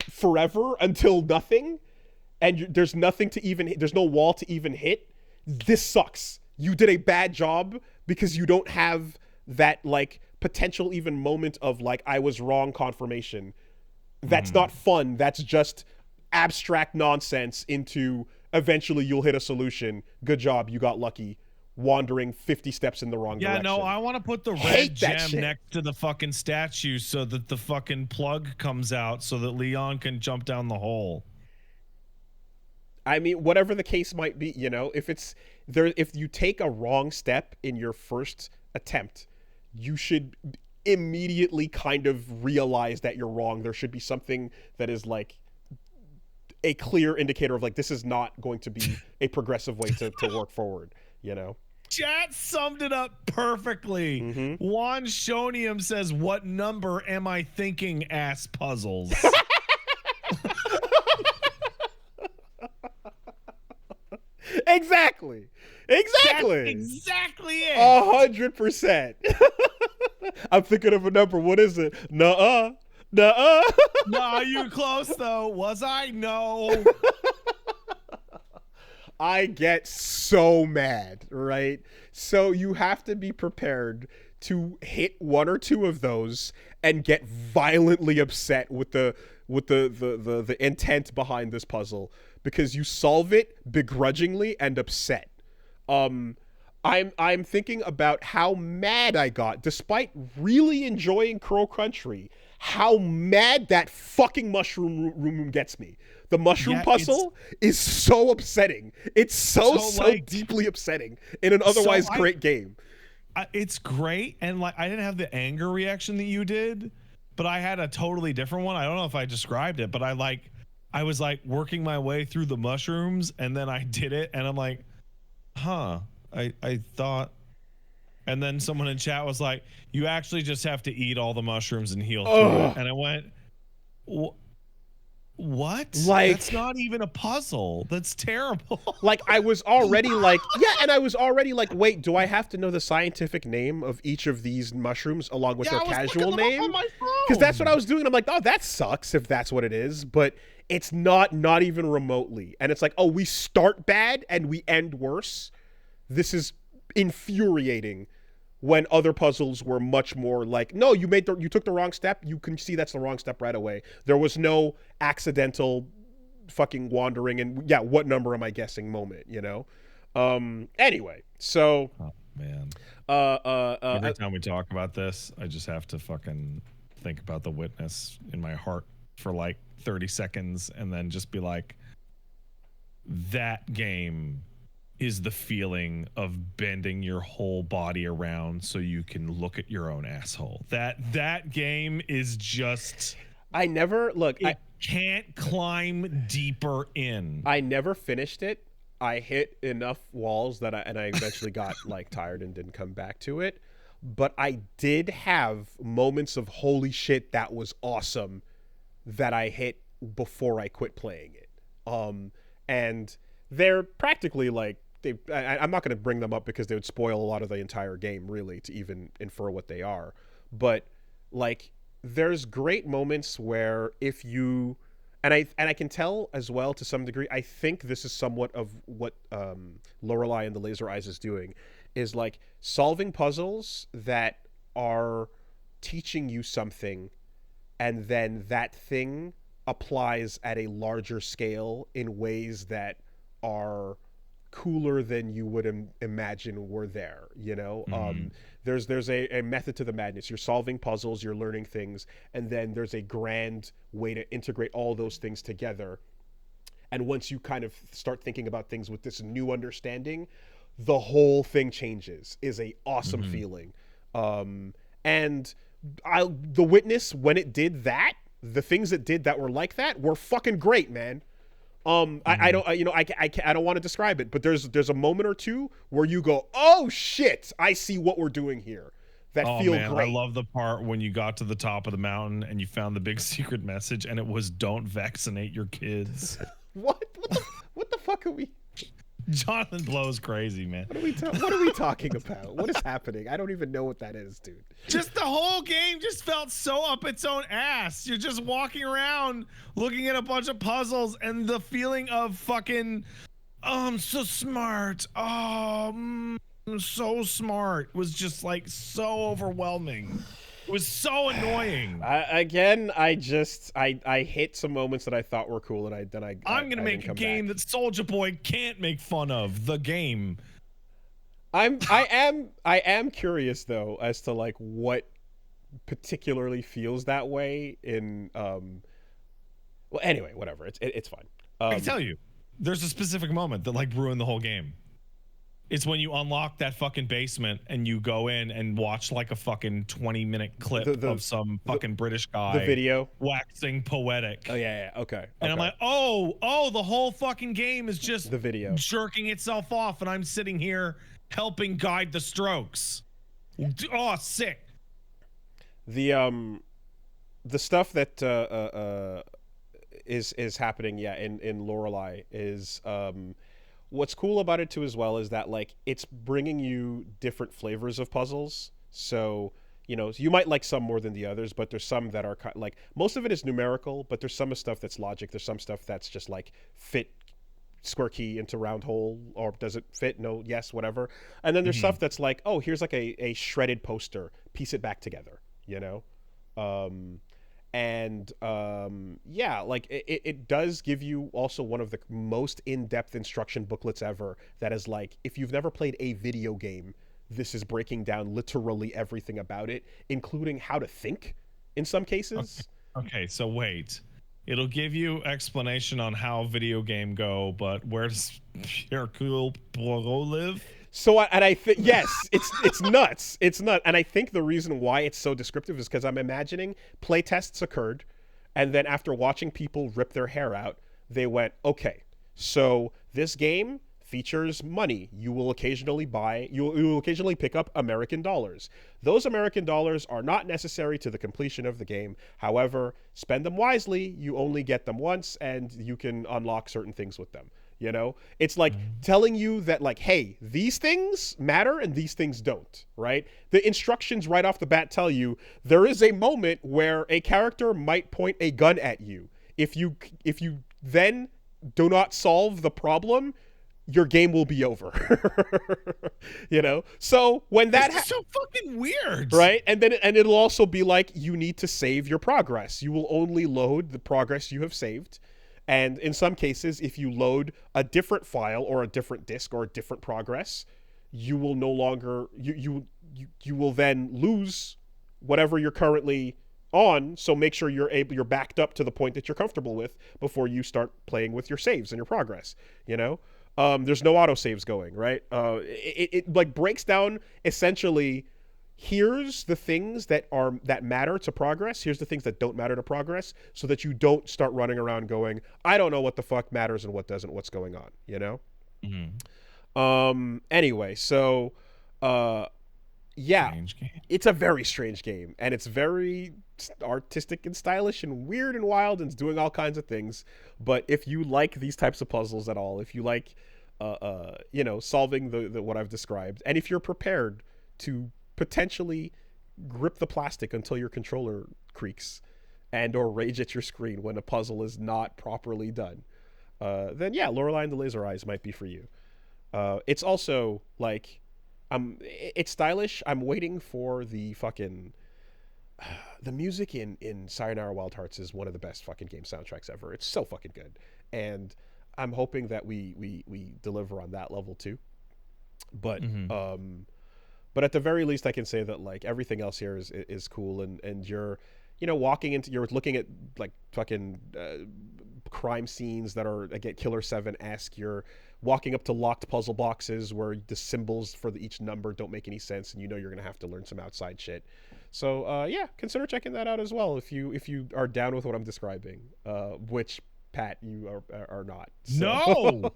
forever until nothing, and there's nothing to even, there's no wall to even hit, this sucks. You did a bad job because you don't have that, like, potential even moment of, like, I was wrong confirmation. That's not fun. That's just abstract nonsense into eventually you'll hit a solution. Good job. You got lucky. Wandering 50 steps in the wrong direction. Yeah, no, I want to put the red gem next to the fucking statue so that the fucking plug comes out so that Leon can jump down the hole. I mean, whatever the case might be, if you take a wrong step in your first attempt, you should immediately kind of realize that you're wrong. There should be something that is like a clear indicator of, like, this is not going to be a progressive way to work forward, Chat summed it up perfectly. Juan Shonium says, what number am I thinking, ass puzzles? Exactly. That's exactly it. 100%. I'm thinking of a number. What is it? Nuh-uh. Nah, you close though. Was I? No. I get so mad, right? So you have to be prepared to hit one or two of those and get violently upset with the intent behind this puzzle, because you solve it begrudgingly and upset. I'm thinking about how mad I got, despite really enjoying Crow Country, how mad that fucking mushroom room gets me. The mushroom puzzle is so upsetting. It's so deeply upsetting in an otherwise great game. It's great, and like I didn't have the anger reaction that you did, but I had a totally different one. I don't know if I described it, but I was like working my way through the mushrooms, and then I did it, and I'm like, huh. I thought, and then someone in chat was like, you actually just have to eat all the mushrooms and heal through it. And I went, what? Like, that's not even a puzzle. That's terrible. Like, I was already like, and I was already like, wait, do I have to know the scientific name of each of these mushrooms along with their casual name? Because that's what I was doing. I'm like, oh, that sucks if that's what it is. But it's not even remotely. And it's like, oh, we start bad and we end worse. This is infuriating, when other puzzles were much more like, no, you took the wrong step. You can see that's the wrong step right away. There was no accidental fucking wandering and what number am I guessing moment, you know? Anyway, so man. Every time we talk about this, I just have to fucking think about The Witness in my heart for like 30 seconds and then just be like, that game is the feeling of bending your whole body around so you can look at your own asshole. That game is just... I can't climb deeper in. I never finished it. I hit enough walls that I eventually got like tired and didn't come back to it. But I did have moments of holy shit, that was awesome, that I hit before I quit playing it. And they're practically like, I'm not going to bring them up because they would spoil a lot of the entire game, really, to even infer what they are. But like, there's great moments where if you, and I can tell as well to some degree, I think this is somewhat of what Lorelei and the Laser Eyes is doing, is like solving puzzles that are teaching you something, and then that thing applies at a larger scale in ways that are cooler than you would imagine were there, you know? There's a method to the madness. You're solving puzzles, you're learning things, and then there's a grand way to integrate all those things together. And once you kind of start thinking about things with this new understanding, the whole thing changes. Is a awesome feeling. And The Witness, when it did that, the things it did that were like that were fucking great, man. I don't want to describe it, but there's a moment or two where you go, oh shit, I see what we're doing here. That feel great. I love the part when you got to the top of the mountain and you found the big secret message, and it was, don't vaccinate your kids. What the fuck are we? Jonathan Blow's crazy, man. What are we talking about? What is happening? I don't even know what that is, dude. Just the whole game just felt so up its own ass. You're just walking around looking at a bunch of puzzles, and the feeling of fucking, oh, I'm so smart. Oh, I'm so smart was just like so overwhelming. It was so annoying. I hit some moments that I thought were cool, and I'm gonna make a game that Soulja Boy can't make fun of. The game. I am curious though as to like what particularly feels that way in well, anyway, whatever. It's fine. I can tell you, there's a specific moment that like ruined the whole game. It's when you unlock that fucking basement and you go in and watch like a fucking 20-minute clip of some fucking British guy. The video. Waxing poetic. Oh, yeah. Okay. And I'm like, oh, the whole fucking game is just the video jerking itself off, and I'm sitting here helping guide the strokes. Oh, sick. The stuff that is happening, in Lorelei is what's cool about it too as well is that like it's bringing you different flavors of puzzles. So you might like some more than the others, but there's some that are like, most of it is numerical, but there's some stuff that's logic. There's some stuff that's just like fit square key into round hole, or does it fit? No, yes, whatever. And then there's stuff that's like, oh, here's like a shredded poster, piece it back together, you know? Yeah, like it does give you also one of the most in-depth instruction booklets ever that is like, if you've never played a video game, this is breaking down literally everything about it, including how to think in some cases. Okay, so wait. It'll give you explanation on how video game go, but where does Hercule Poirot live? So, and I think, yes, it's nuts. It's nuts. And I think the reason why it's so descriptive is because I'm imagining playtests occurred, and then after watching people rip their hair out, they went, okay, so this game features money. You will occasionally pick up American dollars. Those American dollars are not necessary to the completion of the game. However, spend them wisely. You only get them once, and you can unlock certain things with them. You know, it's like telling you that, like, hey, these things matter and these things don't, right? The instructions right off the bat tell you there is a moment where a character might point a gun at you. If you then do not solve the problem, your game will be over. You know? So when that's so fucking weird. Right? And it'll also be like, you need to save your progress. You will only load the progress you have saved. And in some cases, if you load a different file or a different disk or a different progress, you will no longer you will then lose whatever you're currently on. So make sure you're backed up to the point that you're comfortable with before you start playing with your saves and your progress. You know, there's no autosaves going, right? It like breaks down essentially. Here's the things that matter to progress. Here's the things that don't matter to progress, so that you don't start running around going, I don't know what the fuck matters and what doesn't, what's going on, you know? Anyway, so yeah, it's a very strange game, and it's very artistic and stylish and weird and wild, and it's doing all kinds of things. But if you like these types of puzzles at all, if you like you know, solving the what I've described, and if you're prepared to potentially grip the plastic until your controller creaks and or rage at your screen when a puzzle is not properly done, then yeah, Lorelei and the Laser Eyes might be for you. It's also like, it's stylish. I'm waiting for the fucking the music in Sayonara Wild Hearts is one of the best fucking game soundtracks ever. It's so fucking good, and I'm hoping that we deliver on that level too. But but at the very least, I can say that, like, everything else here is cool, and you're, you know, you're looking at like fucking crime scenes that are, again, Killer 7-esque. You're walking up to locked puzzle boxes where the symbols for each number don't make any sense, and you know you're gonna have to learn some outside shit. So yeah, consider checking that out as well if you are down with what I'm describing, which, Pat, you are not. So.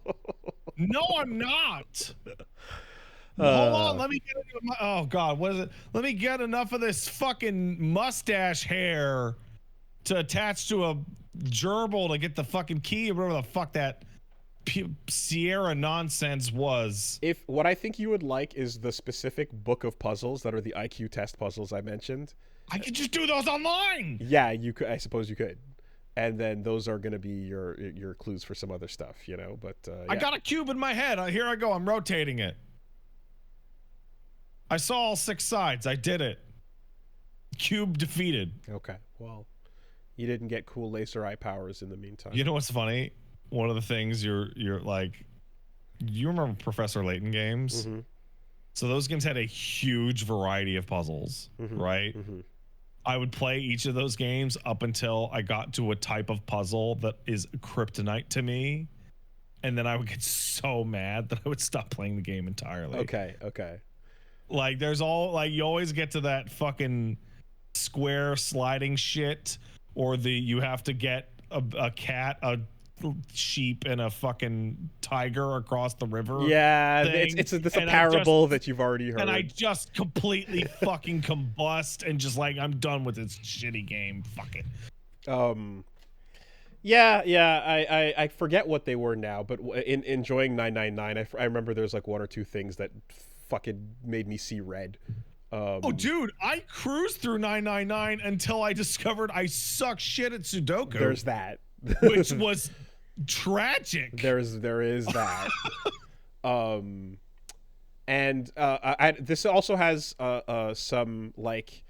No, I'm not. Hold on, let me get oh god, what is it? Let me get enough of this fucking mustache hair to attach to a gerbil to get the fucking key, or whatever the fuck that Sierra nonsense was. If what I think you would like is the specific book of puzzles that are the IQ test puzzles I mentioned. I could just do those online. Yeah, you could. I suppose you could. And then those are going to be your clues for some other stuff, you know. But yeah. I got a cube in my head. Here I go. I'm rotating it. I saw all 6 sides. I did it. Cube defeated. Okay. Well, you didn't get cool laser eye powers in the meantime. You know what's funny? One of the things you're like, you remember Professor Layton games? So those games had a huge variety of puzzles, right? I would play each of those games up until I got to a type of puzzle that is kryptonite to me. And then I would get so mad that I would stop playing the game entirely. Okay. Like, there's you always get to that fucking square sliding shit, or you have to get a cat, a sheep, and a fucking tiger across the river. Yeah, it's a parable that you've already heard. And I just completely fucking combust and just like, I'm done with this shitty game. Fuck it. Yeah. I forget what they were now, but in enjoying 999, I remember there's like 1 or 2 things that fucking made me see red. Oh, dude, I cruised through 999 until I discovered I suck shit at Sudoku. There's that. Which was tragic. There is that. And this also has some like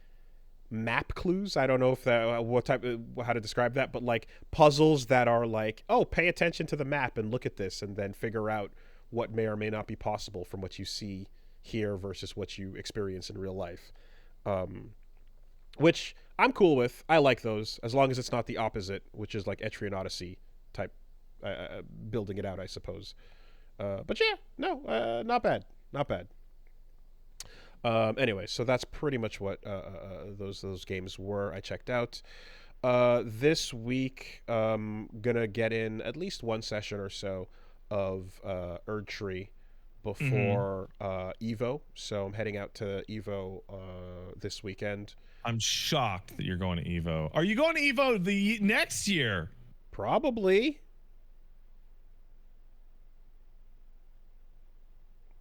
map clues. I don't know if that how to describe that, but like puzzles that are like, oh, pay attention to the map and look at this, and then figure out what may or may not be possible from what you see here versus what you experience in real life. Which I'm cool with. I like those as long as it's not the opposite, which is like Etrian Odyssey type building it out, I suppose. But yeah, no, not bad. Not bad. Anyway, so that's pretty much what those games were I checked out. This week, gonna get in at least one session or so of Erdtree before Evo. So I'm heading out to Evo this weekend. I'm shocked that you're going to Evo. Are you going to Evo the next year? Probably.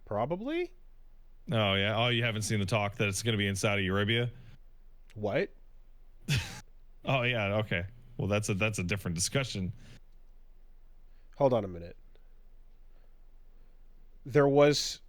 Oh yeah. Oh, you haven't seen the talk that it's going to be in Saudi Arabia? What? Oh yeah. Okay. Well, that's a different discussion. Hold on a minute. There was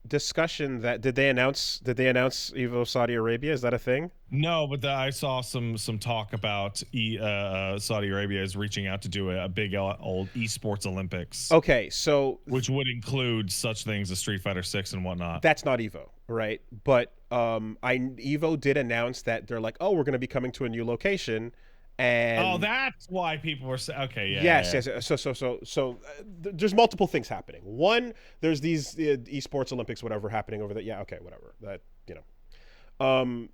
discussion that did they announce Evo Saudi Arabia? Is that a thing? No, but I saw some talk about Saudi Arabia is reaching out to do a big old esports Olympics. Okay, so which would include such things as Street Fighter 6 and whatnot. That's not Evo, right? But Evo did announce that they're like, oh, we're going to be coming to a new location. And that's why people were saying, okay, yeah. Yes. So there's multiple things happening. One, there's these esports Olympics, whatever, happening over there. Yeah, okay, whatever. That, you know.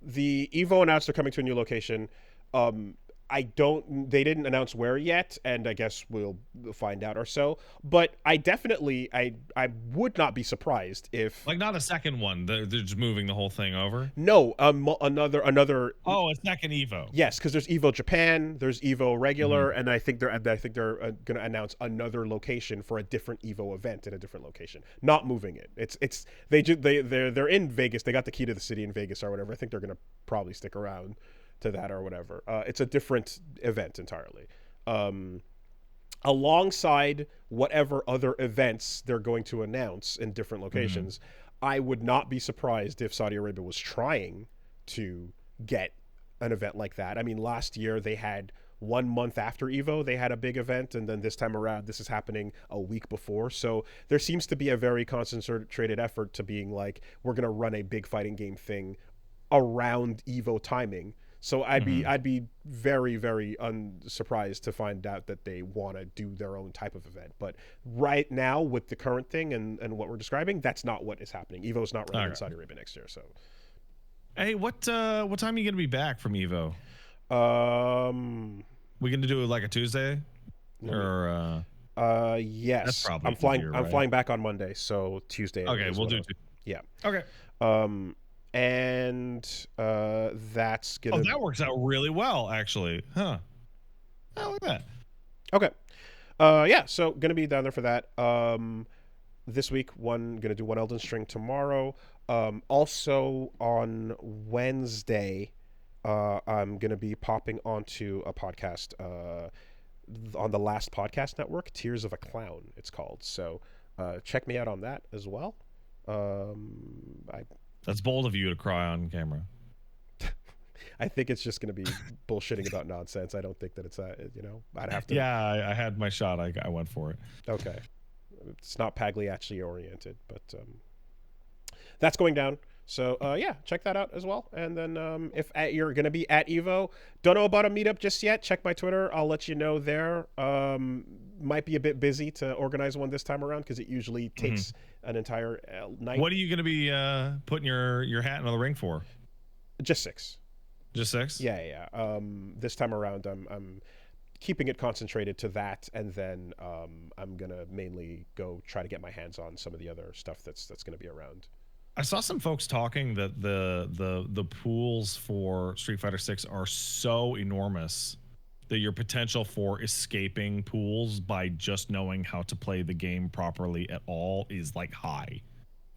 The Evo announced they're coming to a new location. They didn't announce where yet, and I guess we'll find out or so. But I would not be surprised if not a second one. They're just moving the whole thing over. No, another. Oh, a second Evo. Yes, because there's Evo Japan, there's Evo regular, and I think they're going to announce another location for a different Evo event in a different location. Not moving it. They're in Vegas. They got the key to the city in Vegas or whatever. I think they're going to probably stick around to that or whatever. It's a different event entirely. Alongside whatever other events they're going to announce in different locations, I would not be surprised if Saudi Arabia was trying to get an event like that. I mean, last year they had 1 month after Evo, they had a big event, and then this time around, this is happening a week before. So there seems to be a very concentrated effort to being like, we're going to run a big fighting game thing around Evo timing. So I'd be very, very unsurprised to find out that they want to do their own type of event. But right now, with the current thing and what we're describing, that's not what is happening. Evo's not running in Saudi Arabia next year. So, hey, what time are you gonna be back from Evo? We gonna do it like a Tuesday, or yes. That's probably I'm flying. easier, I'm right? flying back on Monday, so Tuesday. Okay, we'll do. Yeah. Okay. And that's gonna. Oh, that works out really well, actually, huh? Oh, look at that. Okay. Yeah. So gonna be down there for that. This week, gonna do one Elden String tomorrow. Also on Wednesday, I'm gonna be popping onto a podcast on the Last Podcast Network, Tears of a Clown, it's called. So check me out on that as well. That's bold of you to cry on camera. I think it's just going to be bullshitting about nonsense. I don't think that it's I'd have to. Yeah, I had my shot. I went for it. Okay. It's not Pagliacci oriented, but that's going down. So yeah, check that out as well. And then if you're going to be at Evo, don't know about a meetup just yet, check my Twitter. I'll let you know there. Might be a bit busy to organize one this time around because it usually takes an entire night. What are you going to be putting your hat in the ring for? Just 6. Just 6? Yeah. This time around, I'm keeping it concentrated to that, and then I'm gonna mainly go try to get my hands on some of the other stuff that's gonna be around. I saw some folks talking that the pools for Street Fighter 6 are so enormous that your potential for escaping pools by just knowing how to play the game properly at all is like high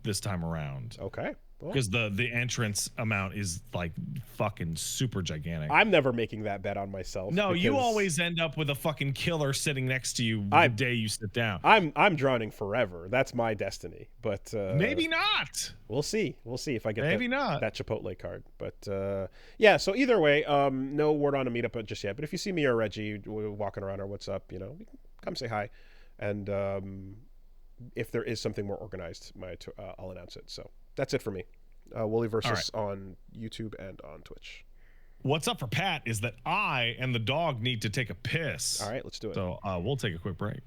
this time around. Okay. because the entrance amount is like fucking super gigantic. I'm never making that bet on myself. No, you always end up with a fucking killer sitting next to you the day you sit down. I'm drowning forever. That's my destiny. But maybe not. We'll see. We'll see if I get that Chipotle card. But yeah. So either way, no word on a meetup just yet. But if you see me or Reggie walking around or what's up, you know, come say hi. And if there is something more organized, I'll announce it. So that's it for me. MultiVersus on YouTube and on Twitch. What's up for Pat is that I and the dog need to take a piss. All right, let's do it. So we'll take a quick break.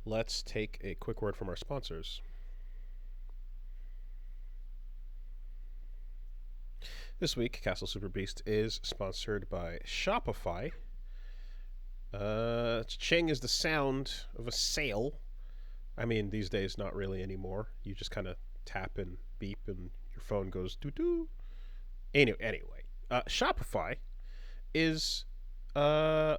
let's take a quick word from our sponsors. This week, Castle Super Beast is sponsored by Shopify. Ching is the sound of a sale. I mean, these days, not really anymore. You just kind of tap and beep, and your phone goes doo-doo. Anyway, Shopify is Shopify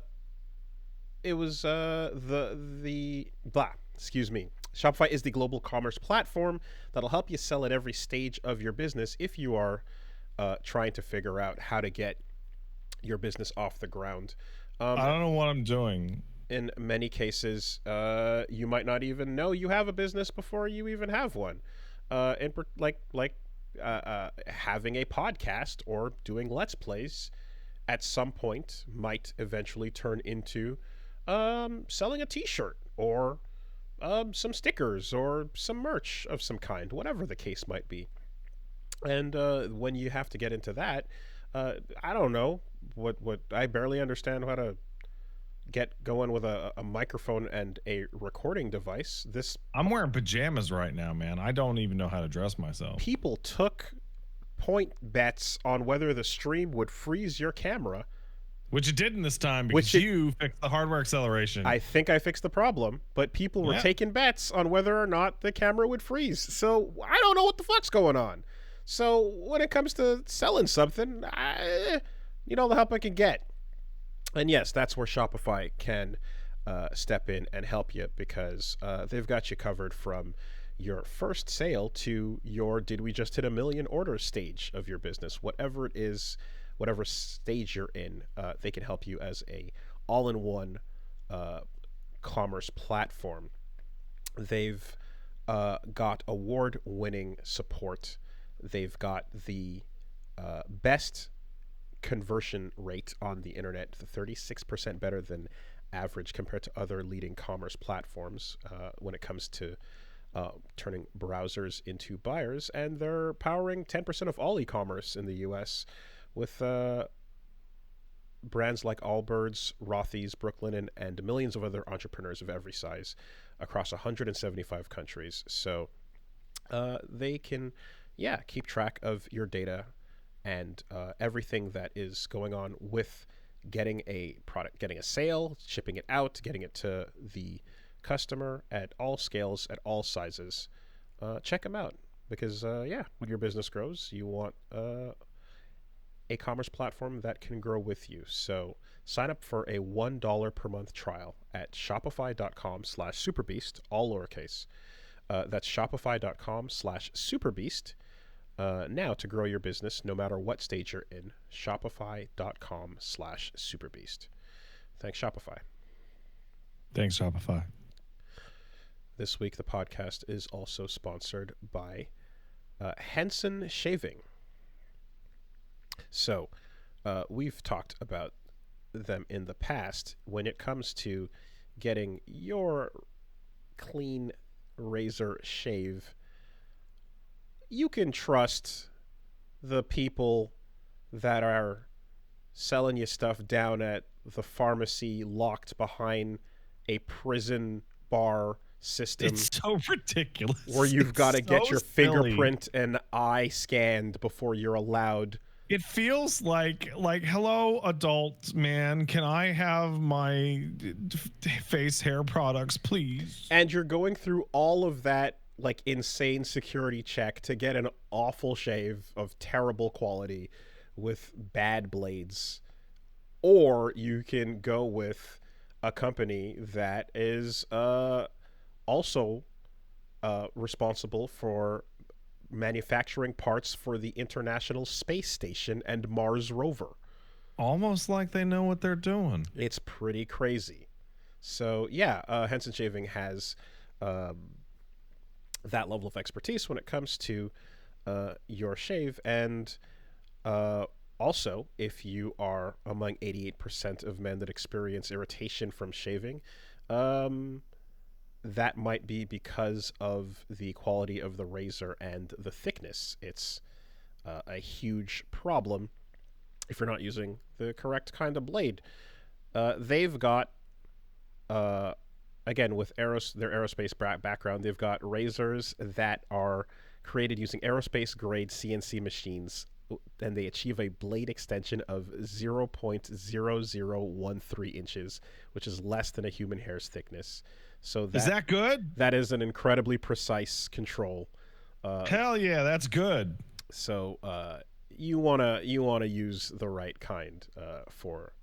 is the global commerce platform that'll help you sell at every stage of your business if you are trying to figure out how to get your business off the ground. I don't know what I'm doing. In many cases, you might not even know you have a business before you even have one. Having a podcast or doing Let's Plays at some point might eventually turn into selling a t-shirt or some stickers or some merch of some kind, whatever the case might be. And when you have to get into that, I don't know what I barely understand how to get going with a microphone and a recording device. I'm wearing pajamas right now, man. I don't even know how to dress myself. People took point bets on whether the stream would freeze your camera, which it didn't this time because you fixed the hardware acceleration. I think I fixed the problem, but people were taking bets on whether or not the camera would freeze. So I don't know what the fuck's going on. So when it comes to selling something, you know the help I can get. And yes, that's where Shopify can step in and help you, because they've got you covered from your first sale to your did we just hit 1 million orders stage of your business. Whatever it is, whatever stage you're in, they can help you as a all-in-one commerce platform. They've got award-winning support. They've got the best conversion rate on the internet, 36% better than average compared to other leading commerce platforms when it comes to turning browsers into buyers. And they're powering 10% of all e-commerce in the US with brands like Allbirds, Rothy's, Brooklinen, and millions of other entrepreneurs of every size across 175 countries. So they can keep track of your data and everything that is going on with getting a product, getting a sale, shipping it out, getting it to the customer at all scales, at all sizes. Check them out, because when your business grows, you want a commerce platform that can grow with you. So sign up for a $1 per month trial at shopify.com/superbeast, all lowercase. That's shopify.com/superbeast. Now to grow your business no matter what stage you're in. Shopify.com/superbeast. Thanks, Shopify. Thanks, Shopify. This week, the podcast is also sponsored by Henson Shaving. So, we've talked about them in the past. When it comes to getting your clean razor shave, you can trust the people that are selling you stuff down at the pharmacy locked behind a prison bar system. It's so ridiculous. Where you've got to get your fingerprint and eye scanned before you're allowed. It feels like hello, adult man, can I have my face hair products, please? And you're going through all of that like insane security check to get an awful shave of terrible quality with bad blades. Or you can go with a company that is also responsible for manufacturing parts for the International Space Station and Mars rover. Almost like they know what they're doing. It's pretty crazy. So Henson Shaving has that level of expertise when it comes to your shave. And also, if you are among 88% of men that experience irritation from shaving, that might be because of the quality of the razor and the thickness. It's a huge problem if you're not using the correct kind of blade. They've got again, with their aerospace background, they've got razors that are created using aerospace grade CNC machines, and they achieve a blade extension of 0.0013 inches, which is less than a human hair's thickness. So Is that good? That is an incredibly precise control. Hell yeah, that's good. So you wanna use the right kind for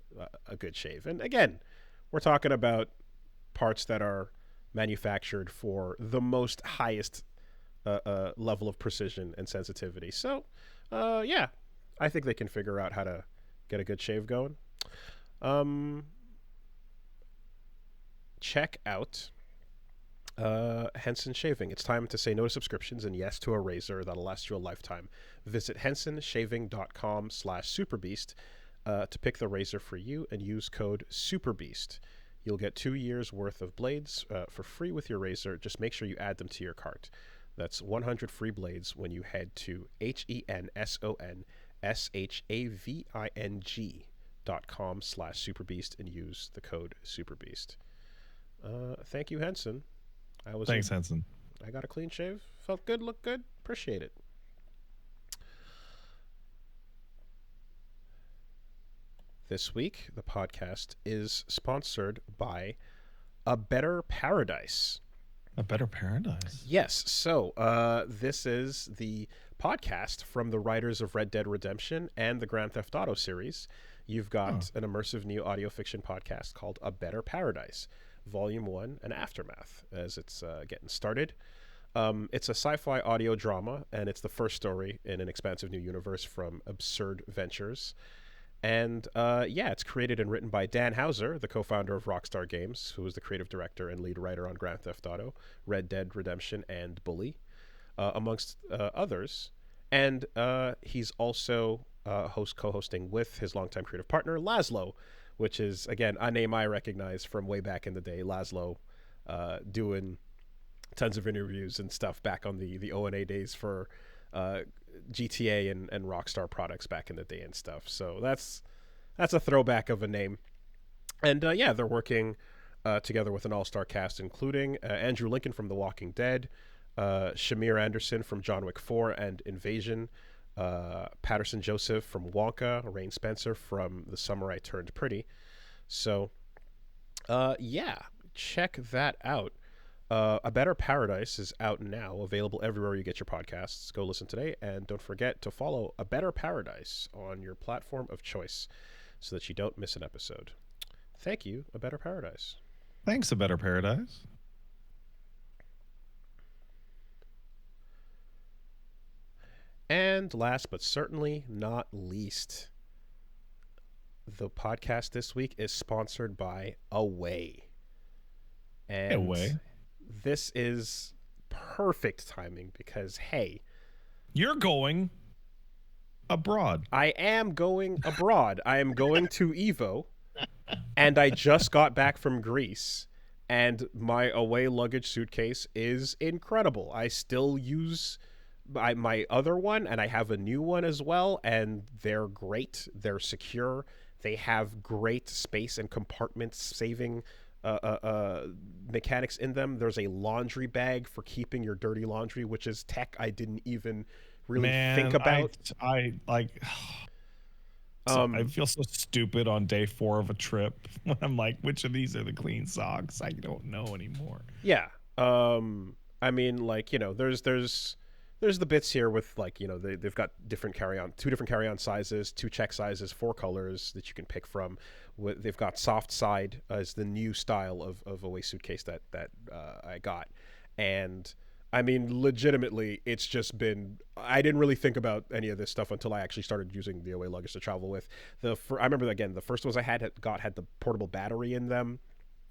a good shave. And again, we're talking about parts that are manufactured for the most highest level of precision and sensitivity. So yeah, I think they can figure out how to get a good shave going. Check out Henson Shaving. It's time to say no to subscriptions and yes to a razor that'll last you a lifetime. Visit hensonshaving.com/superbeast to pick the razor for you and use code SUPERBEAST. You'll get 2 years worth of blades for free with your razor. Just make sure you add them to your cart. That's 100 free blades when you head to hensonshaving.com/superbeast and use the code SUPERBEAST. Thank you, Henson. Thanks, Henson. I got a clean shave. Felt good, looked good. Appreciate it. This week, the podcast is sponsored by A Better Paradise. A Better Paradise? Yes. So this is the podcast from the writers of Red Dead Redemption and the Grand Theft Auto series. You've got an immersive new audio fiction podcast called A Better Paradise, Volume 1 and Aftermath, as it's getting started. It's a sci-fi audio drama, and it's the first story in an expansive new universe from Absurd Ventures. And it's created and written by Dan Houser, the co-founder of Rockstar Games, who was the creative director and lead writer on Grand Theft Auto, Red Dead Redemption, and Bully, amongst others. And he's also co-hosting with his longtime creative partner, Laszlo, which is, again, a name I recognize from way back in the day. Laszlo doing tons of interviews and stuff back on the O&A days for GTA and Rockstar products back in the day and stuff. So that's a throwback of a name. And they're working together with an all-star cast, including Andrew Lincoln from The Walking Dead, Shamir Anderson from John Wick 4 and Invasion, Patterson Joseph from Wonka, Rain Spencer from The Summer I Turned Pretty. So check that out. A Better Paradise is out now, available everywhere you get your podcasts. Go listen today, and don't forget to follow A Better Paradise on your platform of choice so that you don't miss an episode. Thank you, A Better Paradise. Thanks, A Better Paradise. And last but certainly not least, the podcast this week is sponsored by Away. And Away. This is perfect timing because, hey, you're going abroad. I am going abroad. I am going to Evo, and I just got back from Greece, and my Away luggage suitcase is incredible. I still use my other one, and I have a new one as well, and they're great. They're secure. They have great space and compartment saving mechanics in them. There's a laundry bag for keeping your dirty laundry, which is tech I didn't even really think about. I feel so stupid on day 4 of a trip when I'm like, which of these are the clean socks? I don't know anymore. Yeah. I mean, like, there's the bits here with, like, they've got two different carry-on sizes, 2 check sizes, 4 colors that you can pick from. They've got soft side as the new style of Away suitcase that I got. And I mean, legitimately, it's just been, I didn't really think about any of this stuff until I actually started using the Away luggage to travel with. I remember, again, the first ones I had the portable battery in them.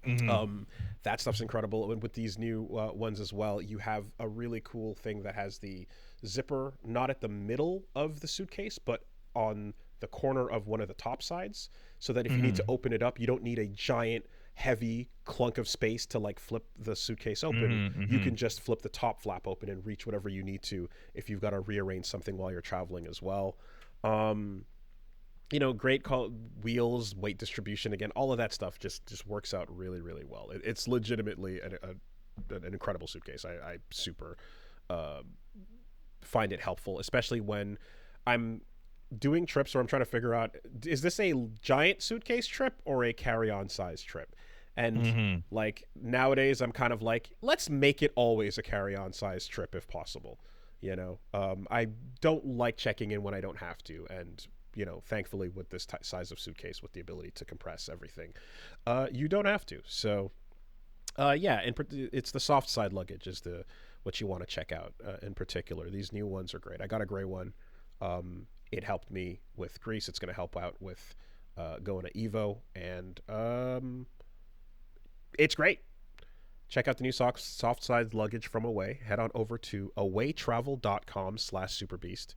Mm-hmm. That stuff's incredible. And with these new ones as well, you have a really cool thing that has the zipper not at the middle of the suitcase, but on the corner of one of the top sides, so that if you need to open it up, you don't need a giant heavy clunk of space to, like, flip the suitcase open. You can just flip the top flap open and reach whatever you need to if you've got to rearrange something while you're traveling as well. great wheels, weight distribution. Again, all of that stuff just works out really, really well. It's legitimately an incredible suitcase. I super find it helpful, especially when I'm doing trips where I'm trying to figure out, is this a giant suitcase trip or a carry-on size trip? And like nowadays, I'm kind of like, let's make it always a carry-on size trip if possible. I don't like checking in when I don't have to, and thankfully with this size of suitcase with the ability to compress everything, you don't have to. So it's the soft side luggage is what you want to check out in particular. These new ones are great. I got a gray one. It helped me with Greece. It's going to help out with going to Evo, and it's great. Check out the new soft side luggage from Away. Head on over to awaytravel.com/superbeast.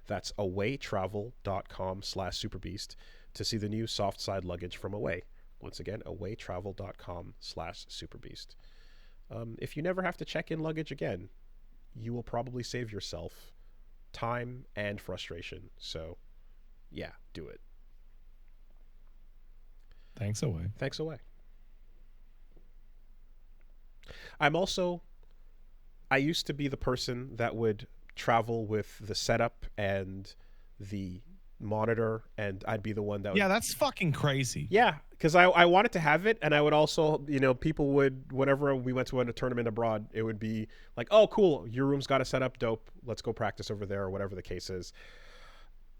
That's awaytravel.com/superbeast to see the new soft side luggage from Away. Once again, awaytravel.com/superbeast. If you never have to check in luggage again, you will probably save yourself time and frustration. So, yeah, do it. Thanks, Away. Thanks, Away. I used to be the person that would travel with the setup and the monitor, and I'd be the one that would... Yeah, that's fucking crazy. Yeah, because I wanted to have it, and I would also, people would, whenever we went to a tournament abroad, it would be like, oh, cool, your room's got a setup, dope, let's go practice over there, or whatever the case is.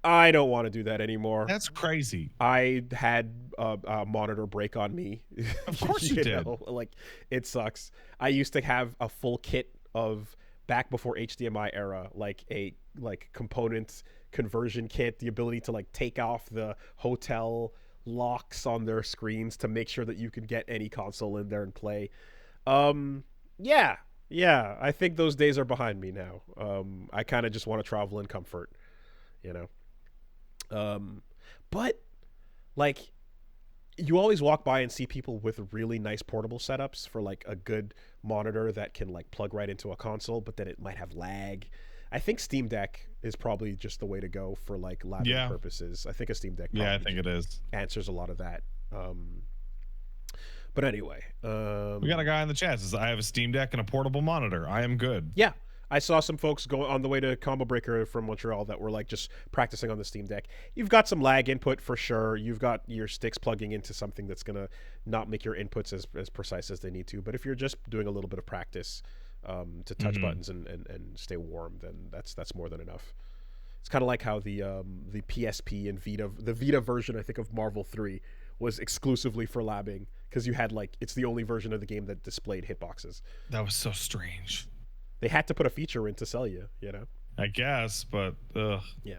I don't want to do that anymore. That's crazy. I had a monitor break on me. Of course you did. Like, it sucks. I used to have a full kit of, back before HDMI era, like a component conversion kit, the ability to like take off the hotel locks on their screens to make sure that you could get any console in there and play. Yeah, I think those days are behind me now. I kind of just want to travel in comfort, but like, you always walk by and see people with really nice portable setups for like a good monitor that can like plug right into a console, but then it might have lag. I think Steam Deck is probably just the way to go for like labbing purposes. I think a Steam Deck I think it is. Answers a lot of that. But anyway, we got a guy in the chat says, I have a Steam Deck and a portable monitor. I am good. Yeah. I saw some folks go on the way to Combo Breaker from Montreal that were like just practicing on the Steam Deck. You've got some lag input for sure. You've got your sticks plugging into something that's going to not make your inputs as precise as they need to. But if you're just doing a little bit of practice to touch buttons and stay warm, then that's more than enough. It's kind of like how the PSP and the Vita version, I think, of Marvel 3 was exclusively for labbing, because you had like, it's the only version of the game that displayed hitboxes. That was so strange. They had to put a feature in to sell you, I guess, but ugh. Yeah.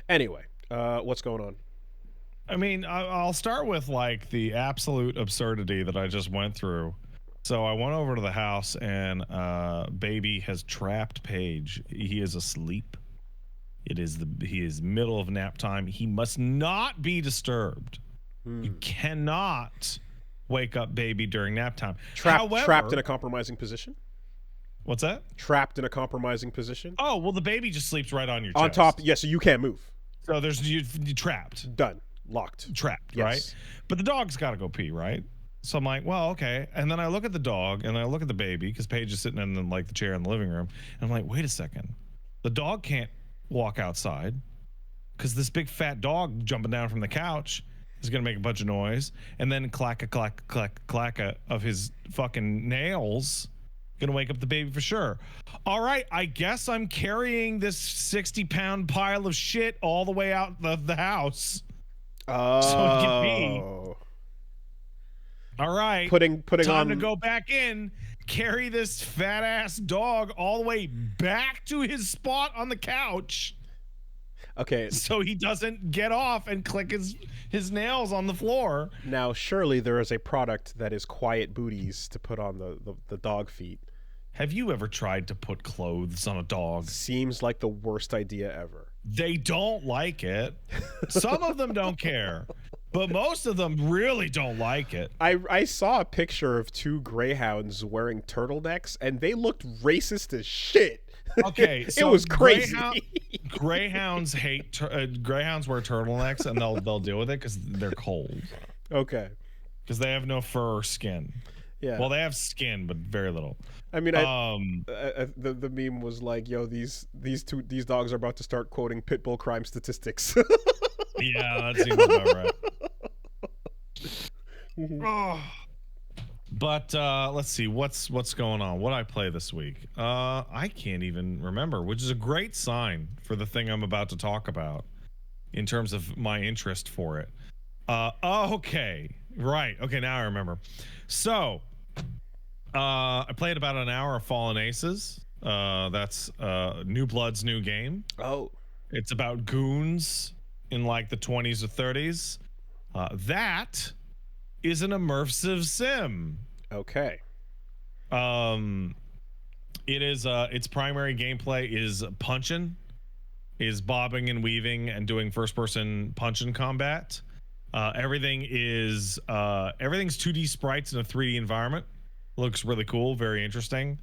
Anyway, what's going on? I mean, I'll start with like the absolute absurdity that I just went through. So I went over to the house, and baby has trapped Paige. He is asleep. He is middle of nap time. He must not be disturbed. You cannot wake up baby during nap time. Trapped in a compromising position? What's that? Trapped in a compromising position? Oh, well, the baby just sleeps right on your chest. On top, yeah, so you can't move. So you're trapped. Done. Locked. Trapped, yes. Right? But the dog's got to go pee, right? So I'm like, well, okay. And then I look at the dog, and I look at the baby, because Paige is sitting in the chair in the living room. And I'm like, wait a second. The dog can't walk outside, because this big fat dog jumping down from the couch is going to make a bunch of noise. And then clack of his fucking nails. Gonna wake up the baby for sure. All right, I guess I'm carrying this 60-pound pile of shit all the way out of the house. Oh. So it can pee. All right. Putting time on... to go back in, carry this fat ass dog all the way back to his spot on the couch. Okay. So he doesn't get off and click his nails on the floor. Now, surely there is a product that is quiet booties to put on the dog feet. Have you ever tried to put clothes on a dog? Seems like the worst idea ever. They don't like it. Some of them don't care, but most of them really don't like it. I saw a picture of two greyhounds wearing turtlenecks, and they looked racist as shit. Okay, It so was crazy. Greyhounds hate greyhounds wear turtlenecks, and they'll deal with it because they're cold. Okay. Because they have no fur or skin. Yeah. Well, they have skin, but very little. I mean, the meme was like, "Yo, these dogs are about to start quoting pitbull crime statistics." Yeah, that seems about right. Oh. But let's see what's going on. What I play this week? I can't even remember, which is a great sign for the thing I'm about to talk about in terms of my interest for it. Okay, right. Okay, now I remember. So, I played about an hour of Fallen Aces. That's New Blood's new game. Oh, it's about goons in like the 20s or 30s. That is an immersive sim. Okay. It is its primary gameplay is punching, is bobbing and weaving and doing first-person punch-in combat. Everything's 2D sprites in a 3D environment. Looks really cool, very interesting.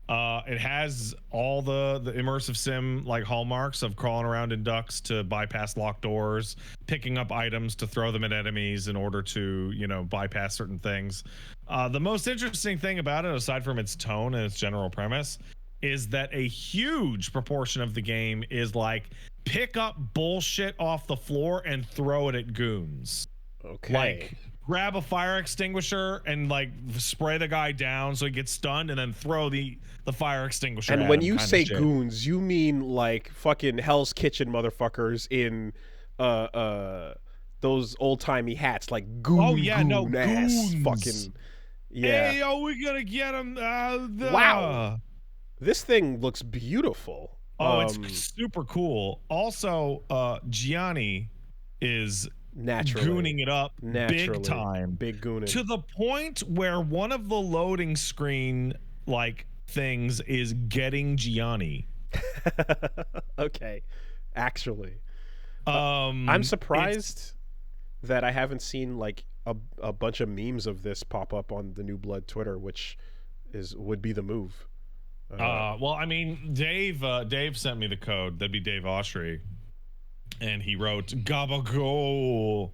It has all the immersive sim like hallmarks of crawling around in ducts to bypass locked doors, picking up items to throw them at enemies in order to, bypass certain things. The most interesting thing about it, aside from its tone and its general premise, is that a huge proportion of the game is like pick up bullshit off the floor and throw it at goons. Okay. Like grab a fire extinguisher and like spray the guy down so he gets stunned, and then throw the fire extinguisher. And at when him, you kind of say shit. goons, you mean like fucking Hell's Kitchen motherfuckers in those old timey hats, like goon. Oh yeah, no ass goons. Fucking yeah. Hey, yo, we gotta get him. Wow. This thing looks beautiful. Oh, it's super cool. Also, Gianni is naturally gooning it up big time. Big gooning. To the point where one of the loading screen like things is getting Gianni. Okay. Actually. I'm surprised that I haven't seen like a bunch of memes of this pop up on the New Blood Twitter, which would be the move. Well, I mean, Dave sent me the code. That'd be Dave Oshry, and he wrote "Gabagool"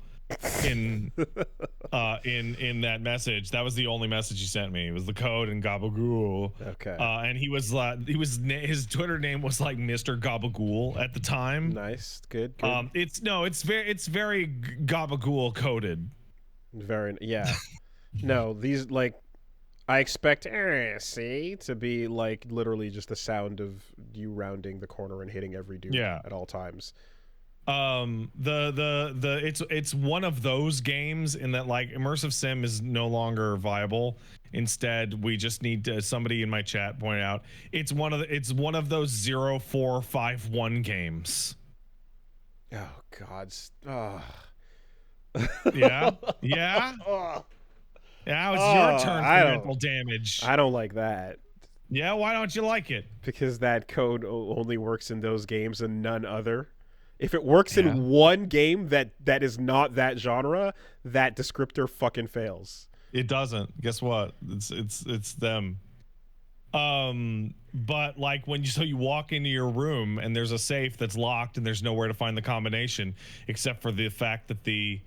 in that message. That was the only message he sent me. It was the code and Gabagool. Okay. And his Twitter name was like Mr. Gabagool at the time. Nice, good. It's very Gabagool coded. Very, yeah. No, these like. I expect see to be like literally just the sound of you rounding the corner and hitting every dude at all times. It's one of those games in that like immersive sim is no longer viable. Instead, we just need to, somebody in my chat pointed out, it's one of those 0451 games. Oh God. Oh. Yeah. Oh. Now it's your turn for mental damage. I don't like that. Yeah, why don't you like it? Because that code only works in those games and none other. If it works in one game that is not that genre, that descriptor fucking fails. It doesn't. Guess what? It's them. But like when you walk into your room and there's a safe that's locked and there's nowhere to find the combination except for the fact that the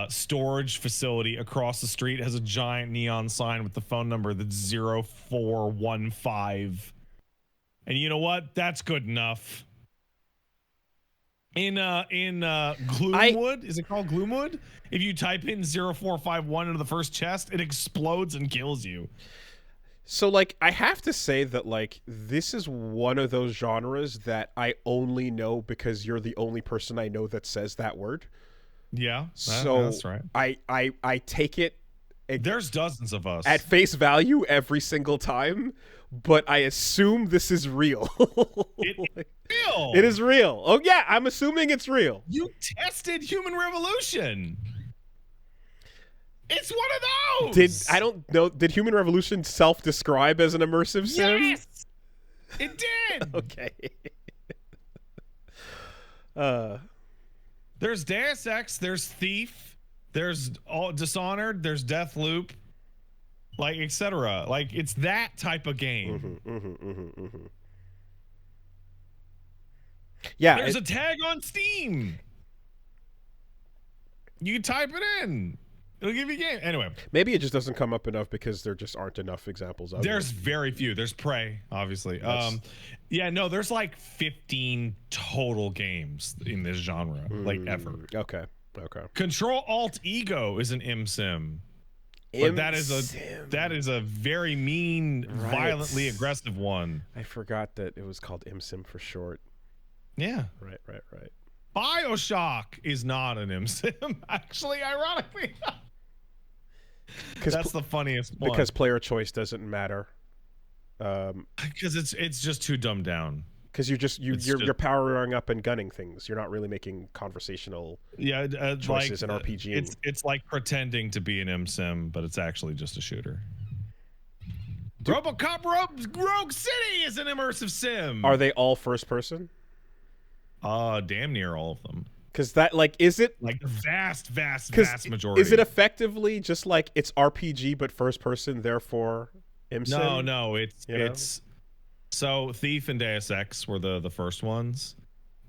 storage facility across the street has a giant neon sign with the phone number that's 0415. And you know what? That's good enough. In Gloomwood, is it called Gloomwood? If you type in 0451 into the first chest, it explodes and kills you. So like I have to say that like this is one of those genres that I only know because you're the only person I know that says that word. Yeah, that's right. I take it. There's dozens of us at face value every single time, but I assume this is real. Real. It is real. Oh yeah, I'm assuming it's real. You tested Human Revolution. It's one of those. I don't know. Did Human Revolution self-describe as an immersive sim? Yes, it did. Okay. There's Deus Ex, there's Thief, there's Dishonored, there's Deathloop, like etc. Like it's that type of game. Yeah, There's a tag on Steam. You type it in. It'll give you a game. Anyway. Maybe it just doesn't come up enough because there just aren't enough examples of There's it. very few. There's Prey, obviously. Yeah, no, there's like 15 total games in this genre, like ever. Okay. Control Alt Ego is an ImSim. But that is a very mean, violently aggressive one. I forgot that it was called ImSim for short. Yeah. Right. BioShock is not an ImSim, actually, ironically. That's the funniest one. Because player choice doesn't matter. Because it's just too dumbed down. Because you're powering up and gunning things. You're not really making conversational choices in RPG. It's like pretending to be an MSim, but it's actually just a shooter. RoboCop Rogue City is an immersive sim. Are they all first person? Damn near all of them. Because that is it like the vast majority? Is it effectively just like it's RPG but first person, therefore MSim? No, it's so Thief and Deus Ex were the first ones,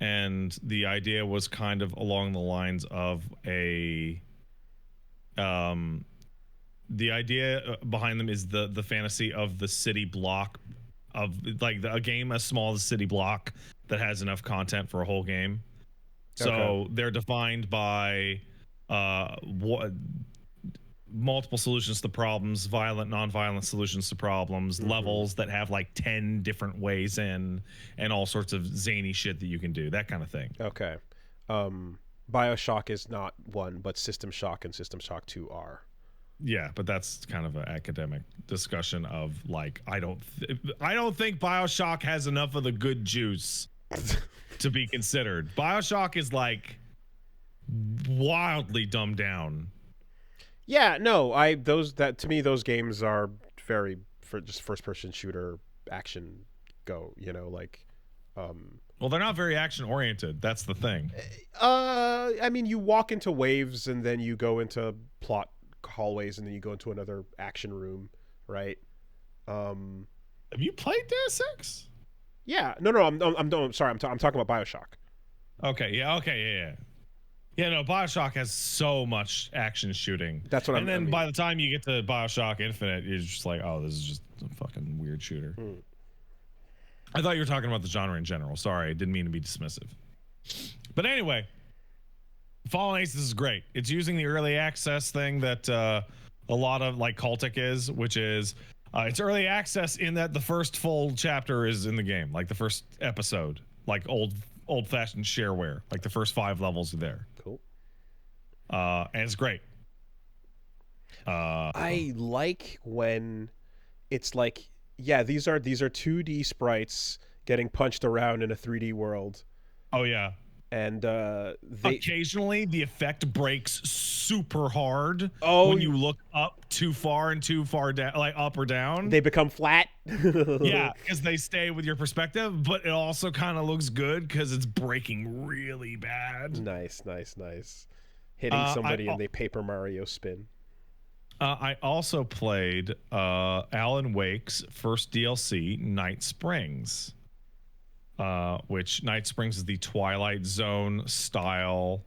and the idea was kind of along the lines of the idea behind them is the fantasy of the city block of like a game as small as city block that has enough content for a whole game. So they're defined by multiple solutions to problems, violent, non-violent solutions to problems, levels that have like 10 different ways in, and all sorts of zany shit that you can do, that kind of thing. Okay. BioShock is not one, but System Shock and System Shock 2 are. Yeah, but that's kind of an academic discussion of like, I don't think BioShock has enough of the good juice to be considered. BioShock is like wildly dumbed down. Yeah, no, to me those games are very just first person shooter action go, well, they're not very action oriented. That's the thing. I mean, you walk into waves and then you go into plot hallways and then you go into another action room, right? Have you played Deus Ex? Yeah. No, I'm sorry. I'm talking about BioShock. Okay. Yeah. Yeah, no, BioShock has so much action shooting. That's what And then by the time you get to BioShock Infinite, you're just like, oh, this is just a fucking weird shooter. I thought you were talking about the genre in general. Sorry, I didn't mean to be dismissive. But anyway, Fallen Aces is great. It's using the early access thing that a lot of like Cultic is, which is it's early access in that the first full chapter is in the game, like the first episode, like old-fashioned shareware, like the first 5 levels are there. Cool. And it's great. I like when it's like, yeah, these are 2D sprites getting punched around in a 3D world. Oh yeah. And occasionally the effect breaks super hard when you look up too far and too far down, like up or down. They become flat. Yeah, because they stay with your perspective, but it also kind of looks good because it's breaking really bad. Nice. Hitting somebody and they Paper Mario spin. I also played Alan Wake's first DLC, Night Springs. Which Night Springs is the Twilight Zone style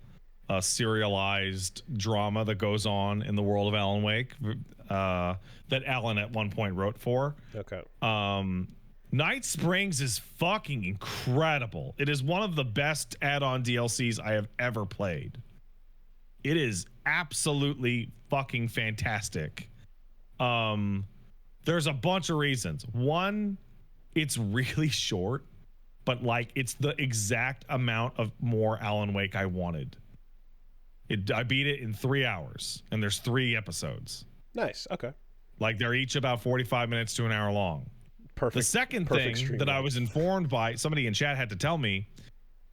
serialized drama that goes on in the world of Alan Wake that Alan at one point wrote for. Okay. Night Springs is fucking incredible. It is one of the best add-on DLCs I have ever played. It is absolutely fucking fantastic. There's a bunch of reasons. One, it's really short. But like it's the exact amount of more Alan Wake I wanted. I beat it in 3 hours, and there's 3 episodes. Nice. Okay. Like they're each about 45 minutes to an hour long. Perfect. The second thing that I was informed by somebody in chat had to tell me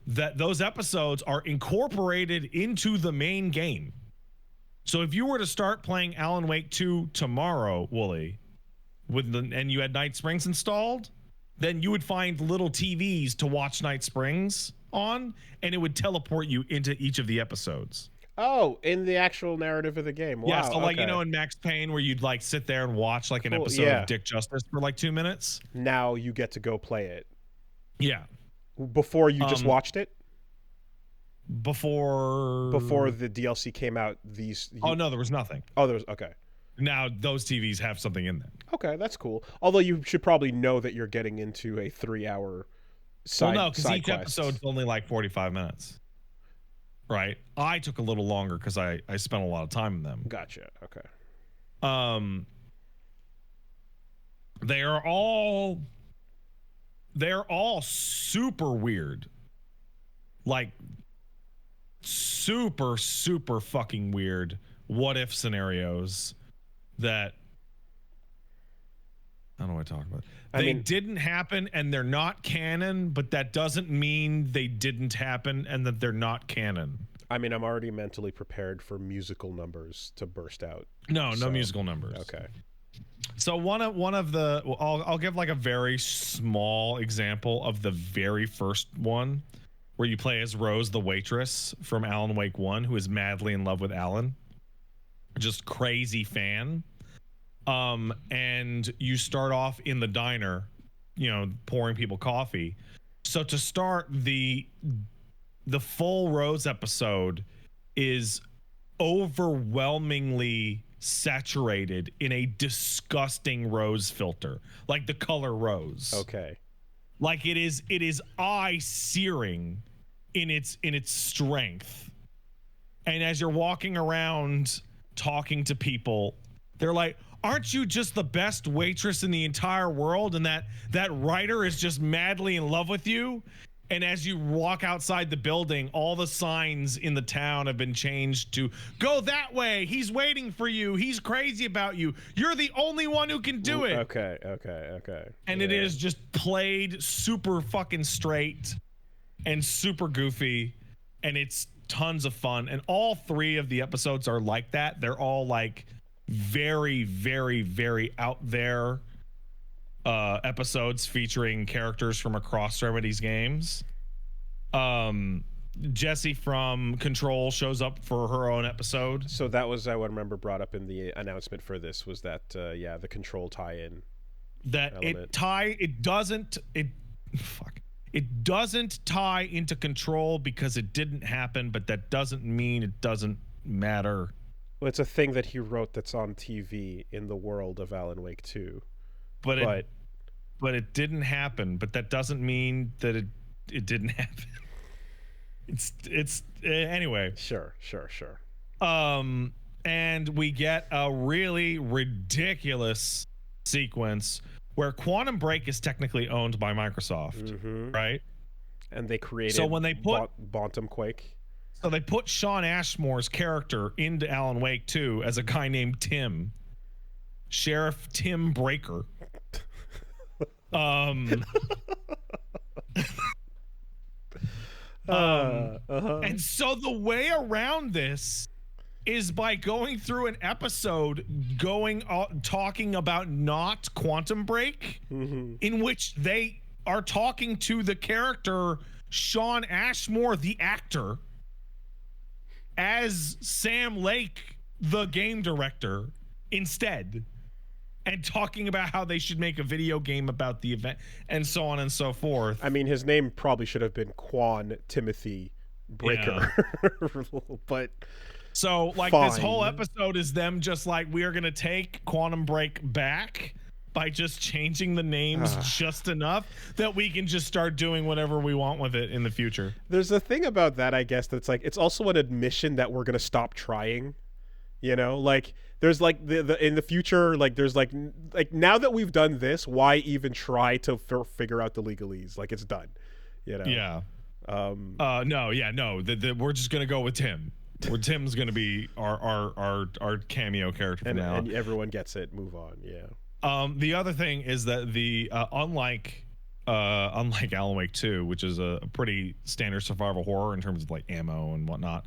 that those episodes are incorporated into the main game. So if you were to start playing Alan Wake 2 tomorrow, Wooly, and you had Night Springs installed, then you would find little TVs to watch Night Springs on, and it would teleport you into each of the episodes. Oh, in the actual narrative of the game. Wow. Yeah, so like, in Max Payne where you'd like sit there and watch like an episode of Dick Justice for like 2 minutes. Now you get to go play it. Yeah. Before you just watched it? Before the DLC came out, oh no, there was nothing. Oh, there was, okay. Now those TVs have something in them. Okay, that's cool. Although you should probably know that you're getting into a 3-hour side. Well, no, because each quest. episode's only like 45 minutes. Right. I took a little longer because I spent a lot of time in them. Gotcha. Okay. They're all super weird. Like super fucking weird what if scenarios that how do I talk about it? They didn't happen and they're not canon, but that doesn't mean they didn't happen and that they're not canon. I mean, I'm already mentally prepared for musical numbers to burst out. No musical numbers. Okay. So one of the I'll give like a very small example of the very first one where you play as Rose, the waitress from Alan Wake 1, who is madly in love with Alan. Just crazy fan. And you start off in the diner, pouring people coffee. So to start, the full Rose episode is overwhelmingly saturated in a disgusting rose filter, like the color rose. Okay. Like it is eye searing in its strength. And as you're walking around talking to people, they're like, aren't you just the best waitress in the entire world? And that writer is just madly in love with you. And as you walk outside the building, all the signs in the town have been changed to go that way. He's waiting for you. He's crazy about you. You're the only one who can do it. Okay. And it is just played super fucking straight and super goofy. And it's tons of fun. And all 3 of the episodes are like that. They're all like very, very, very out there episodes featuring characters from across Remedies games. Jessie from Control shows up for her own episode. So that was, I would remember, brought up in the announcement for this was that the Control tie-in. That element. It doesn't tie into Control because it didn't happen, but that doesn't mean it doesn't matter. Well, it's a thing that he wrote that's on TV in the world of Alan Wake 2. But it didn't happen, but that doesn't mean that it didn't happen. It's anyway. Sure. And we get a really ridiculous sequence where Quantum Break is technically owned by Microsoft, right? And they created when they put Bantam Quake. So they put Sean Ashmore's character into Alan Wake 2 as a guy named Tim. Sheriff Tim Breaker. And so the way around this is by going through an episode talking about not Quantum Break, in which they are talking to the character Sean Ashmore, the actor, as Sam Lake, the game director, instead. And talking about how they should make a video game about the event and so on and so forth. I mean, his name probably should have been Quan Timothy Breaker. Yeah. But so like fine. This whole episode is them just like, we are going to take Quantum Break back by just changing the names just enough that we can just start doing whatever we want with it in the future. There's a thing about that, I guess, that's like, it's also an admission that we're going to stop trying, like there's like the in the future, like there's like now that we've done this, why even try to figure out the legalese? Like it's done, Yeah. No. We're just going to go with Tim. Where Tim's going to be our cameo character for now. And everyone gets it. Move on. Yeah. The other thing is that the unlike Alan Wake 2, which is a pretty standard survival horror in terms of like ammo and whatnot,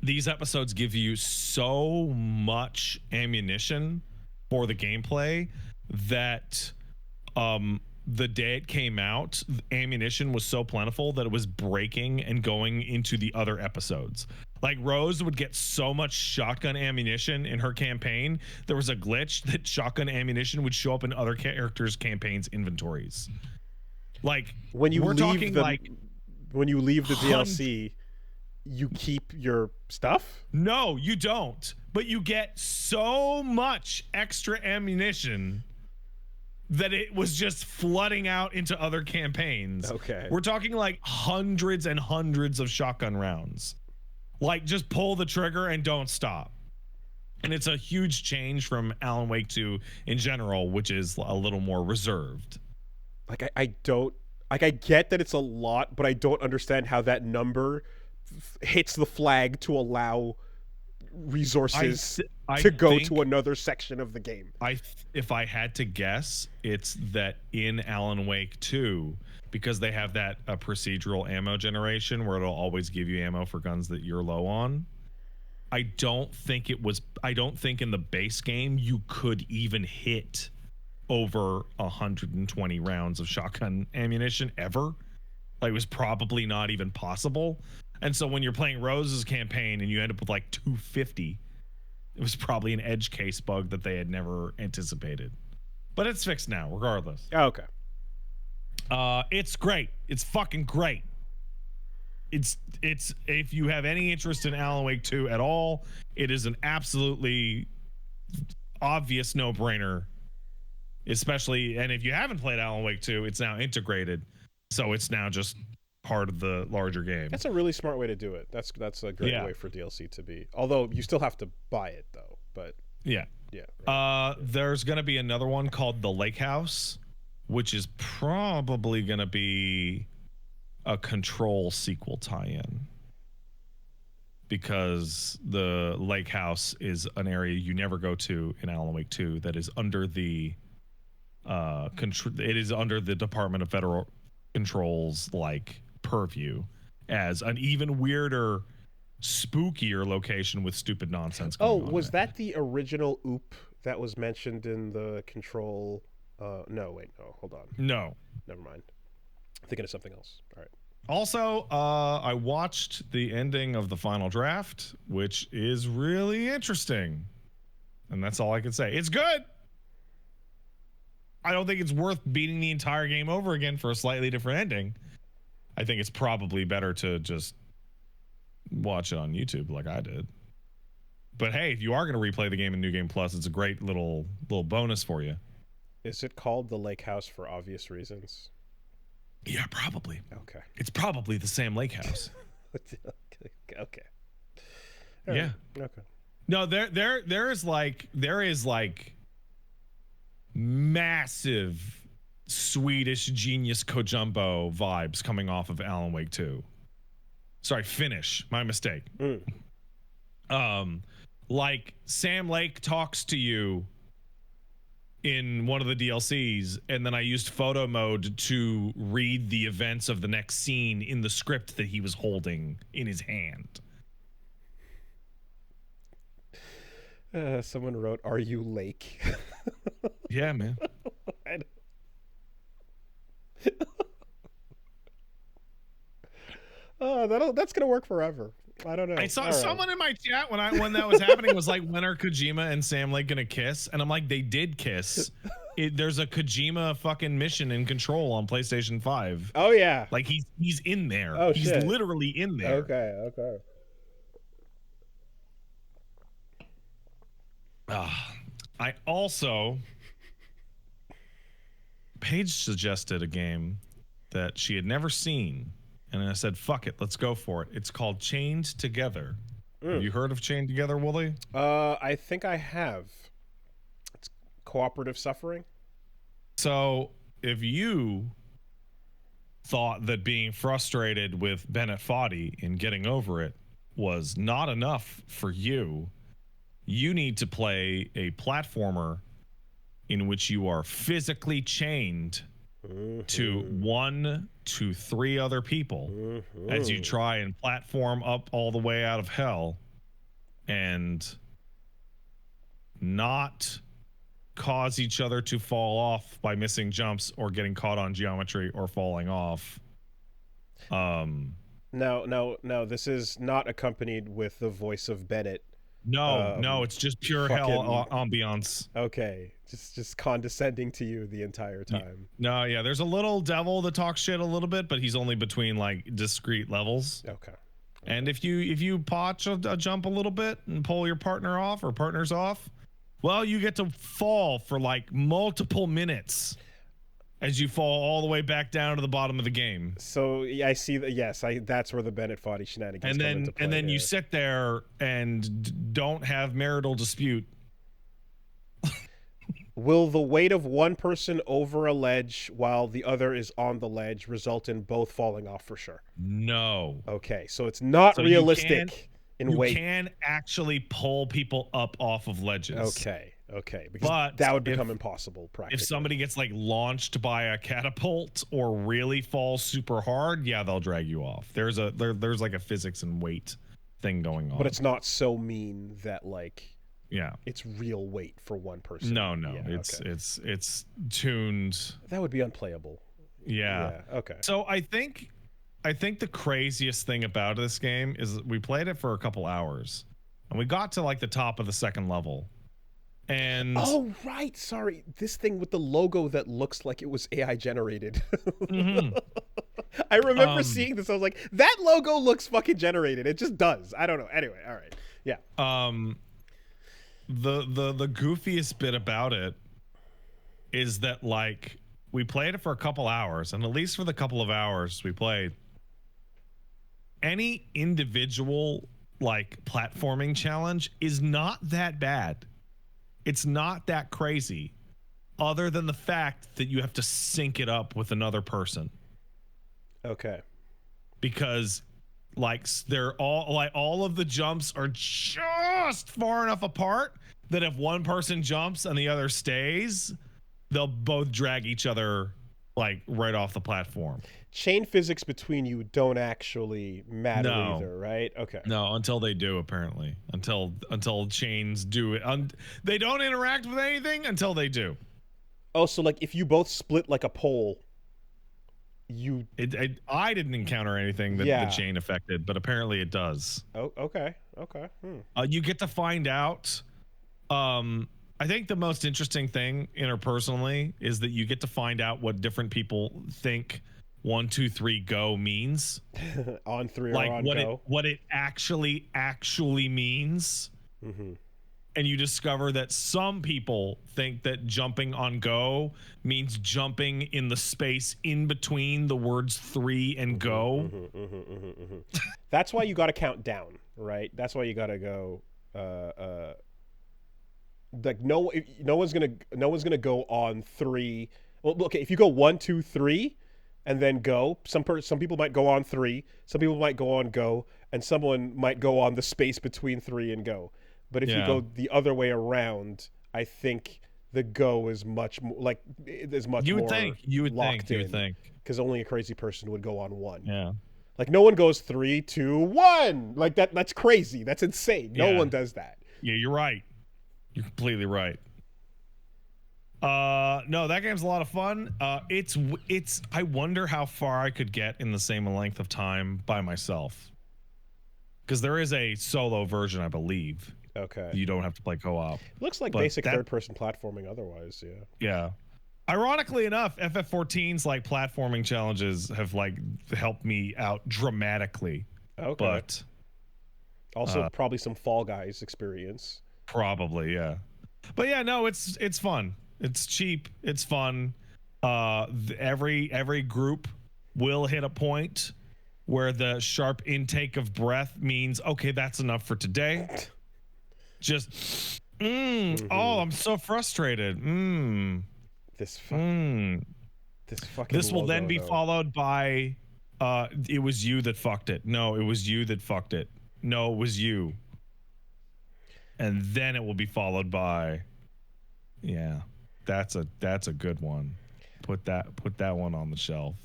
these episodes give you so much ammunition for the gameplay that the day it came out, ammunition was so plentiful that it was breaking and going into the other episodes. Like Rose would get so much shotgun ammunition in her campaign, there was a glitch that shotgun ammunition would show up in other characters' campaigns' inventories. Like when you we're leave talking the like when you leave the DLC, you keep your stuff? No, you don't. But you get so much extra ammunition that it was just flooding out into other campaigns. Okay. We're talking like hundreds and hundreds of shotgun rounds. Like just pull the trigger and don't stop. And it's a huge change from Alan Wake 2 in general, which is a little more reserved. Like I don't like, I get that it's a lot, but I don't understand how that number hits the flag to allow resources to go to another section of the game. If I had to guess, it's that in Alan Wake 2, because they have that procedural ammo generation where it'll always give you ammo for guns that you're low on. I don't think in the base game you could even hit over 120 rounds of shotgun ammunition ever. Like, it was probably not even possible. And so when you're playing Rose's campaign and you end up with like 250, it was probably an edge case bug that they had never anticipated. But it's fixed now, regardless. Oh, okay. It's great. It's fucking great. It's if you have any interest in Alan Wake 2 at all, it is an absolutely obvious no-brainer. Especially, and if you haven't played Alan Wake 2, it's now integrated, so it's now just part of the larger game. That's a really smart way to do it. That's a great way for DLC to be. Although you still have to buy it though. But yeah. Right. There's gonna be another one called The Lake House, which is probably gonna be a Control sequel tie-in, because the Lake House is an area you never go to in Alan Wake 2 that is under the it is under the Department of Federal Control's like purview, as an even weirder, spookier location with stupid nonsense going on. Was that the original OOP that was mentioned in the Control? No, hold on. No, never mind. I'm thinking of something else. All right. Also, I watched the ending of the final draft, which is really interesting, and that's all I can say. It's good. I don't think it's worth beating the entire game over again for a slightly different ending. I think it's probably better to just watch it on YouTube like I did. But hey, if you are going to replay the game in New Game Plus, it's a great little bonus for you. Is it called The Lake House for obvious reasons? Yeah, probably. Okay. It's probably the Sam Lake House. Okay. Yeah. Okay. No, there is like massive Swedish genius Kojumbo vibes coming off of Alan Wake 2. Sorry, Finnish. My mistake. Like Sam Lake talks to you in one of the DLCs, and then I used photo mode to read the events of the next scene in the script that he was holding in his hand. Someone wrote, "Are you Lake?" Yeah, man. That's gonna work forever. I don't know. I saw someone in my chat when that was happening was like, "When are Kojima and Sam Lake gonna kiss?" And I'm like, "They did kiss." There's a Kojima fucking mission in Control on PlayStation 5. Oh yeah, like he's in there. Oh, he's shit. literally in there. Okay. I also, Paige suggested a game that she had never seen, and I said, "Fuck it, let's go for it." It's called Chained Together. Have you heard of Chained Together, Wooly? I think I have. It's cooperative suffering. So if you thought that being frustrated with Bennett Foddy and getting over it was not enough for you, you need to play a platformer in which you are physically chained to 1 to 3 other people as you try and platform up all the way out of hell and not cause each other to fall off by missing jumps or getting caught on geometry or falling off. No, this is not accompanied with the voice of Bennett No, it's just pure hell ambiance. Okay, just condescending to you the entire time. No, yeah, there's a little devil that talks shit a little bit, but he's only between like discrete levels. Okay. And if you potch a jump a little bit and pull your partner off or partners off, well, you get to fall for like multiple minutes as you fall all the way back down to the bottom of the game. So yeah, I see that. Yes, that's where the Bennett Foddy shenanigans come into play. And then you sit there and don't have marital dispute. Will the weight of one person over a ledge while the other is on the ledge result in both falling off for sure? No. Okay, so it's not realistic in weight. You can actually pull people up off of ledges. Okay, because that would become impossible practically. If somebody gets like launched by a catapult or really falls super hard, yeah, they'll drag you off. There's like a physics and weight thing going on. But it's not so mean that like it's real weight for one person. No, it's tuned. That would be unplayable. Yeah. Okay. So I think the craziest thing about this game is we played it for a couple hours and we got to like the top of the second level. And oh right, sorry, this thing with the logo that looks like it was AI generated. Mm-hmm. I remember seeing this. I was like, that logo looks fucking generated. It just does. I don't know. Anyway, all right. Yeah. The goofiest bit about it is that like we played it for a couple hours, and at least for the couple of hours we played, any individual like platforming challenge is not that bad. It's not that crazy, other than the fact that you have to sync it up with another person. Okay. Because like they're all of the jumps are just far enough apart that if one person jumps and the other stays, they'll both drag each other like right off the platform. Chain physics between you don't actually matter either, right? Okay. No, until they do, apparently. Until chains do it. They don't interact with anything until they do. Oh, so like if you both split like a pole, I didn't encounter anything that the chain affected, but apparently it does. Oh, okay. You get to find out. I think the most interesting thing interpersonally is that you get to find out what different people think 1, 2, 3 go means. On 3 like or on go. What it actually means. Mm-hmm. And you discover that some people think that jumping on go means jumping in the space in between the words 3 and go. That's why you got to count down, right? That's why you got to go. Like no one's gonna go on 3. Well, okay, if you go 1, 2, 3, and then go, some people might go on 3, some people might go on go, and someone might go on the space between 3 and go. But if you go the other way around, I think the go is much more like there's much you would more think you would locked think you in, would think because only a crazy person would go on 1. Yeah. Like no one goes 3, 2, 1. Like that's crazy. That's insane. No one does that. Yeah, you're right. You're completely right. No, that game's a lot of fun. It's I wonder how far I could get in the same length of time by myself. Because there is a solo version, I believe. Okay. You don't have to play co-op. Looks like basic third-person platforming otherwise, yeah. Yeah. Ironically enough, FF14's like platforming challenges have like helped me out dramatically. Okay. But also probably some Fall Guys experience. Probably, yeah. But yeah, no, it's fun. It's cheap. It's fun. Every group will hit a point where the sharp intake of breath means, okay, that's enough for today. Just, oh, I'm so frustrated. This will then be followed by, it was you that fucked it. No, it was you that fucked it. No, it was you. And then it will be followed by, that's a good one. Put that one on the shelf.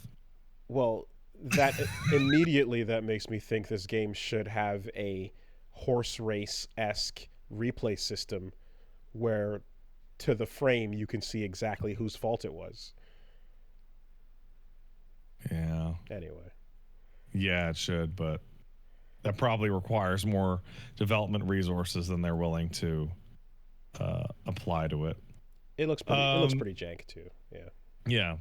Well, that immediately that makes me think this game should have a horse race-esque replay system where to the frame you can see exactly whose fault it was. Yeah. Anyway. Yeah, it should, but that probably requires more development resources than they're willing to apply to it. It looks pretty jank too. Yeah. Yeah.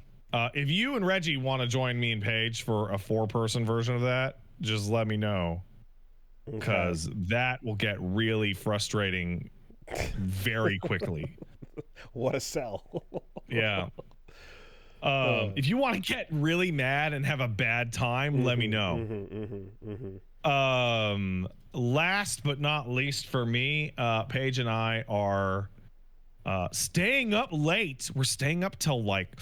If you and Reggie want to join me and Paige for a 4-person version of that, just let me know, because that will get really frustrating very quickly. What a sell. Yeah. If you want to get really mad and have a bad time, let me know. Last but not least for me, Paige and I are staying up late. We're staying up till like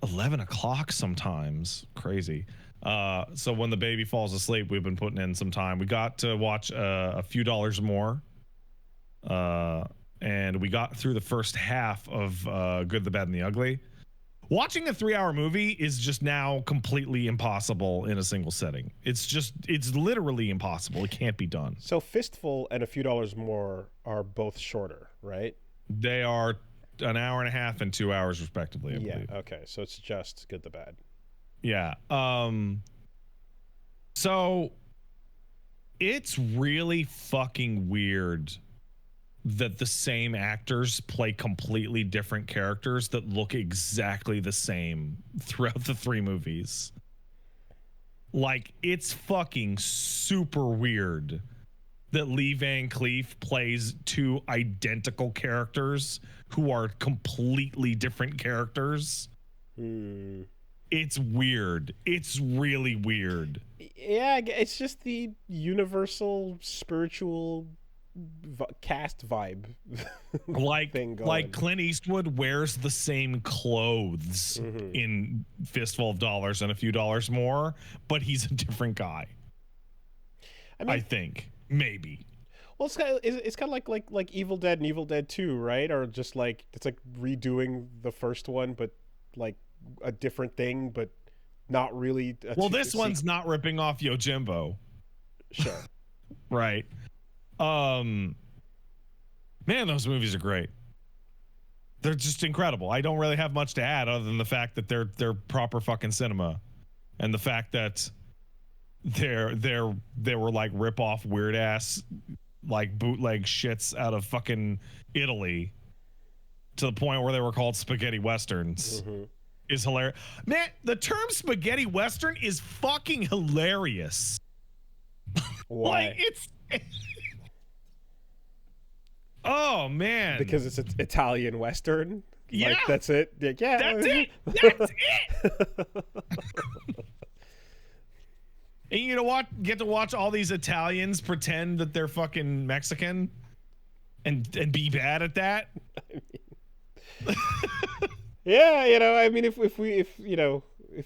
11 o'clock sometimes. Crazy. So when the baby falls asleep, we've been putting in some time. We got to watch A Few Dollars More. And we got through the first half of Good, the Bad, and the Ugly. Watching a 3-hour movie is just now completely impossible in a single setting. It's literally impossible. It can't be done. So Fistful and A Few Dollars More are both shorter, right? They are an hour and a half and 2 hours respectively, I believe. Okay. So it's just Good, the Bad. Yeah. So it's really fucking weird that the same actors play completely different characters that look exactly the same throughout the 3 movies. Like, it's fucking super weird that Lee Van Cleef plays 2 identical characters who are completely different characters. It's weird. It's really weird. Yeah, it's just the universal spiritual cast vibe. Like Clint Eastwood wears the same clothes in Fistful of Dollars and A Few Dollars More, but he's a different guy. I think maybe. Well, it's kind of like Evil Dead and Evil Dead 2, right? Or just like it's like redoing the first one, but like a different thing, but not really. Well, this one's not ripping off Yojimbo. Sure. Right. Man, those movies are great. They're just incredible. I don't really have much to add other than the fact that they're proper fucking cinema, and the fact that they were like rip off weird ass like bootleg shits out of fucking Italy to the point where they were called spaghetti westerns. Is hilarious. Man, the term spaghetti western is fucking hilarious. Why? Like, it's oh man, because it's an Italian western. Yeah, like, that's it. Yeah, that's it. That's it. And you know what? Get to watch all these Italians pretend that they're fucking Mexican, and be bad at that. Yeah, you know, I mean, if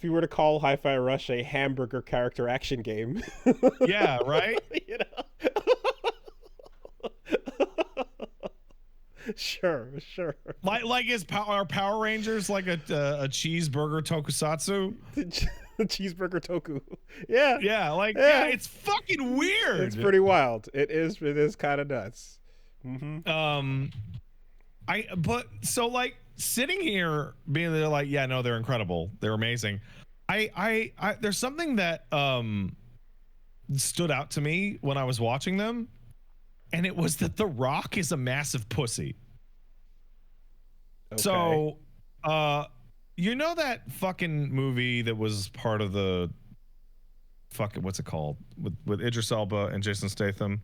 you were to call Hi-Fi Rush a hamburger character action game. Yeah, right. You know. Sure. Like are Power Rangers like a cheeseburger tokusatsu? The cheeseburger toku. Yeah. Yeah, like yeah, it's fucking weird. It's pretty wild. It is kind of nuts. But so like sitting here being there like, yeah, no, they're incredible. They're amazing. I there's something that stood out to me when I was watching them, and it was that The Rock is a massive pussy. Okay. So, you know that fucking movie that was part of the what's it called with Idris Elba and Jason Statham?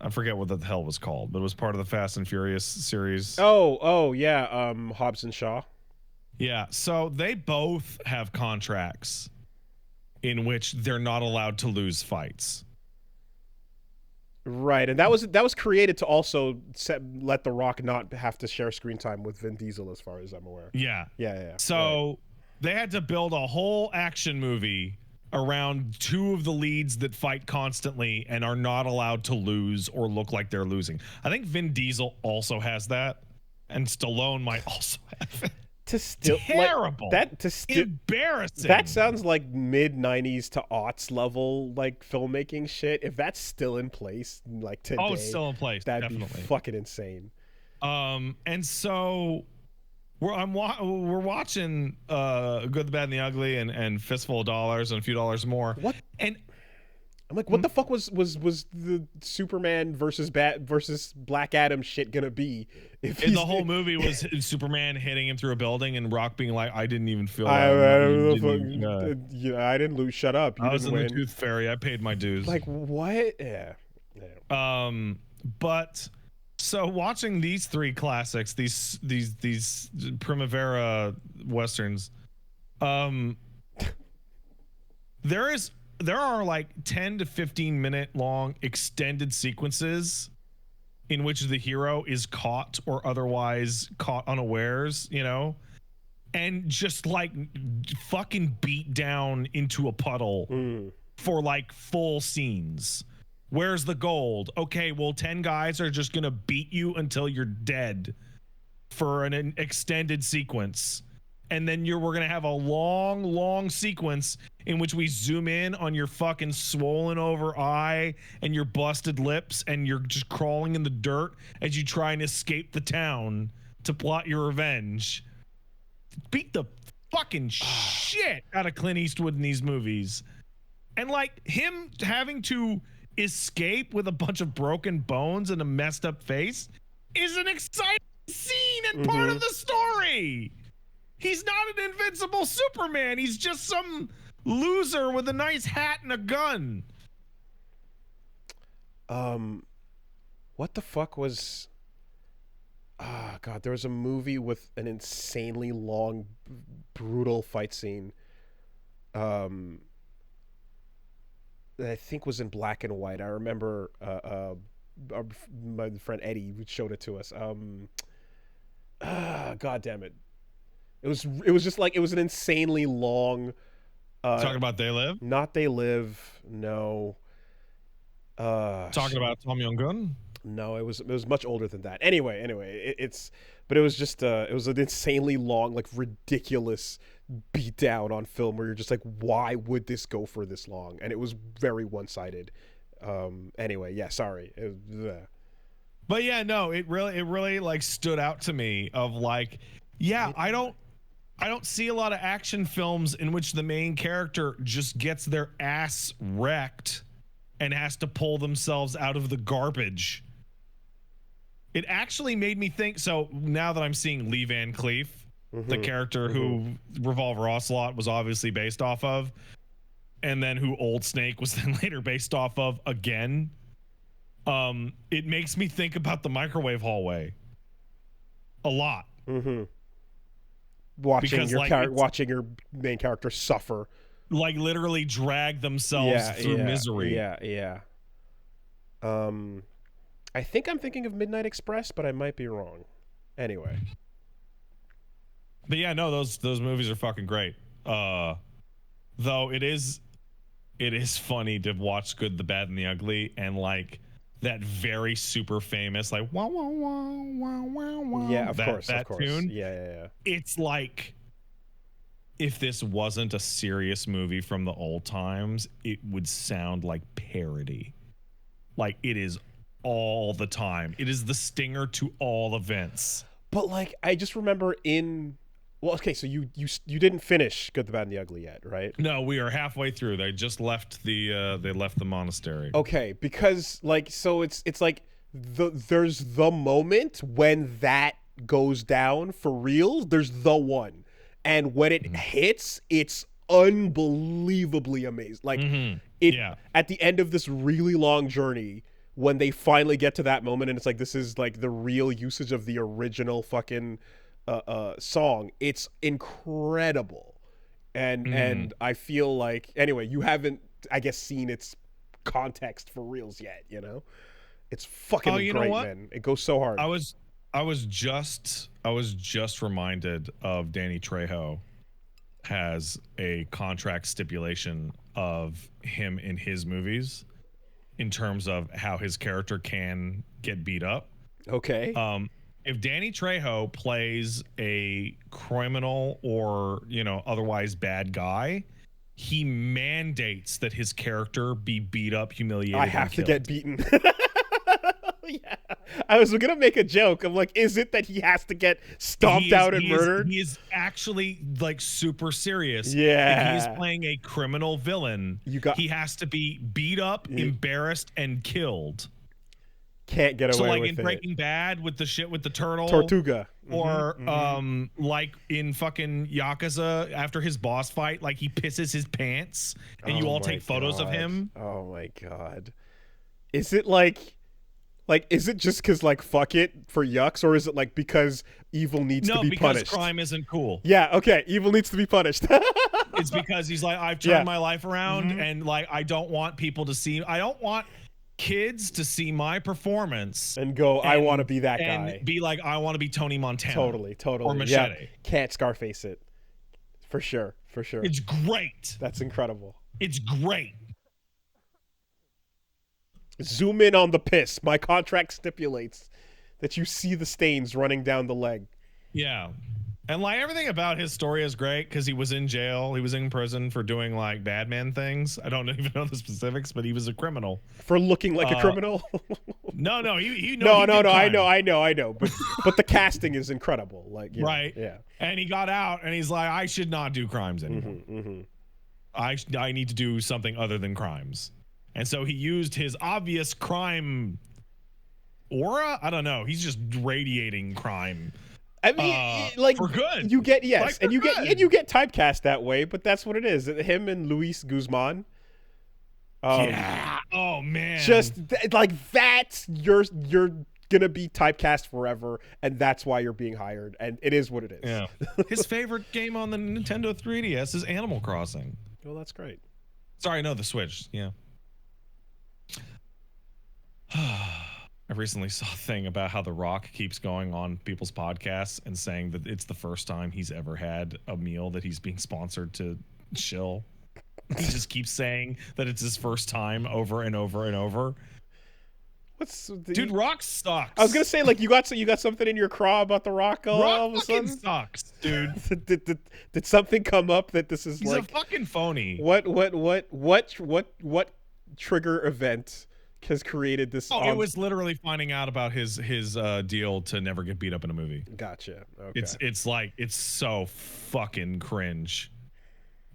I forget what the hell it was called, but it was part of the Fast and Furious series. Oh yeah, Hobbs and Shaw. Yeah, so they both have contracts in which they're not allowed to lose fights. Right, and that was created to also let The Rock not have to share screen time with Vin Diesel, as far as I'm aware. Yeah. right. So they had to build a whole action movie around 2 of the leads that fight constantly and are not allowed to lose or look like they're losing. I think Vin Diesel also has that, and Stallone might also have it. Terrible. Embarrassing. That sounds like mid-90s to aughts level like filmmaking shit. If that's still in place like today, it's still in place. That'd definitely be fucking insane. And so we're watching Good, the Bad, and the Ugly and Fistful of Dollars and A Few Dollars More. What? And I'm like, what the fuck was the Superman versus Black Adam shit gonna be? If And the whole movie was Superman hitting him through a building and Rock being like, I didn't even feel that. I didn't lose. Shut up. You I was didn't in win. the Tooth Fairy. I paid my dues. Like, what? Yeah. But so watching these three classics, these Primavera westerns, there are like 10 to 15 minute long extended sequences in which the hero is caught or otherwise caught unawares, you know, and just like fucking beat down into a puddle for like full scenes. Where's the gold? Okay, well, 10 guys are just gonna beat you until you're dead for an extended sequence. And then we're gonna have a long sequence in which we zoom in on your fucking swollen over eye and your busted lips, and you're just crawling in the dirt as you try and escape the town to plot your revenge. Beat the fucking shit out of Clint Eastwood in these movies. And like him having to escape with a bunch of broken bones and a messed up face is an exciting scene and part of the story. He's not an invincible Superman. He's just some loser with a nice hat and a gun. What the fuck was... God, there was a movie with an insanely long, brutal fight scene. That I think was in black and white. I remember my friend Eddie showed it to us. God damn it. It was just like, it was an insanely long... Talking about They Live? Not They Live, no. Talking about Tom Yong-gun? No, it was much older than that. Anyway, but it was just it was an insanely long, like ridiculous beatdown on film where you're just like, why would this go for this long? And it was very one-sided. Anyway, yeah, sorry. But yeah, no, it really like stood out to me of like, yeah, I don't see a lot of action films in which the main character just gets their ass wrecked and has to pull themselves out of the garbage. It actually made me think. So now that I'm seeing Lee Van Cleef, the character who Revolver Ocelot was obviously based off of, and then who Old Snake was then later based off of again, it makes me think about the Microwave Hallway a lot. Watching your main character suffer, like literally drag themselves through misery. Yeah. I think I'm thinking of Midnight Express, but I might be wrong. Anyway. But yeah, no, those movies are fucking great. Though it is funny to watch Good, the Bad, and the Ugly, and like that very super famous like wah wah wah wah wah wah. Yeah, of course. Tune. Yeah. It's like if this wasn't a serious movie from the old times, it would sound like parody. Like it is all the time. It is the stinger to all events. But like, I just remember well, okay, so you didn't finish Good, the Bad, and the Ugly yet, right? No, we are halfway through. They just left the monastery. Okay, because like, so it's like there's the moment when that goes down for real. There's the one, and when it hits, it's unbelievably amazing. Like at the end of this really long journey, when they finally get to that moment, and it's like, this is like the real usage of the original fucking song. It's incredible. And I feel like, anyway, you haven't, I guess, seen its context for reals yet, you know? It's fucking great, man. It goes so hard. I was just reminded of Danny Trejo has a contract stipulation of him in his movies in terms of how his character can get beat up. Okay. If Danny Trejo plays a criminal or, you know, otherwise bad guy, he mandates that his character be beat up, humiliated. I have to get beaten. Yeah. I was gonna make a joke. I'm like, is it that he has to get stomped out and murdered? He is actually like super serious. Yeah. If he is playing a criminal villain, he has to be beat up, embarrassed, and killed. Can't get away with it. So like in Breaking Bad with the shit with the turtle. Tortuga. Or like in fucking Yakuza after his boss fight, like he pisses his pants and you all take photos of him. Oh my god. Is it like is it just because like fuck it for yucks, or is it like because evil needs to be punished? No, because crime isn't cool. Yeah, okay, evil needs to be punished. It's because he's like, I've turned my life around and like I don't want people to see, I don't want kids to see my performance and go, I want to be that guy. And be like, I want to be Tony Montana. Totally. Or Machete. Yeah. Can't Scarface it. For sure. It's great. That's incredible. It's great. Zoom in on the piss. My contract stipulates that you see the stains running down the leg. Yeah. And like everything about his story is great because he was in jail. He was in prison for doing like bad man things. I don't even know the specifics, but he was a criminal. For looking like a criminal? No. No. I know. But the casting is incredible. Like, yeah, right. Yeah. And he got out and he's like, I should not do crimes anymore. I need to do something other than crimes. And so he used his obvious crime aura. I don't know. He's just radiating crime. I mean, like for good. You get like, and you get typecast that way, but that's what it is. Him and Luis Guzman. Yeah. Oh man. Just like that, you're gonna be typecast forever, and that's why you're being hired. And it is what it is. Yeah. His favorite game on the Nintendo 3DS is Animal Crossing. Well, that's great. Sorry, no, the Switch. Yeah. I recently saw a thing about how The Rock keeps going on people's podcasts and saying that it's the first time he's ever had a meal that he's being sponsored to chill. He just keeps saying that it's his first time over and over and over. Dude, Rock sucks. I was gonna say, like, you got something in your craw about The Rock all of a sudden? Sucks, dude. Did something come up that this is he's like a fucking phony? What trigger event has created this? It was literally finding out about his deal to never get beat up in a movie. Gotcha. Okay. It's like it's so fucking cringe.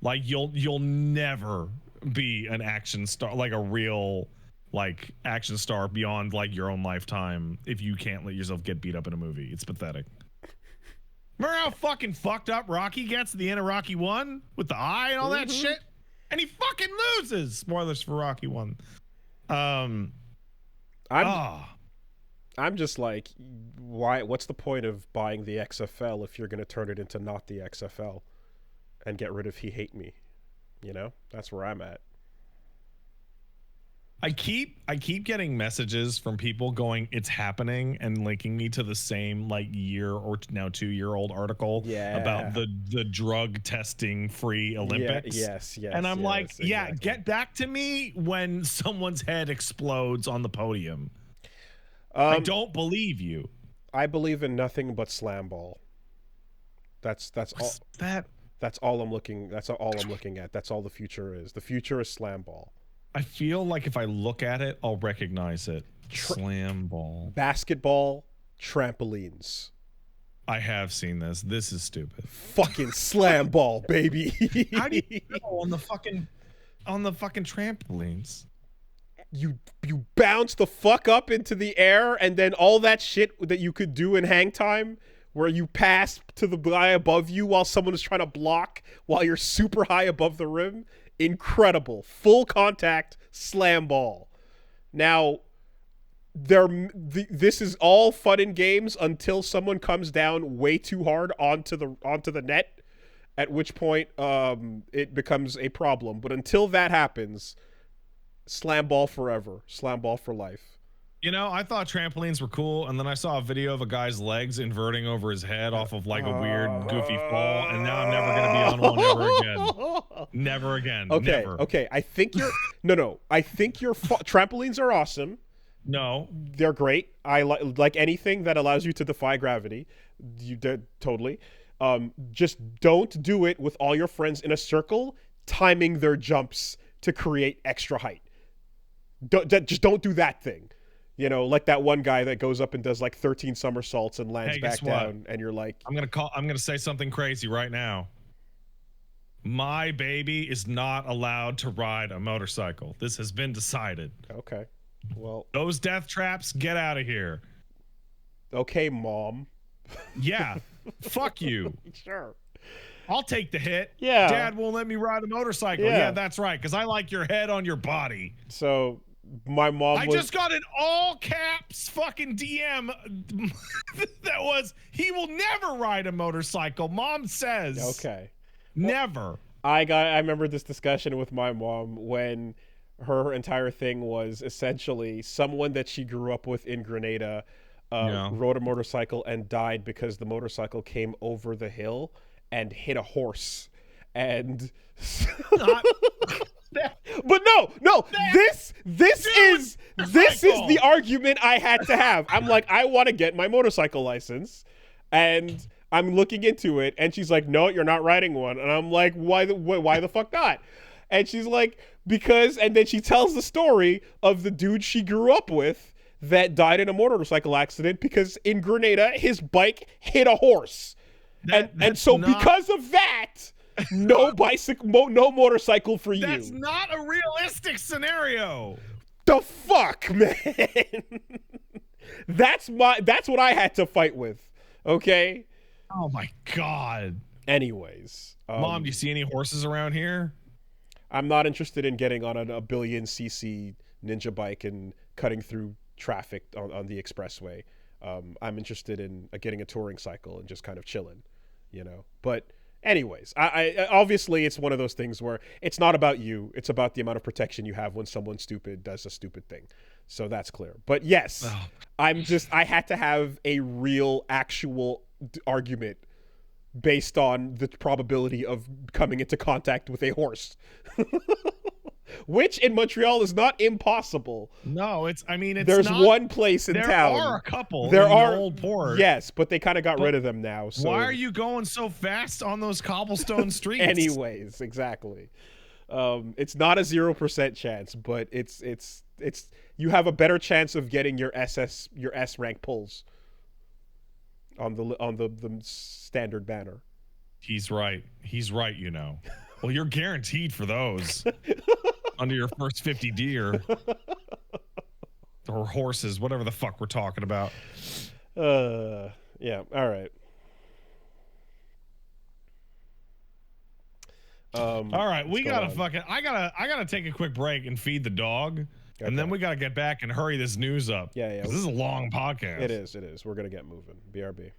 Like you'll never be an action star, like a real like action star beyond like your own lifetime if you can't let yourself get beat up in a movie. It's pathetic. Remember how fucking fucked up Rocky gets at the end of Rocky 1 with the eye and all that shit? And he fucking loses. Spoilers for Rocky 1. I'm just like, what's the point of buying the XFL if you're going to turn it into not the XFL and get rid of He Hate Me? You know, that's where I'm at. I keep getting messages from people going, it's happening, and linking me to the same like year or now 2-year-old article about the drug testing free Olympics. Yes. And I'm like, exactly. Get back to me when someone's head explodes on the podium. I don't believe you. I believe in nothing but slam ball. That's all. That's all I'm looking. That's all I'm looking at. That's all the future is. The future is slam ball. I feel like if I look at it, I'll recognize it. Slam ball. Basketball, trampolines. I have seen this. This is stupid. Fucking slam ball, baby. How do you go on the fucking trampolines? You bounce the fuck up into the air, and then all that shit that you could do in hang time, where you pass to the guy above you while someone is trying to block while you're super high above the rim. Incredible. Full contact slam ball. Now, this is all fun and games until someone comes down way too hard onto the net, at which point it becomes a problem. But until that happens, slam ball forever. Slam ball for life. You know, I thought trampolines were cool, and then I saw a video of a guy's legs inverting over his head off of like a weird, goofy fall, and now I'm never going to be on one ever again. Never again. Okay. I think you're no. I think your trampolines are awesome. No, they're great. I like anything that allows you to defy gravity. You did totally. Just don't do it with all your friends in a circle, timing their jumps to create extra height. Just don't do that thing. You know, like that one guy that goes up and does like 13 somersaults and lands Hey, back guess what? down, and you're like, I'm gonna say something crazy right now. My baby is not allowed to ride a motorcycle. This has been decided. okay, well, Those death traps, get out of here. okay, mom. Yeah, fuck you. Sure. I'll take the hit. Yeah. Dad won't let me ride a motorcycle. Yeah. Yeah, that's right, because I like your head on your body. So my mom I was just got an all caps fucking DM that was, he will never ride a motorcycle. Mom says. okay. Never. I remember this discussion with my mom when her entire thing was essentially someone that she grew up with in Grenada rode a motorcycle and died because the motorcycle came over the hill and hit a horse. And but no, this is the argument I had to have. I'm like, I want to get my motorcycle license, and I'm looking into it, and she's like, no, you're not riding one. And I'm like, why the fuck not? And she's like, because, and then she tells the story of the dude she grew up with that died in a motorcycle accident because in Grenada, his bike hit a horse. And so because of that, no bicycle, no motorcycle for you. That's not a realistic scenario. The fuck, man. That's what I had to fight with. Okay. Oh my God. Anyways, Mom, do you see any horses around here? I'm not interested in getting on a billion cc ninja bike and cutting through traffic on the expressway. I'm interested in getting a touring cycle and just kind of chilling, you know. But anyways, I obviously it's one of those things where it's not about you. It's about the amount of protection you have when someone stupid does a stupid thing. So that's clear. But yes, I had to have a real, actual argument based on the probability of coming into contact with a horse. Which in Montreal is not impossible. No, there's not, one place in town. There are a couple. There are the Old Port. Yes, but they kind of got rid of them now. So why are you going so fast on those cobblestone streets? Anyways, exactly. It's not a 0% chance, but it's you have a better chance of getting your S rank pulls on the standard banner. He's right. You know. Well, you're guaranteed for those under your first 50 deer or horses, whatever the fuck we're talking about. Yeah. All right. All right, we gotta I gotta take a quick break and feed the dog, and then we gotta get back and hurry this news up. Yeah. This is a long podcast. It is. We're gonna get moving. BRB.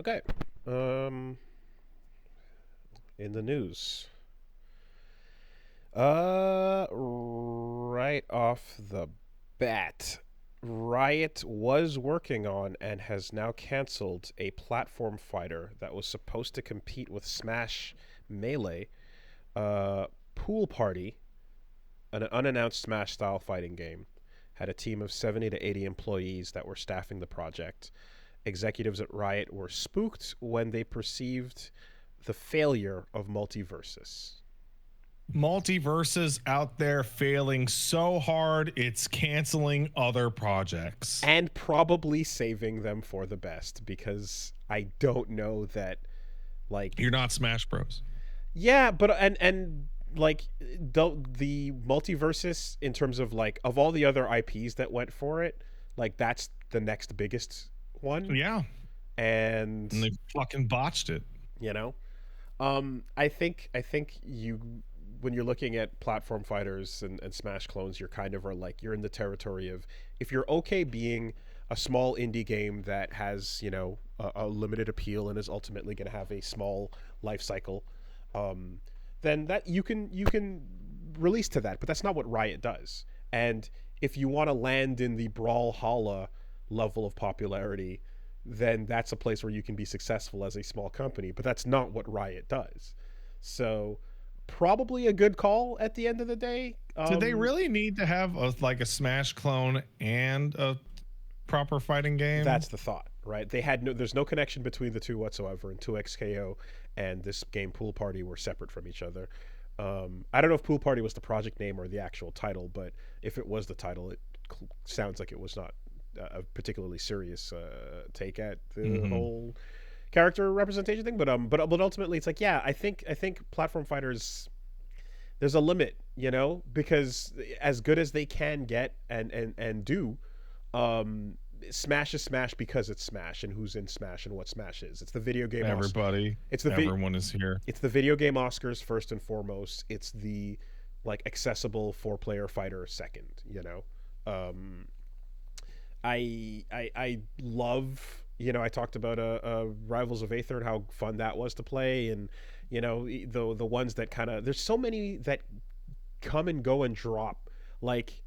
Okay. In the news. Right off the bat, Riot was working on and has now canceled a platform fighter that was supposed to compete with Smash Melee, Pool Party, an unannounced Smash style fighting game. Had a team of 70 to 80 employees that were staffing the project. Executives at Riot were spooked when they perceived the failure of MultiVersus. MultiVersus out there failing so hard it's canceling other projects. And probably saving them for the best, because I don't know that, like... You're not Smash Bros. Yeah, but and like the MultiVersus, in terms of like of all the other IPs that went for it, like that's the next biggest one. Yeah. And they fucking botched it. You know? I think you, when you're looking at platform fighters and Smash clones, you're kind of you're in the territory of, if you're okay being a small indie game that has, you know, a limited appeal and is ultimately going to have a small life cycle, then that you can release to that. But that's not what Riot does. And if you want to land in the Brawlhalla level of popularity, then that's a place where you can be successful as a small company. But that's not what Riot does. So probably a good call at the end of the day. Do they really need to have a Smash clone and a proper fighting game? That's the thought, right? There's no connection between the two whatsoever, and 2XKO and this game Pool Party were separate from each other. I don't know if Pool Party was the project name or the actual title, but if it was the title, it sounds like it was not a particularly serious take at the whole character representation thing. But ultimately, it's like, yeah, I think platform fighters, there's a limit, you know, because as good as they can get and do, Smash is Smash because it's Smash, and who's in Smash and what Smash is. It's the video game. Everybody. Everyone is here. It's the video game Oscars first and foremost. It's the accessible 4-player fighter second. You know, I love. You know, I talked about Rivals of Aether and how fun that was to play, and you know the ones that kind of, there's so many that come and go and drop. Like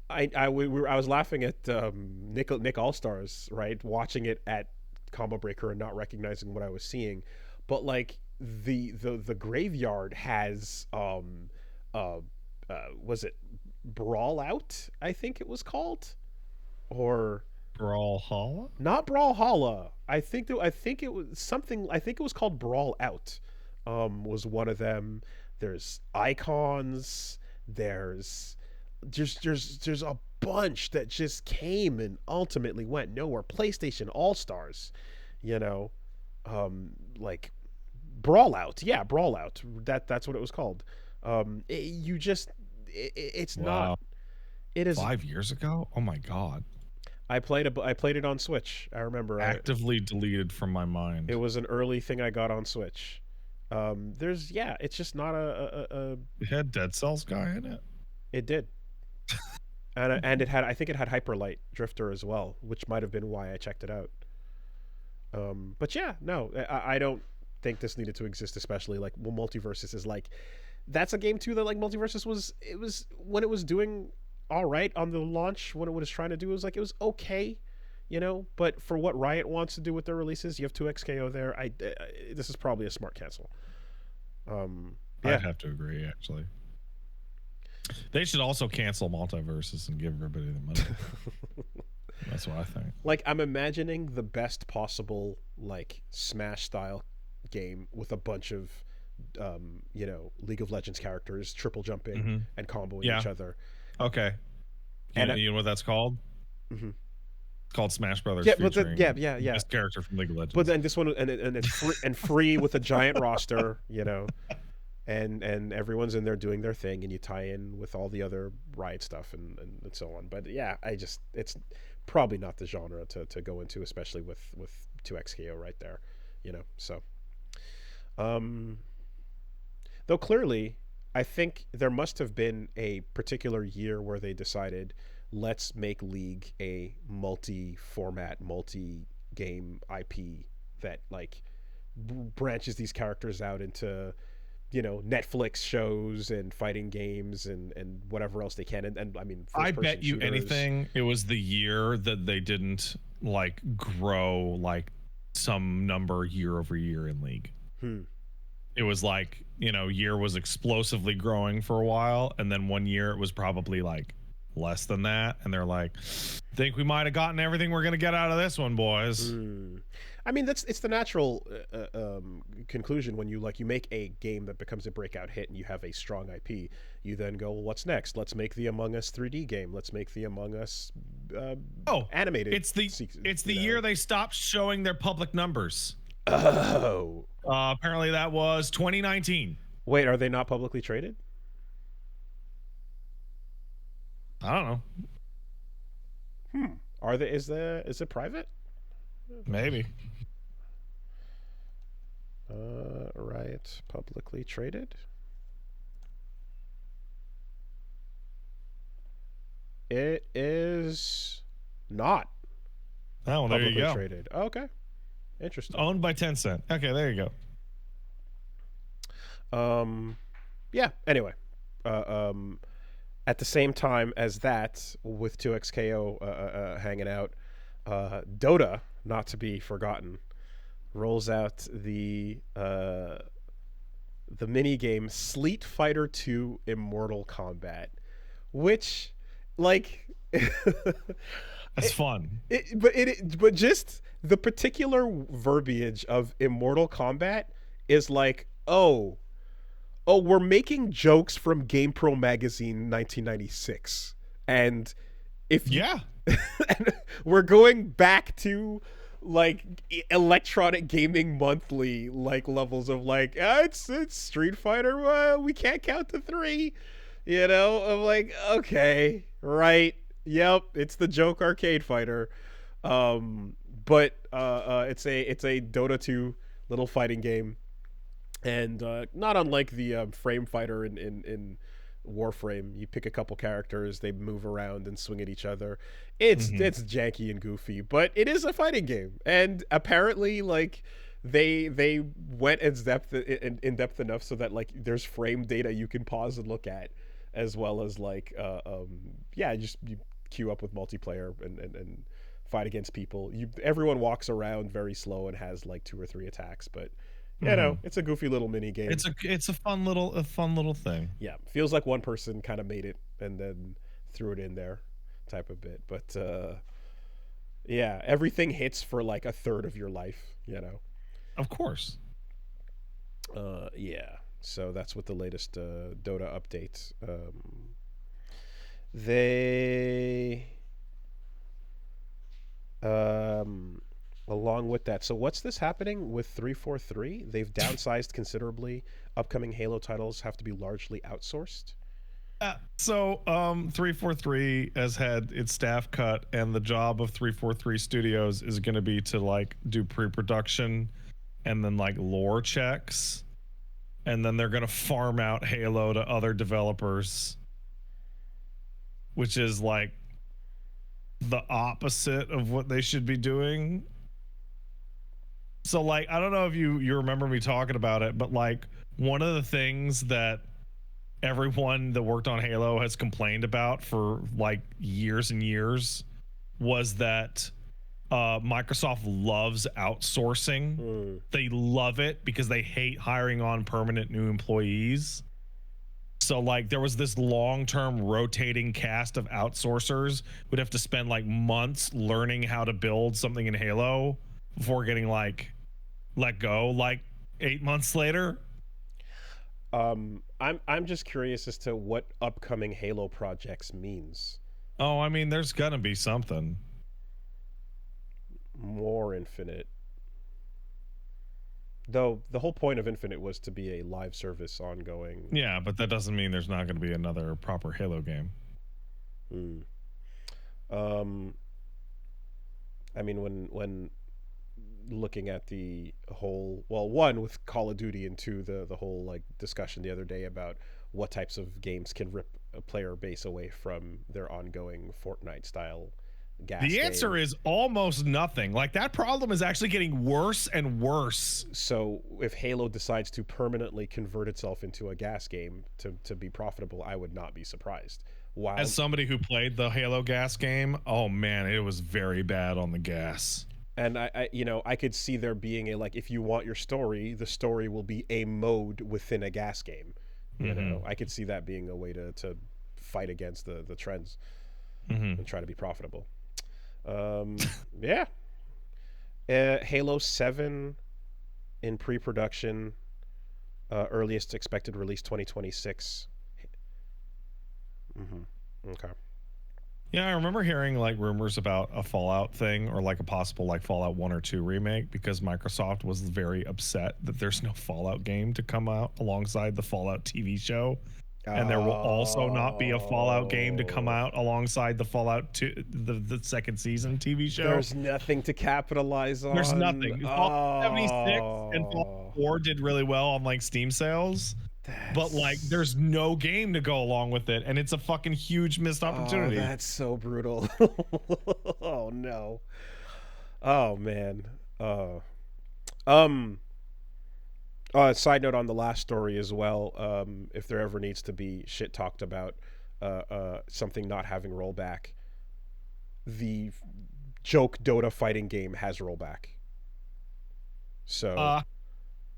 I was laughing at Nick All-Stars, right? Watching it at Combo Breaker and not recognizing what I was seeing, but like the graveyard has was it Brawl Out? I think it was called, or Brawlhalla? Not Brawlhalla. I think it was something. I think it was called Brawl Out. Was one of them. There's Icons. There's a bunch that just came and ultimately went nowhere. PlayStation All-Stars, you know, like Brawl Out. Yeah, Brawl Out. That's what it was called. It's wow. Not. It is 5 years ago. Oh my god. I played it on Switch. I remember. Actively deleted from my mind. It was an early thing I got on Switch. It's just not a. It had Dead Cells guy in it. It did. and I think it had Hyperlight Drifter as well, which might have been why I checked it out. But yeah, no, I don't think this needed to exist, especially MultiVersus is that's a game too that MultiVersus was when it was doing all right on the launch, when it was trying to do, it was okay, you know, but for what Riot wants to do with their releases, you have 2XKO there. This is probably a smart cancel. Yeah. I'd have to agree, actually. They should also cancel MultiVersus and give everybody the money. That's what I think. I'm imagining the best possible Smash style game with a bunch of you know, League of Legends characters triple jumping and comboing each other. Okay. You know what that's called? It's called Smash Brothers. Yeah, but Best character from League of Legends. But then this one, and it's free, and free with a giant roster, you know, and everyone's in there doing their thing, and you tie in with all the other Riot stuff and so on. But yeah, it's probably not the genre to go into, especially with 2XKO right there, you know. So, though clearly, I think there must have been a particular year where they decided, let's make League a multi-format, multi-game IP that like branches these characters out into, you know, Netflix shows and fighting games and whatever else they can. And I mean, I bet you shooters. anything it was the year that they didn't like grow like some number year over year in League. It was like, you know, year was explosively growing for a while, and then one year it was probably like less than that, and they're like, think we might have gotten everything we're gonna get out of this one, boys. I mean, it's the natural conclusion when you make a game that becomes a breakout hit and you have a strong IP. You then go, well, what's next? Let's make the Among Us 3D game. Let's make the Among Us animated. It's the year they stopped showing their public numbers. Oh. Apparently that was 2019. Wait, are they not publicly traded? I don't know. Are they? Is it private? Maybe. Riot publicly traded. It is not. Oh, well, there you go. Traded. Oh, okay. Interesting. Owned by Tencent. Okay, there you go. Yeah. Anyway, at the same time as that, with 2XKO hanging out, DOTA, not to be forgotten, rolls out the mini game Sleet Fighter 2 Immortal Combat, which, like, it's fun. But just the particular verbiage of Immortal Combat is like, oh, we're making jokes from GamePro magazine 1996, and and we're going back to like Electronic Gaming Monthly like levels of like, it's Street Fighter, we can't count to 3, you know. I'm like, okay, right, yep, it's the joke arcade fighter, but it's a Dota 2 little fighting game, and not unlike the frame fighter in Warframe. You pick a couple characters, they move around and swing at each other. It's janky and goofy, but it is a fighting game, and apparently like they went in depth enough so that like there's frame data you can pause and look at, as well as like just you queue up with multiplayer and fight against people. Everyone walks around very slow and has like 2 or 3 attacks, but you know, it's a goofy little mini game. It's a fun little thing. Yeah, feels like one person kind of made it and then threw it in there, type of bit. But yeah, everything hits for like a third of your life, you know. Of course. Yeah. So that's what the latest Dota update. They along with that, so what's this happening with 343? They've downsized considerably. Upcoming Halo titles have to be largely outsourced. So 343 has had its staff cut, and the job of 343 Studios is going to be to like do pre-production and then like lore checks, and then they're going to farm out Halo to other developers, which is like the opposite of what they should be doing. So like, I don't know if you remember me talking about it, but like one of the things that everyone that worked on Halo has complained about for like years and years was that Microsoft loves outsourcing. They love it because they hate hiring on permanent new employees. So like there was this long-term rotating cast of outsourcers who'd have to spend like months learning how to build something in Halo before getting like let go like 8 months later. I'm just curious as to what upcoming Halo projects means. Oh, I mean, there's gonna be something. More Infinite. Though the whole point of Infinite was to be a live service ongoing. Yeah, but that doesn't mean there's not going to be another proper Halo game. I mean, when looking at the whole, well, one with Call of Duty, and two the whole like discussion the other day about what types of games can rip a player base away from their ongoing Fortnite style gas The answer game. is almost nothing. Like, that problem is actually getting worse and worse. So if Halo decides to permanently convert itself into a gas game to be profitable, I would not be surprised. While As somebody who played the Halo gas game, oh man, it was very bad on the gas. And I could see there being a, like, if you want your story, the story will be a mode within a gas game. You know, I could see that being a way to fight against the trends and try to be profitable. Yeah. Halo 7 in pre-production, earliest expected release 2026. Okay. Yeah, I remember hearing like rumors about a Fallout thing, or like a possible like Fallout 1 or 2 remake, because Microsoft was very upset that there's no Fallout game to come out alongside the Fallout TV show. And there will also not be a Fallout game to come out alongside the Fallout 2, the second season TV show. There's nothing to capitalize on. There's nothing. Fallout 76 and Fallout 4 did really well on like Steam sales. But like, there's no game to go along with it, and it's a fucking huge missed opportunity. Oh, that's so brutal. Oh no. Oh man. Side note on the last story as well. If there ever needs to be shit talked about, something not having rollback, the joke Dota fighting game has rollback. So.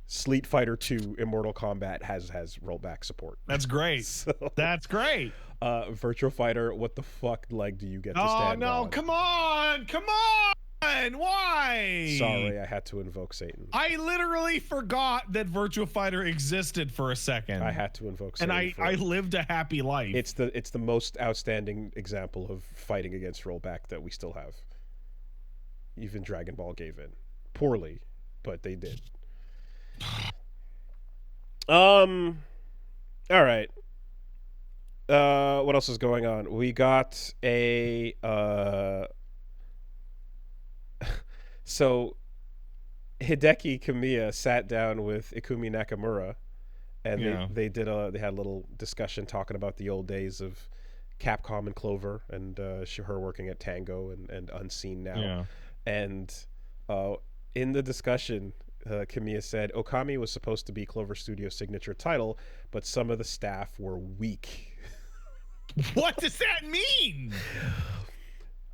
Sleet Fighter 2 Immortal Combat has rollback support. That's great. So, that's great. Virtua Fighter, what the fuck leg do you get to stand on? Oh no, come on. Why? Sorry, I had to invoke Satan. I literally forgot that Virtua Fighter existed for a second. I had to invoke Satan. And I lived a happy life. It's the most outstanding example of fighting against rollback that we still have. Even Dragon Ball gave in. Poorly, but they did. All right. What else is going on? We got a so Hideki Kamiya sat down with Ikumi Nakamura, and they had a little discussion talking about the old days of Capcom and Clover, and her working at Tango and Unseen now. And in the discussion, Kamiya said Okami was supposed to be Clover Studio's signature title, but some of the staff were weak. What does that mean?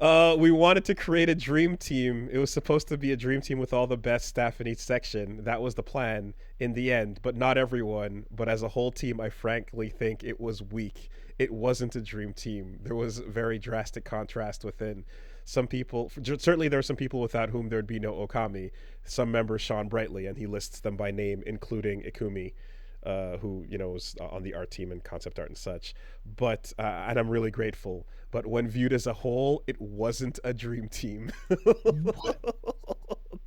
We wanted to create a dream team. It was supposed to be a dream team with all the best staff in each section. That was the plan in the end, but not everyone. But as a whole team, I frankly think it was weak. It wasn't a dream team. There was very drastic contrast within. Some people, certainly there are some people without whom there'd be no Okami. Some members shone brightly, and he lists them by name, including Ikumi, who, was on the art team and concept art and such. But, and I'm really grateful. But when viewed as a whole, it wasn't a dream team.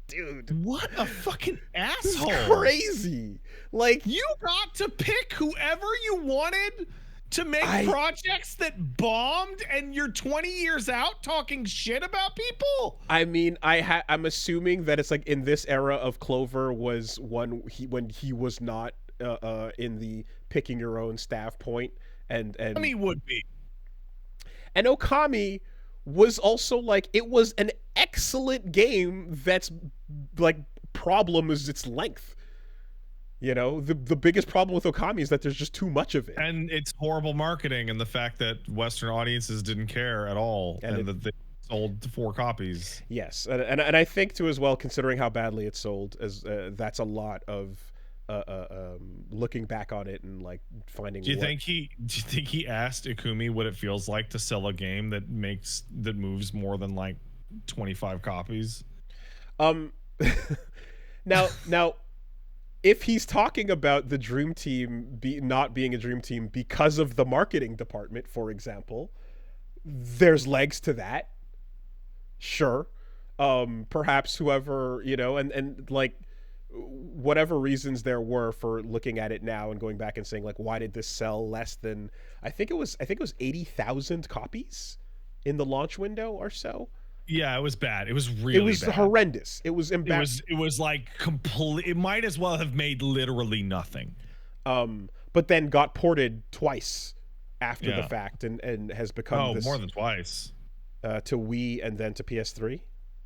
Dude. What a fucking asshole. This is crazy. Like, you got to pick whoever you wanted to make projects that bombed, and you're 20 years out talking shit about people? I mean, I'm assuming that it's like in this era of Clover was when he was not in the picking your own staff point, and Okami would be. And Okami was also like, it was an excellent game that's like, problem is its length. The biggest problem with Okami is that there's just too much of it. And it's horrible marketing, and the fact that Western audiences didn't care at all, and that they sold 4 copies. Yes, and I think, too, as well, considering how badly it sold, as that's a lot of looking back on it and, like, finding... Do you think he asked Ikumi what it feels like to sell a game that moves more than, like, 25 copies? Now... If he's talking about the dream team not being a dream team because of the marketing department, for example, there's legs to that. Sure. Perhaps whoever, and like whatever reasons there were for looking at it now and going back and saying, like, why did this sell less than, I think it was 80,000 copies in the launch window or so. Yeah, it was bad. It was really bad. Horrendous. It was embarrassing. It was like complete. It might as well have made literally nothing. But then got ported twice after the fact and has become more than twice. to Wii and then to PS3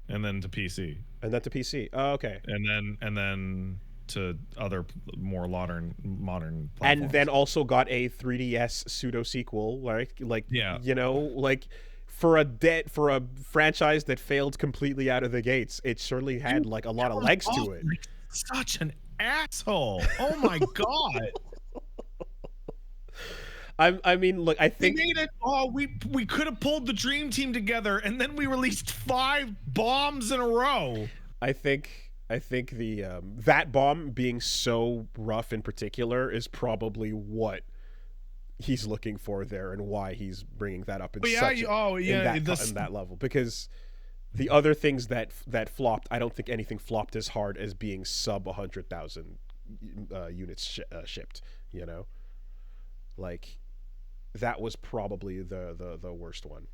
and then to PC and then to PC. Oh, okay. And then to other more modern platforms. And then also got a 3DS pseudo sequel, like yeah. you know, like for a franchise that failed completely out of the gates, it certainly had like a lot of legs to it. Such an asshole. Oh my god. I mean, look, I think we made it. Oh, we could have pulled the dream team together, and then we released 5 bombs in a row. I think the that bomb being so rough in particular is probably what he's looking for there, and why he's bringing that up in that level. Because the other things that flopped, I don't think anything flopped as hard as being sub 100,000 units shipped. You know, like that was probably the worst one.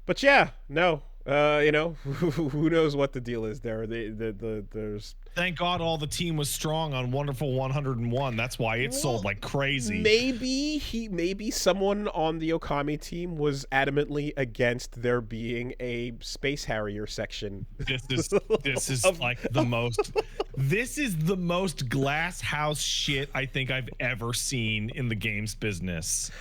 But yeah, no. You know, who knows what the deal is there? There's. Thank God all the team was strong on Wonderful 101. That's why it sold like crazy. Maybe someone on the Okami team was adamantly against there being a Space Harrier section. This is like the most. This is the most glass house shit I think I've ever seen in the games business.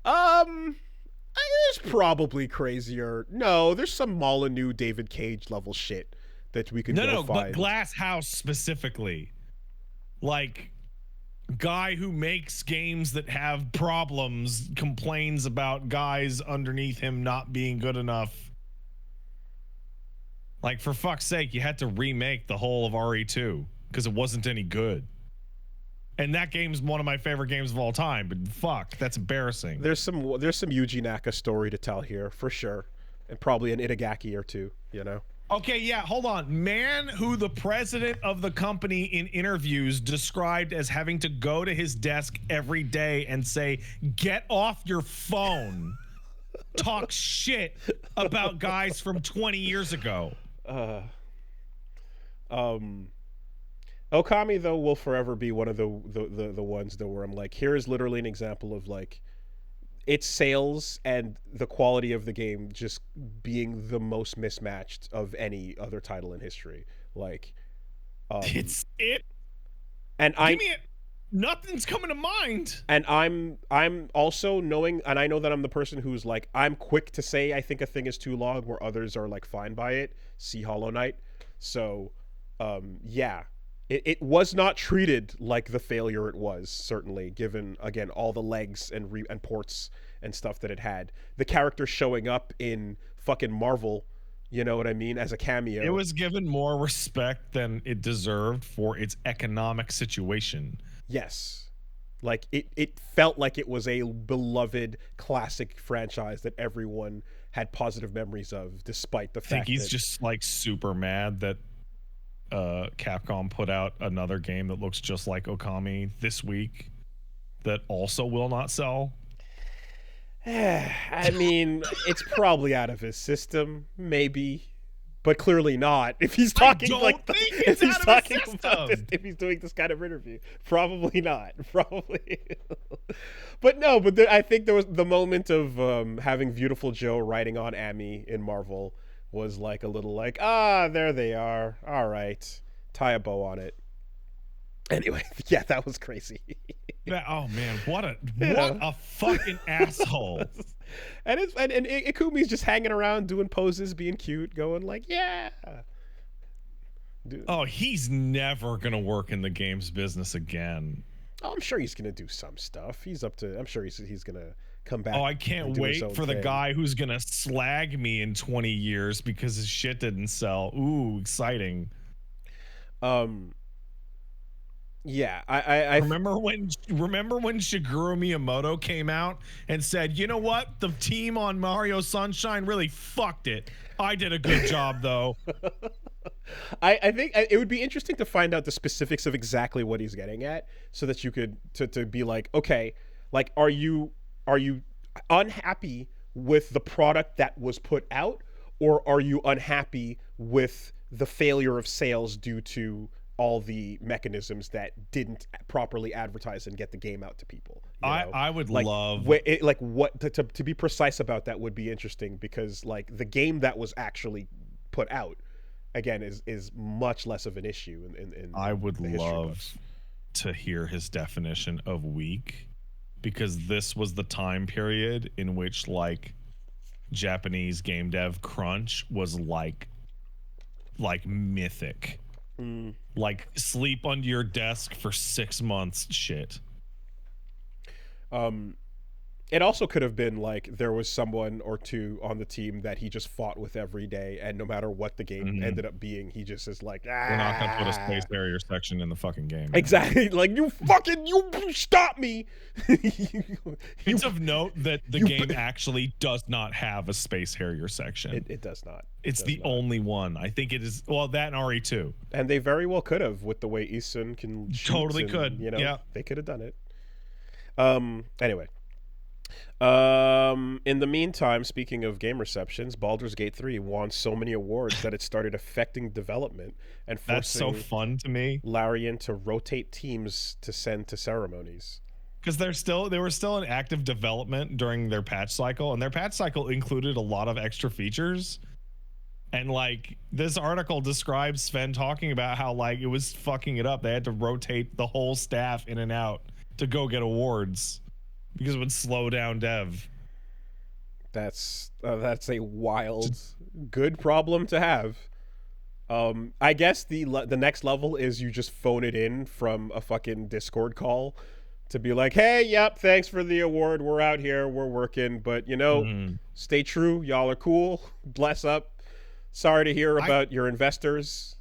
There's probably crazier. No, there's some Molyneux David Cage level shit that we could find. But Glass House specifically, like guy who makes games that have problems complains about guys underneath him not being good enough. Like, for fuck's sake, you had to remake the whole of RE2 because it wasn't any good. And that game's one of my favorite games of all time, but fuck, that's embarrassing. There's some Yuji Naka story to tell here, for sure. And probably an Itagaki or two, you know? Okay, yeah, hold on. Man who the president of the company in interviews described as having to go to his desk every day and say, "Get off your phone." Talk shit about guys from 20 years ago. Okami, though, will forever be one of the ones though where I'm like, here is literally an example of like its sales and the quality of the game just being the most mismatched of any other title in history. Like, it's it. And nothing's coming to mind. And I'm also knowing, and I know that I'm the person who's like, I'm quick to say I think a thing is too long, where others are like fine by it. See Hollow Knight. So, yeah. It was not treated like the failure it was, certainly, given, again, all the legs and ports and stuff that it had. The character showing up in fucking Marvel, you know what I mean, as a cameo. It was given more respect than it deserved for its economic situation. Yes. Like, it felt like it was a beloved classic franchise that everyone had positive memories of, despite the fact that... I think he's just, like, super mad that Capcom put out another game that looks just like Okami this week that also will not sell. I mean, it's probably out of his system, maybe, but clearly not. If he's talking like, if he's talking about this, if he's doing this kind of interview, probably not. Probably, but no. But I think there was the moment of having Beautiful Joe riding on Amy in Marvel. Was like a little like, there they are. All right. Tie a bow on it. Anyway, yeah, that was crazy. Oh man, what a fucking asshole. And Ikumi's just hanging around doing poses, being cute, going like, yeah. Dude. Oh, he's never gonna work in the games business again. Oh, I'm sure he's gonna do some stuff. I'm sure he's gonna come back. Oh, I can't wait for the guy who's gonna slag me in 20 years because his shit didn't sell. Ooh, exciting. Yeah, I remember when Shigeru Miyamoto came out and said, "You know what? The team on Mario Sunshine really fucked it. I did a good job though." I think it would be interesting to find out the specifics of exactly what he's getting at, so that you could to be like, okay, like are you unhappy with the product that was put out, or are you unhappy with the failure of sales due to all the mechanisms that didn't properly advertise and get the game out to people. I would love to be precise about that would be interesting, because like the game that was actually put out again is much less of an issue in I would the history love books. to hear his definition of weak, because this was the time period in which like Japanese game dev crunch was like mythic. Like sleep under your desk for 6 months shit. It also could have been like there was someone or two on the team that he just fought with every day, and no matter what the game ended up being, he just is like, we're not gonna put a space barrier section in the fucking game. Exactly. Like, you stop me. It's of note that the game actually does not have a space harrier section. It does not. It's the only one. I think it is. Well, that and RE2. And they very well could have, with the way Isun can shoot. Totally could. You know, yeah. They could have done it. Anyway. In the meantime, speaking of game receptions, Baldur's Gate 3 won so many awards that it started affecting development and forcing That's so fun to me. Larian to rotate teams to send to ceremonies. Because they were still in active development during their patch cycle, and their patch cycle included a lot of extra features. And like this article describes Sven talking about how like it was fucking it up. They had to rotate the whole staff in and out to go get awards because it would slow down dev. That's a wild, good problem to have. I guess the next level is you just phone it in from a fucking Discord call to be like, hey, yep, thanks for the award. We're out here, we're working, but you know, stay true. Y'all are cool. Bless up. Sorry to hear about your investors.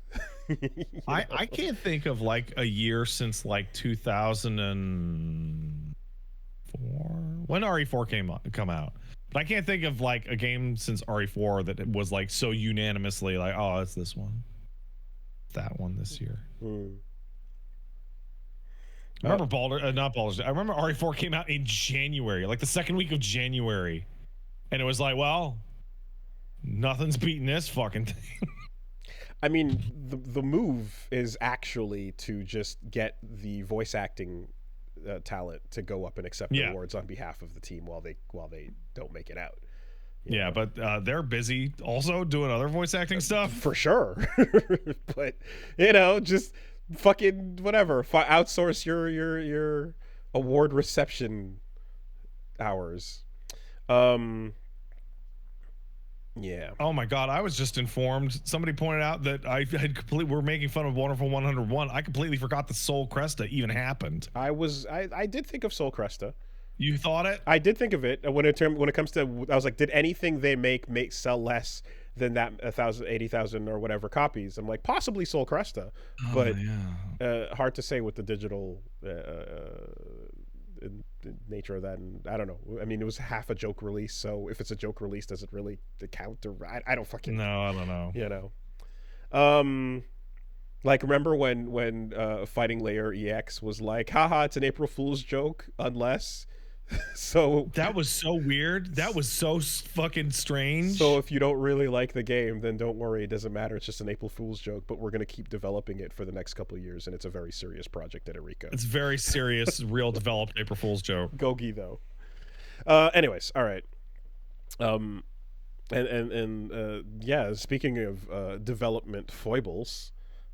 I can't think of like a year since like 2004 when RE4 come out. But I can't think of like a game since RE4 that was like so unanimously like, oh, it's this one, that one this year. I remember I remember RE4 came out in January, like the second week of January, and it was like, well, nothing's beating this fucking thing. I mean, the move is actually to just get the voice acting talent to go up and accept awards on behalf of the team while they don't make it out. Yeah, know? But they're busy also doing other voice acting stuff for sure. But you know, just fucking whatever. Outsource your award reception hours. Yeah. Oh my God, I was just informed. Somebody pointed out that we're making fun of Wonderful 101. I completely forgot that Soul Cresta even happened. I did think of Soul Cresta. You thought it? I did think of it when it comes to, I was like, did anything they make sell less than that 80,000 or whatever copies? I'm like, possibly Soul Cresta, but hard to say with the digital nature of that. And I don't know. I mean, it was half a joke release, so if it's a joke release, does it really count? Or I don't fucking know. I don't know. You know, like remember when Fighting Layer EX was like, haha, it's an April Fool's joke, unless. So that was so weird. That was so fucking strange. So if you don't really like the game, then don't worry, it doesn't matter. It's just an April Fool's joke, but we're going to keep developing it for the next couple of years, and it's a very serious project at Eureka. It's very serious, real developed April Fool's joke. Gogi though. Anyways, all right. Yeah, speaking of development foibles,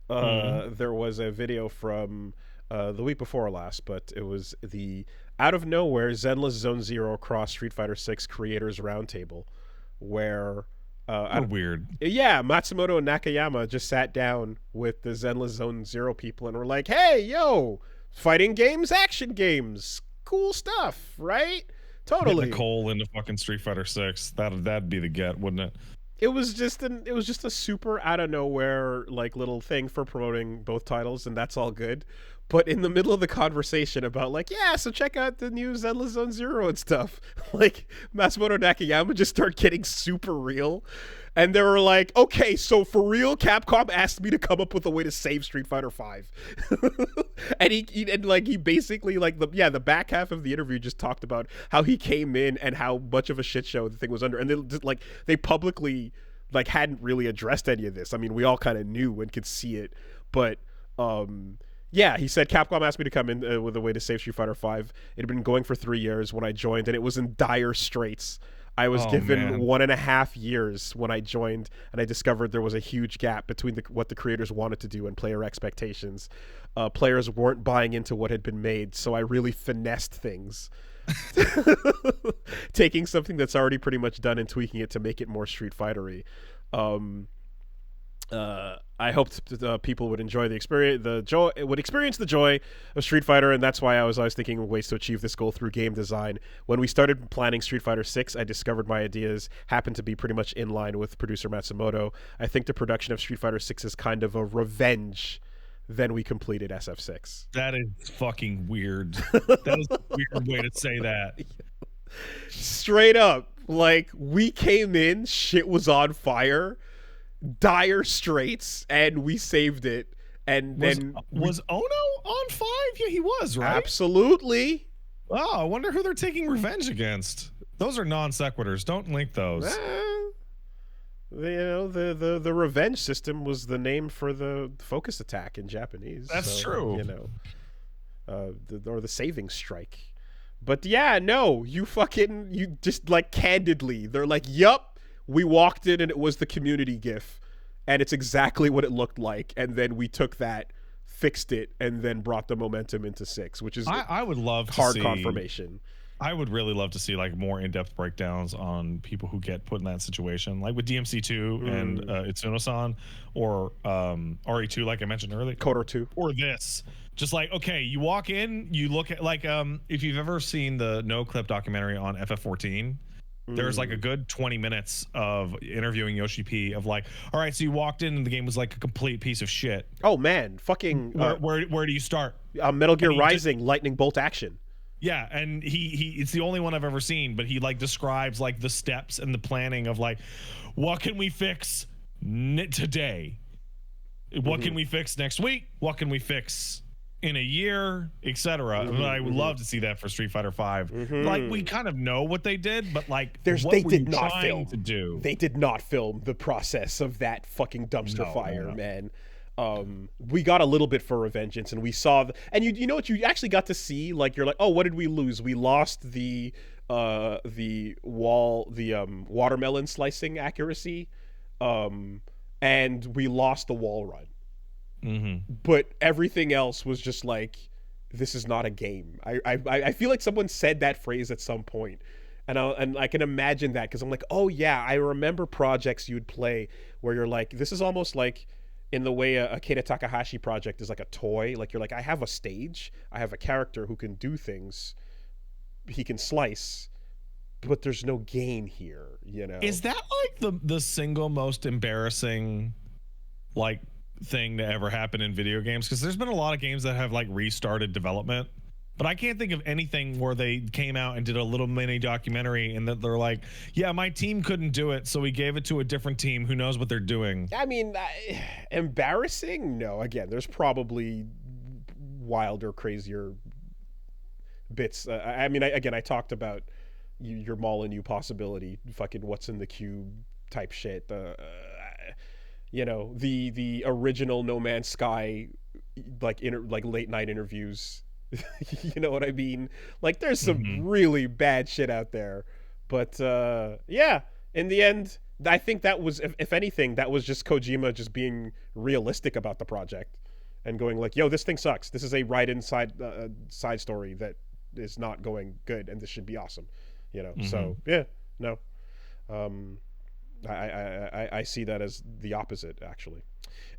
there was a video from the week before last, but it was the out of nowhere Zenless Zone Zero cross Street Fighter 6 creators roundtable, where weird. Yeah, Matsumoto and Nakayama just sat down with the Zenless Zone Zero people and were like, hey, yo, fighting games, action games, cool stuff, right? Totally. Get Nicole into fucking Street Fighter 6. That'd be the get, wouldn't it? It was just a super out of nowhere like little thing for promoting both titles, and that's all good. But in the middle of the conversation about like, yeah, so check out the new Zenless Zone Zero and stuff, like Matsumoto Nakayama just started getting super real. And they were like, okay, so for real, Capcom asked me to come up with a way to save Street Fighter V. And he basically like the back half of the interview just talked about how he came in and how much of a shit show the thing was under. And they just they publicly like hadn't really addressed any of this. I mean, we all kind of knew and could see it, but Yeah, he said Capcom asked me to come in with a way to save Street Fighter V. It had been going for 3 years when I joined, and it was in dire straits. I was given 1.5 years when I joined, and I discovered there was a huge gap between what the creators wanted to do and player expectations. Players weren't buying into what had been made, so I really finessed things. Taking something that's already pretty much done and tweaking it to make it more Street Fighter-y. I hoped people would enjoy the experience, would experience the joy of Street Fighter, and that's why I was thinking of ways to achieve this goal through game design. When we started planning Street Fighter 6, I discovered my ideas happened to be pretty much in line with producer Matsumoto. I think the production of Street Fighter 6 is kind of a revenge. Then we completed SF6. That is fucking weird. That is a weird way to say that. Straight up, like, we came in, shit was on fire, dire straits, and we saved it. And then was Ono on 5? Yeah, he was, right? Absolutely. Oh, I wonder who they're taking revenge against. Those are non sequiturs. Don't link those. The revenge system was the name for the focus attack in Japanese. That's true. Or the saving strike. But yeah, no, you just like candidly, they're like, yup, we walked in and it was the community GIF, and it's exactly what it looked like, and then we took that, fixed it, and then brought the momentum into 6, which is I would love hard to see confirmation. I would really love to see like more in-depth breakdowns on people who get put in that situation, like with DMC2 and Itsuno-san, or RE2, like I mentioned earlier, Kotor 2, or this. Just like, okay, you walk in, you look at like if you've ever seen the No Clip documentary on FF14, there's like a good 20 minutes of interviewing Yoshi P of like, all right, so you walked in and the game was like a complete piece of shit. Oh man, fucking where do you start? Metal Gear Rising lightning bolt action. Yeah, and he it's the only one I've ever seen, but he like describes like the steps and the planning of like, what can we fix today? What can we fix next week? What can we fix in a year, etc. I would love to see that for Street Fighter V. Like, we kind of know what they did, but like, they did not film. They did not film the process of that fucking dumpster fire, man. We got a little bit for Revengeance, and we saw and you know what, you actually got to see, like, you're like, oh, what did we lose? We lost the watermelon slicing accuracy, and we lost the wall run. But everything else was just like, this is not a game. I feel like someone said that phrase at some point, and I can imagine that, because I'm like, oh yeah, I remember projects you'd play where you're like, this is almost like in the way a Keita Takahashi project is like a toy. Like, you're like, I have a stage, I have a character who can do things, he can slice, but there's no game here, you know? Is that like the single most embarrassing like thing to ever happen in video games? Because there's been a lot of games that have like restarted development, but I can't think of anything where they came out and did a little mini documentary and that they're like, yeah, my team couldn't do it, so we gave it to a different team who knows what they're doing. I mean, embarrassing? No. Again, there's probably wilder, crazier bits. I mean, I talked about your Molyneux possibility, fucking what's in the cube type shit. The original No Man's Sky, like late night interviews. You know what I mean? Like, there's some really bad shit out there, but yeah, in the end, I think that was, if anything, that was just Kojima just being realistic about the project and going like, yo, this thing sucks. This is a side story that is not going good, and this should be awesome, you know? So yeah, no. I see that as the opposite, actually.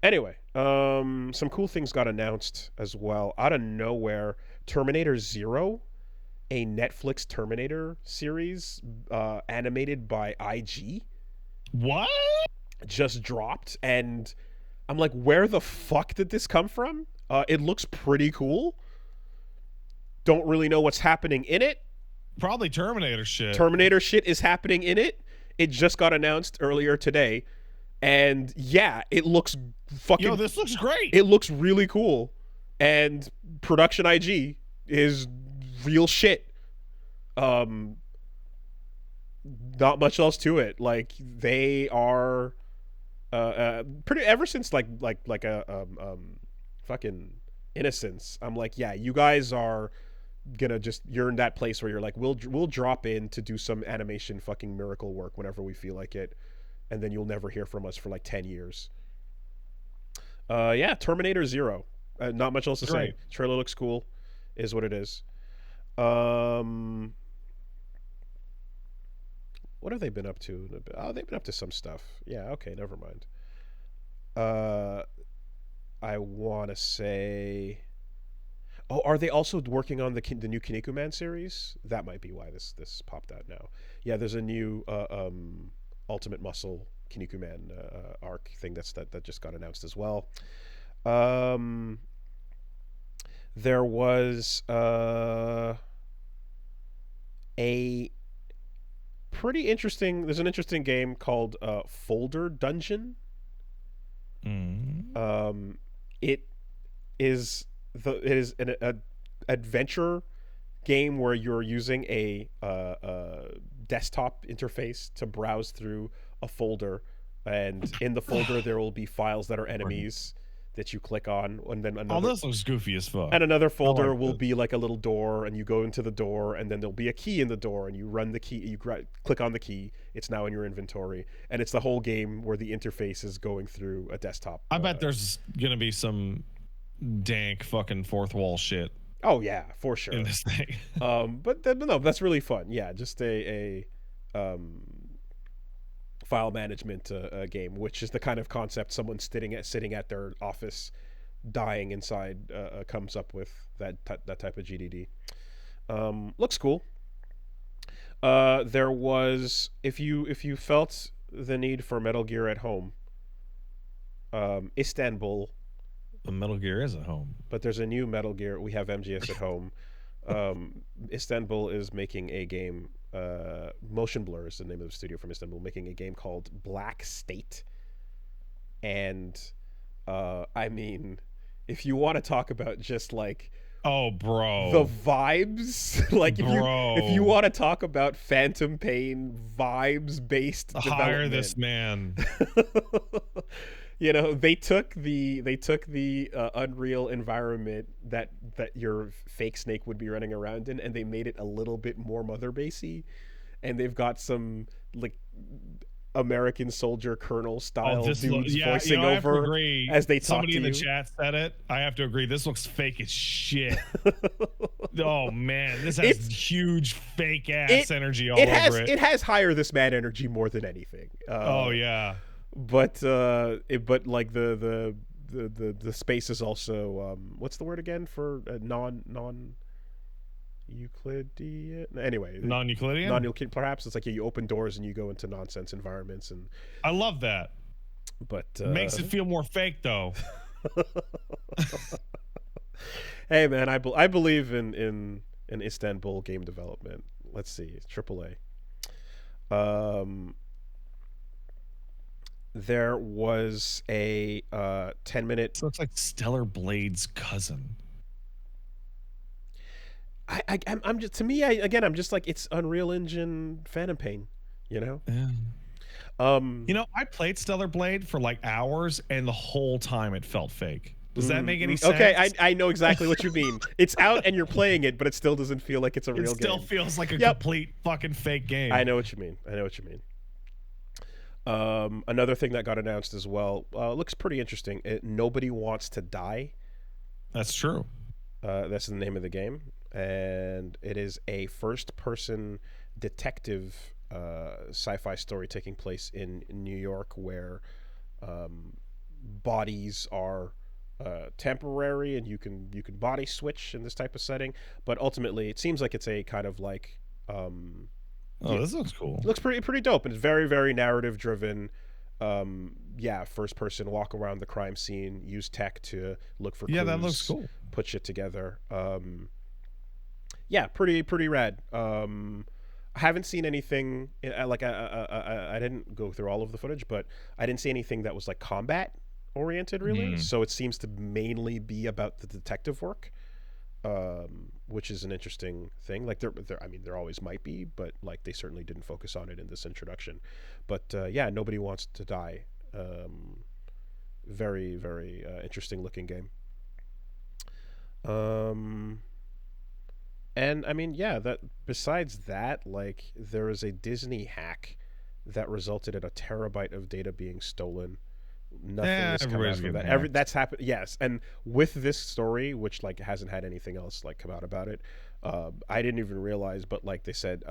Anyway, some cool things got announced as well out of nowhere. Terminator Zero, a Netflix Terminator series animated by IG. What? Just dropped, and I'm like, where the fuck did this come from? It looks pretty cool. Don't really know what's happening in it. Probably Terminator shit. Terminator shit is happening in it. It just got announced earlier today. And yeah, it looks fucking... Yo, this looks great. It looks really cool. And production IG is real shit. Not much else to it. Like, they are pretty, ever since like fucking innocence. I'm like, yeah, you guys are gonna just, you're in that place where you're like, we'll drop in to do some animation fucking miracle work whenever we feel like it, and then you'll never hear from us for like 10 years. Yeah, Terminator Zero. Not much else to say. Trailer looks cool, is what it is. What have they been up to? Oh, they've been up to some stuff. Yeah, okay, never mind. I want to say... Oh, are they also working on the new Kinnikuman series? That might be why this popped out now. Yeah, there's a new Ultimate Muscle Kinnikuman arc thing that just got announced as well. There was a pretty interesting... There's an interesting game called Folder Dungeon. It is an adventure game where you're using a desktop interface to browse through a folder, and in the folder there will be files that are enemies that you click on, and then another... Oh, this looks goofy as fuck. And another folder will be like a little door, and you go into the door, and then there'll be a key in the door, and you run the key, you click on the key, it's now in your inventory, and it's the whole game where the interface is going through a desktop. I bet there's gonna be some dank fucking fourth wall shit. Oh yeah, for sure. In this thing. But no, that's really fun. Yeah, just a file management game, which is the kind of concept someone sitting at their office, dying inside, comes up with that type of GDD. Looks cool. There was, if you felt the need for Metal Gear at home, Istanbul. The Metal Gear is at home, but there's a new Metal Gear. We have MGS at home. Istanbul is making a game. Motion Blur is the name of the studio from Istanbul, making a game called Black State. And I mean, if you want to talk about just like, oh bro, the vibes, like if you want to talk about Phantom Pain vibes based development, hire this man. You know, they took the Unreal environment that your fake Snake would be running around in, and they made it a little bit more Mother Basey, and they've got some like American soldier colonel style dudes voicing over as they talk to you. Somebody in the chat said it. I have to agree. This looks fake as shit. Oh man, this has huge fake ass energy all over it. It has hire this man energy more than anything. Oh yeah. But like the space is also what's the word again for non Euclidean? Anyway, non-Euclidean. Perhaps it's like you open doors and you go into nonsense environments, and I love that. But makes it feel more fake though. Hey man, I believe in Istanbul game development. Let's see, AAA. There was a 10-minute... So it's like Stellar Blade's cousin. I'm just, to me, I'm just like, it's Unreal Engine Phantom Pain, you know? Yeah. You know, I played Stellar Blade for like hours, and the whole time it felt fake. Does that make any sense? Okay, I know exactly what you mean. It's out and you're playing it, but it still doesn't feel like it's a real game. It still feels like a complete fucking fake game. I know what you mean. Another thing that got announced as well, looks pretty interesting. Nobody Wants to Die. That's true. That's the name of the game, and it is a first-person detective sci-fi story taking place in New York, where bodies are temporary, and you can body switch in this type of setting. But ultimately, it seems like it's a kind of like this looks cool. Looks pretty dope, and it's very, very narrative driven. First person, walk around the crime scene, use tech to look for clues. Yeah, that looks cool. Put shit together. Pretty rad. I haven't seen anything like I didn't go through all of the footage, but I didn't see anything that was like combat oriented really. So it seems to mainly be about the detective work. Which is an interesting thing. Like there always might be, but like they certainly didn't focus on it in this introduction. But Nobody Wants to Die. Very, very interesting looking game. Um, and I mean, yeah, that besides that, like there is a Disney hack that resulted in a terabyte of data being stolen. Nothing has come out Everybody's from getting that. hacked. That's happened. Yes, and with this story, which like hasn't had anything else like come out about it, I didn't even realize. But like they said,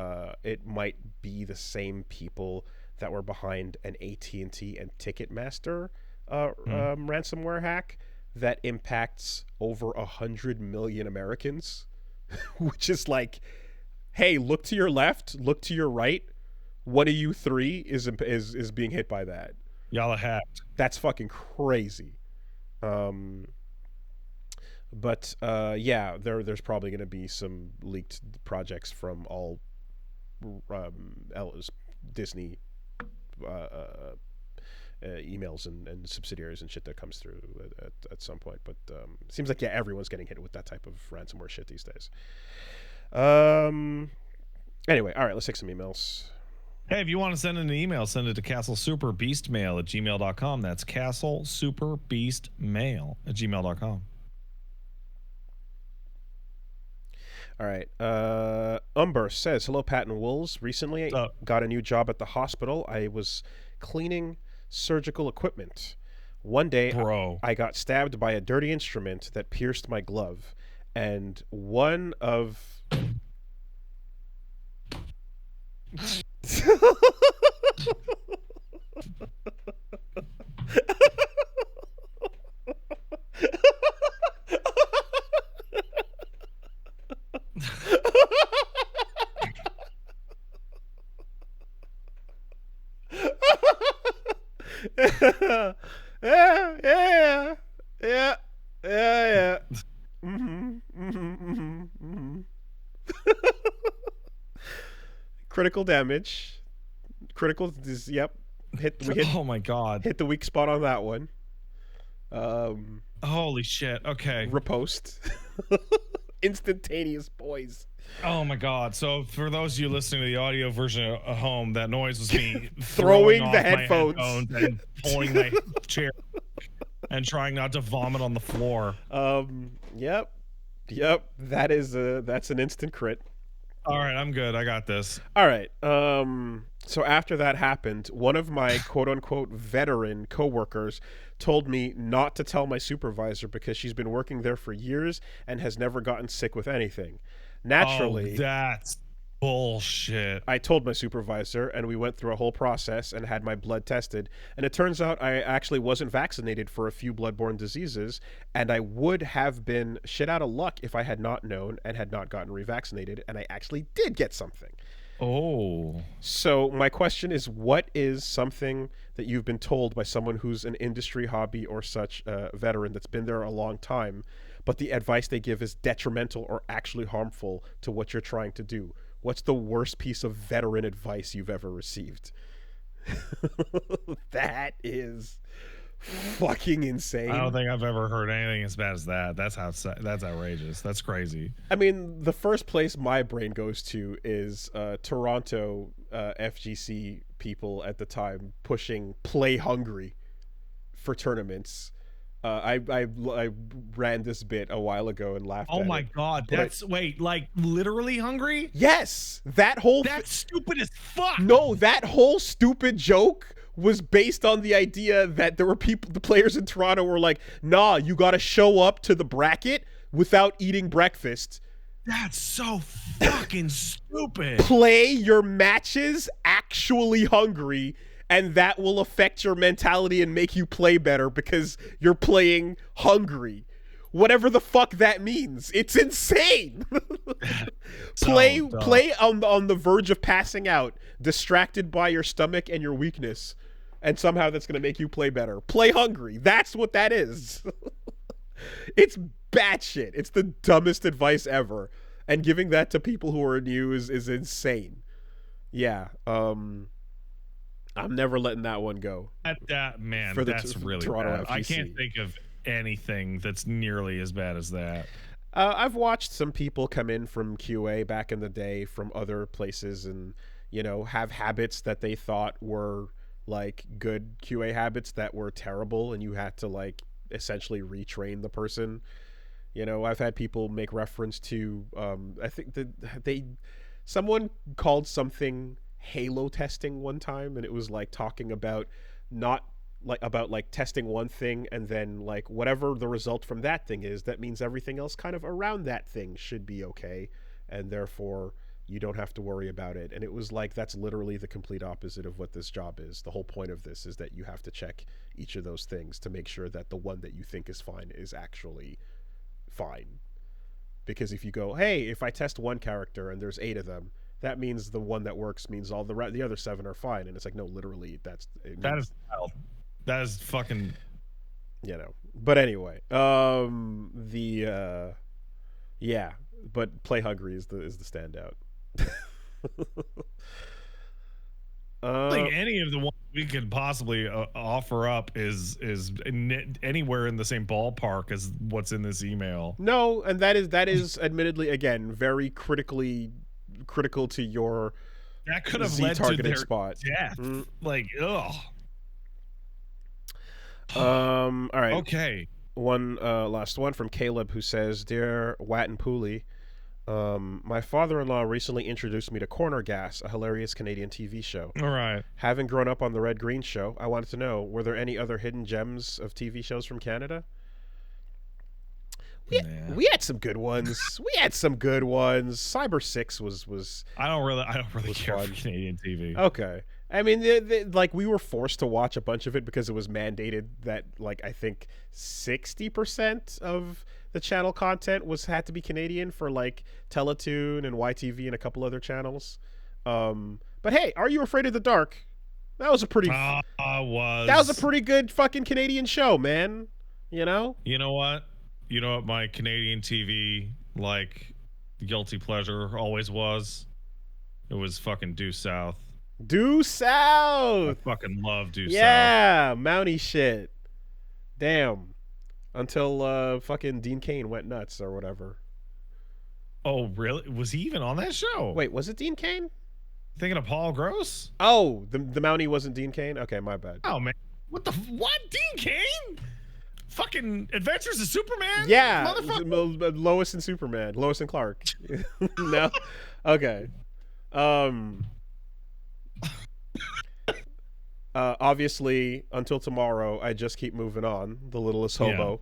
it might be the same people that were behind an AT&T and Ticketmaster ransomware hack that impacts over 100 million Americans, which is like, hey, look to your left, look to your right. One of you three is being hit by that. Y'all are hacked. That's fucking crazy. But yeah, there's probably going to be some leaked projects from all Disney emails and subsidiaries and shit that comes through at some point. But seems like, yeah, everyone's getting hit with that type of ransomware shit these days. Anyway, all right, let's take some emails. Hey, if you want to send an email, send it to castlesuperbeastmail@gmail.com. That's castlesuperbeastmail@gmail.com. All right. Umber says, hello, Pat and Wolves. Recently, I got a new job at the hospital. I was cleaning surgical equipment. One day, I got stabbed by a dirty instrument that pierced my glove. And one of... yeah. Critical damage. Critical is, yep. Oh my god. Hit the weak spot on that one. Holy shit. Okay. Riposte. Instantaneous, boys. Oh my god. So for those of you listening to the audio version at home, that noise was me throwing the off headphones and pulling my chair and trying not to vomit on the floor. Yep. That's an instant crit. All right, I'm good. I got this. All right. So after that happened, one of my quote-unquote veteran coworkers told me not to tell my supervisor because she's been working there for years and has never gotten sick with anything. Naturally, that's bullshit. I told my supervisor, and we went through a whole process and had my blood tested. And it turns out I actually wasn't vaccinated for a few bloodborne diseases, and I would have been shit out of luck if I had not known and had not gotten revaccinated, and I actually did get something. Oh. So my question is, what is something that you've been told by someone who's an industry hobby or such veteran that's been there a long time, but the advice they give is detrimental or actually harmful to what you're trying to do? What's the worst piece of veteran advice you've ever received? That is fucking insane. I don't think I've ever heard anything as bad as that. That's outrageous. That's crazy. I mean, the first place my brain goes to is Toronto FGC people at the time pushing play hungry for tournaments. I ran this bit a while ago and laughed at it. Oh my god, wait, like literally hungry? Yes, that's stupid as fuck. No, that whole stupid joke was based on the idea that there were the players in Toronto were like, nah, you gotta show up to the bracket without eating breakfast. That's so fucking stupid. Play your matches actually hungry, and that will affect your mentality and make you play better because you're playing hungry. Whatever the fuck that means. It's insane. Play on the verge of passing out, distracted by your stomach and your weakness, and somehow that's going to make you play better. Play hungry. That's what that is. It's batshit. It's the dumbest advice ever. And giving that to people who are new is insane. Yeah. I'm never letting that one go. That's really bad. I can't think of anything that's nearly as bad as that. I've watched some people come in from QA back in the day from other places and, have habits that they thought were like good QA habits that were terrible, and you had to like essentially retrain the person. You know, I've had people make reference to I think that someone called something Halo testing one time, and it was like talking about not like about like testing one thing and then like whatever the result from that thing is, that means everything else kind of around that thing should be okay, and therefore you don't have to worry about it. And it was like, that's literally the complete opposite of what this job is. The whole point of this is that you have to check each of those things to make sure that the one that you think is fine is actually fine. Because if you go, hey, if I test one character and there's 8 of them, that means the one that works means all the other 7 are fine. And it's like, no, literally, that is wild. That is fucking, you know. But anyway, yeah, but Play Hungry is the standout. I think any of the ones we could possibly offer up is anywhere in the same ballpark as what's in this email. No, and that is admittedly, again, very critical to your that could have led to their spot. Death. Like, ugh. All right. Okay. One last one from Caleb, who says, "Dear Watt and Pooley, my father-in-law recently introduced me to Corner Gas, a hilarious Canadian TV show. All right. Having grown up on the Red Green Show, I wanted to know, were there any other hidden gems of TV shows from Canada?" We had some good ones. Cyber 6 was I don't really care fun. for Canadian TV. Okay. I mean, like, we were forced to watch a bunch of it because it was mandated that, like, I think 60% of the channel content had to be Canadian for, like, Teletoon and YTV and a couple other channels. But hey, Are You Afraid of the Dark? That was a pretty that was a pretty good fucking Canadian show, man. You know? You know what? My Canadian TV, like, guilty pleasure always was? It was fucking Due South. Due South! I fucking love Due South. Yeah, Mountie shit. Damn. Until fucking Dean Cain went nuts or whatever. Oh, really? Was he even on that show? Wait, was it Dean Cain? Thinking of Paul Gross? Oh, the Mountie wasn't Dean Cain? Okay, my bad. Oh, man. What? Dean Cain? Fucking Adventures of Superman? Yeah, Lois and Superman. Lois and Clark. No? Okay. Obviously, Until Tomorrow, I Just Keep Moving On. The Littlest Hobo. Yeah.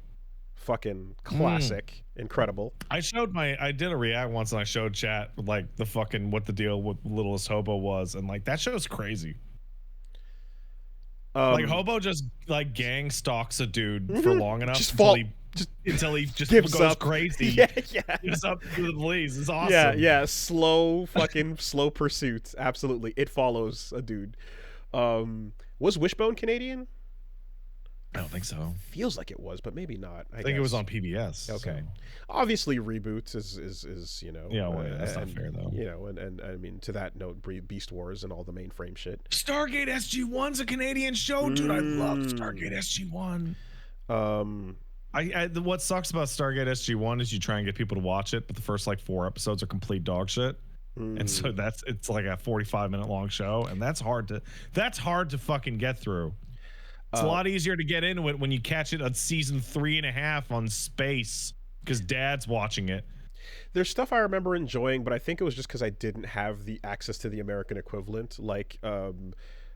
Fucking classic. Incredible. I did a react once and I showed chat, like, the fucking what the deal with Littlest Hobo was. And, like, that show's crazy. Like, Hobo just, like, gang stalks a dude for long enough until he just gives goes up. crazy. Yeah. Gives up to the police. It's awesome. Yeah. Slow pursuit. Absolutely. It follows a dude. Was Wishbone Canadian? I don't think so. Feels like it was, but maybe not. I think it was on PBS. Okay. So. Obviously, reboots is you know. Yeah, well, that's not fair though. You know, and I mean, to that note, Beast Wars and all the mainframe shit. Stargate SG-1's a Canadian show, dude. I love Stargate SG-1. What sucks about Stargate SG-1 is you try and get people to watch it, but the first like 4 episodes are complete dog shit. And so it's like a 45-minute long show, and that's hard to fucking get through. It's a lot easier to get into it when you catch it on season 3.5 on Space because Dad's watching it. There's stuff I remember enjoying, but I think it was just because I didn't have the access to the American equivalent. Like, what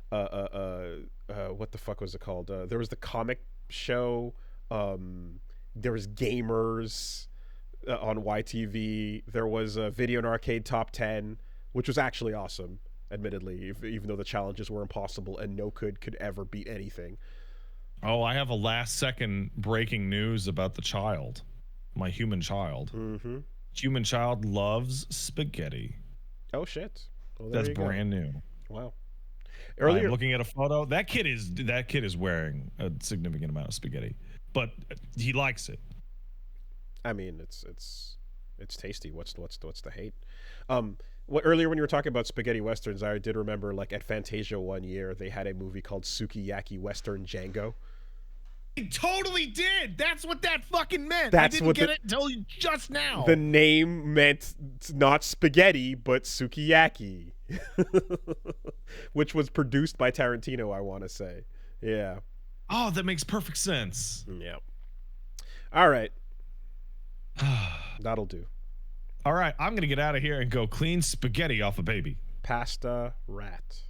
the fuck was it called? There was the comic show. There was Gamers on YTV. There was a Video and Arcade Top 10, which was actually awesome. Admittedly, even though the challenges were impossible and no could ever beat anything. Oh, I have a last-second breaking news about the child. My human child. Mm-hmm. Human child loves spaghetti. Oh, shit. Well, that's brand new. Wow. Earlier, I'm looking at a photo. That kid is wearing a significant amount of spaghetti, but he likes it. I mean, it's tasty. What's the hate? Earlier when you were talking about spaghetti westerns, I did remember, like, at Fantasia one year they had a movie called Sukiyaki Western Django. It totally did. That's what that fucking meant. I didn't get it until just now. The name meant not spaghetti, but sukiyaki, which was produced by Tarantino, I want to say. Yeah. Oh, that makes perfect sense. Yeah. All right. That'll do. All right, I'm gonna get out of here and go clean spaghetti off a baby. Pasta rat.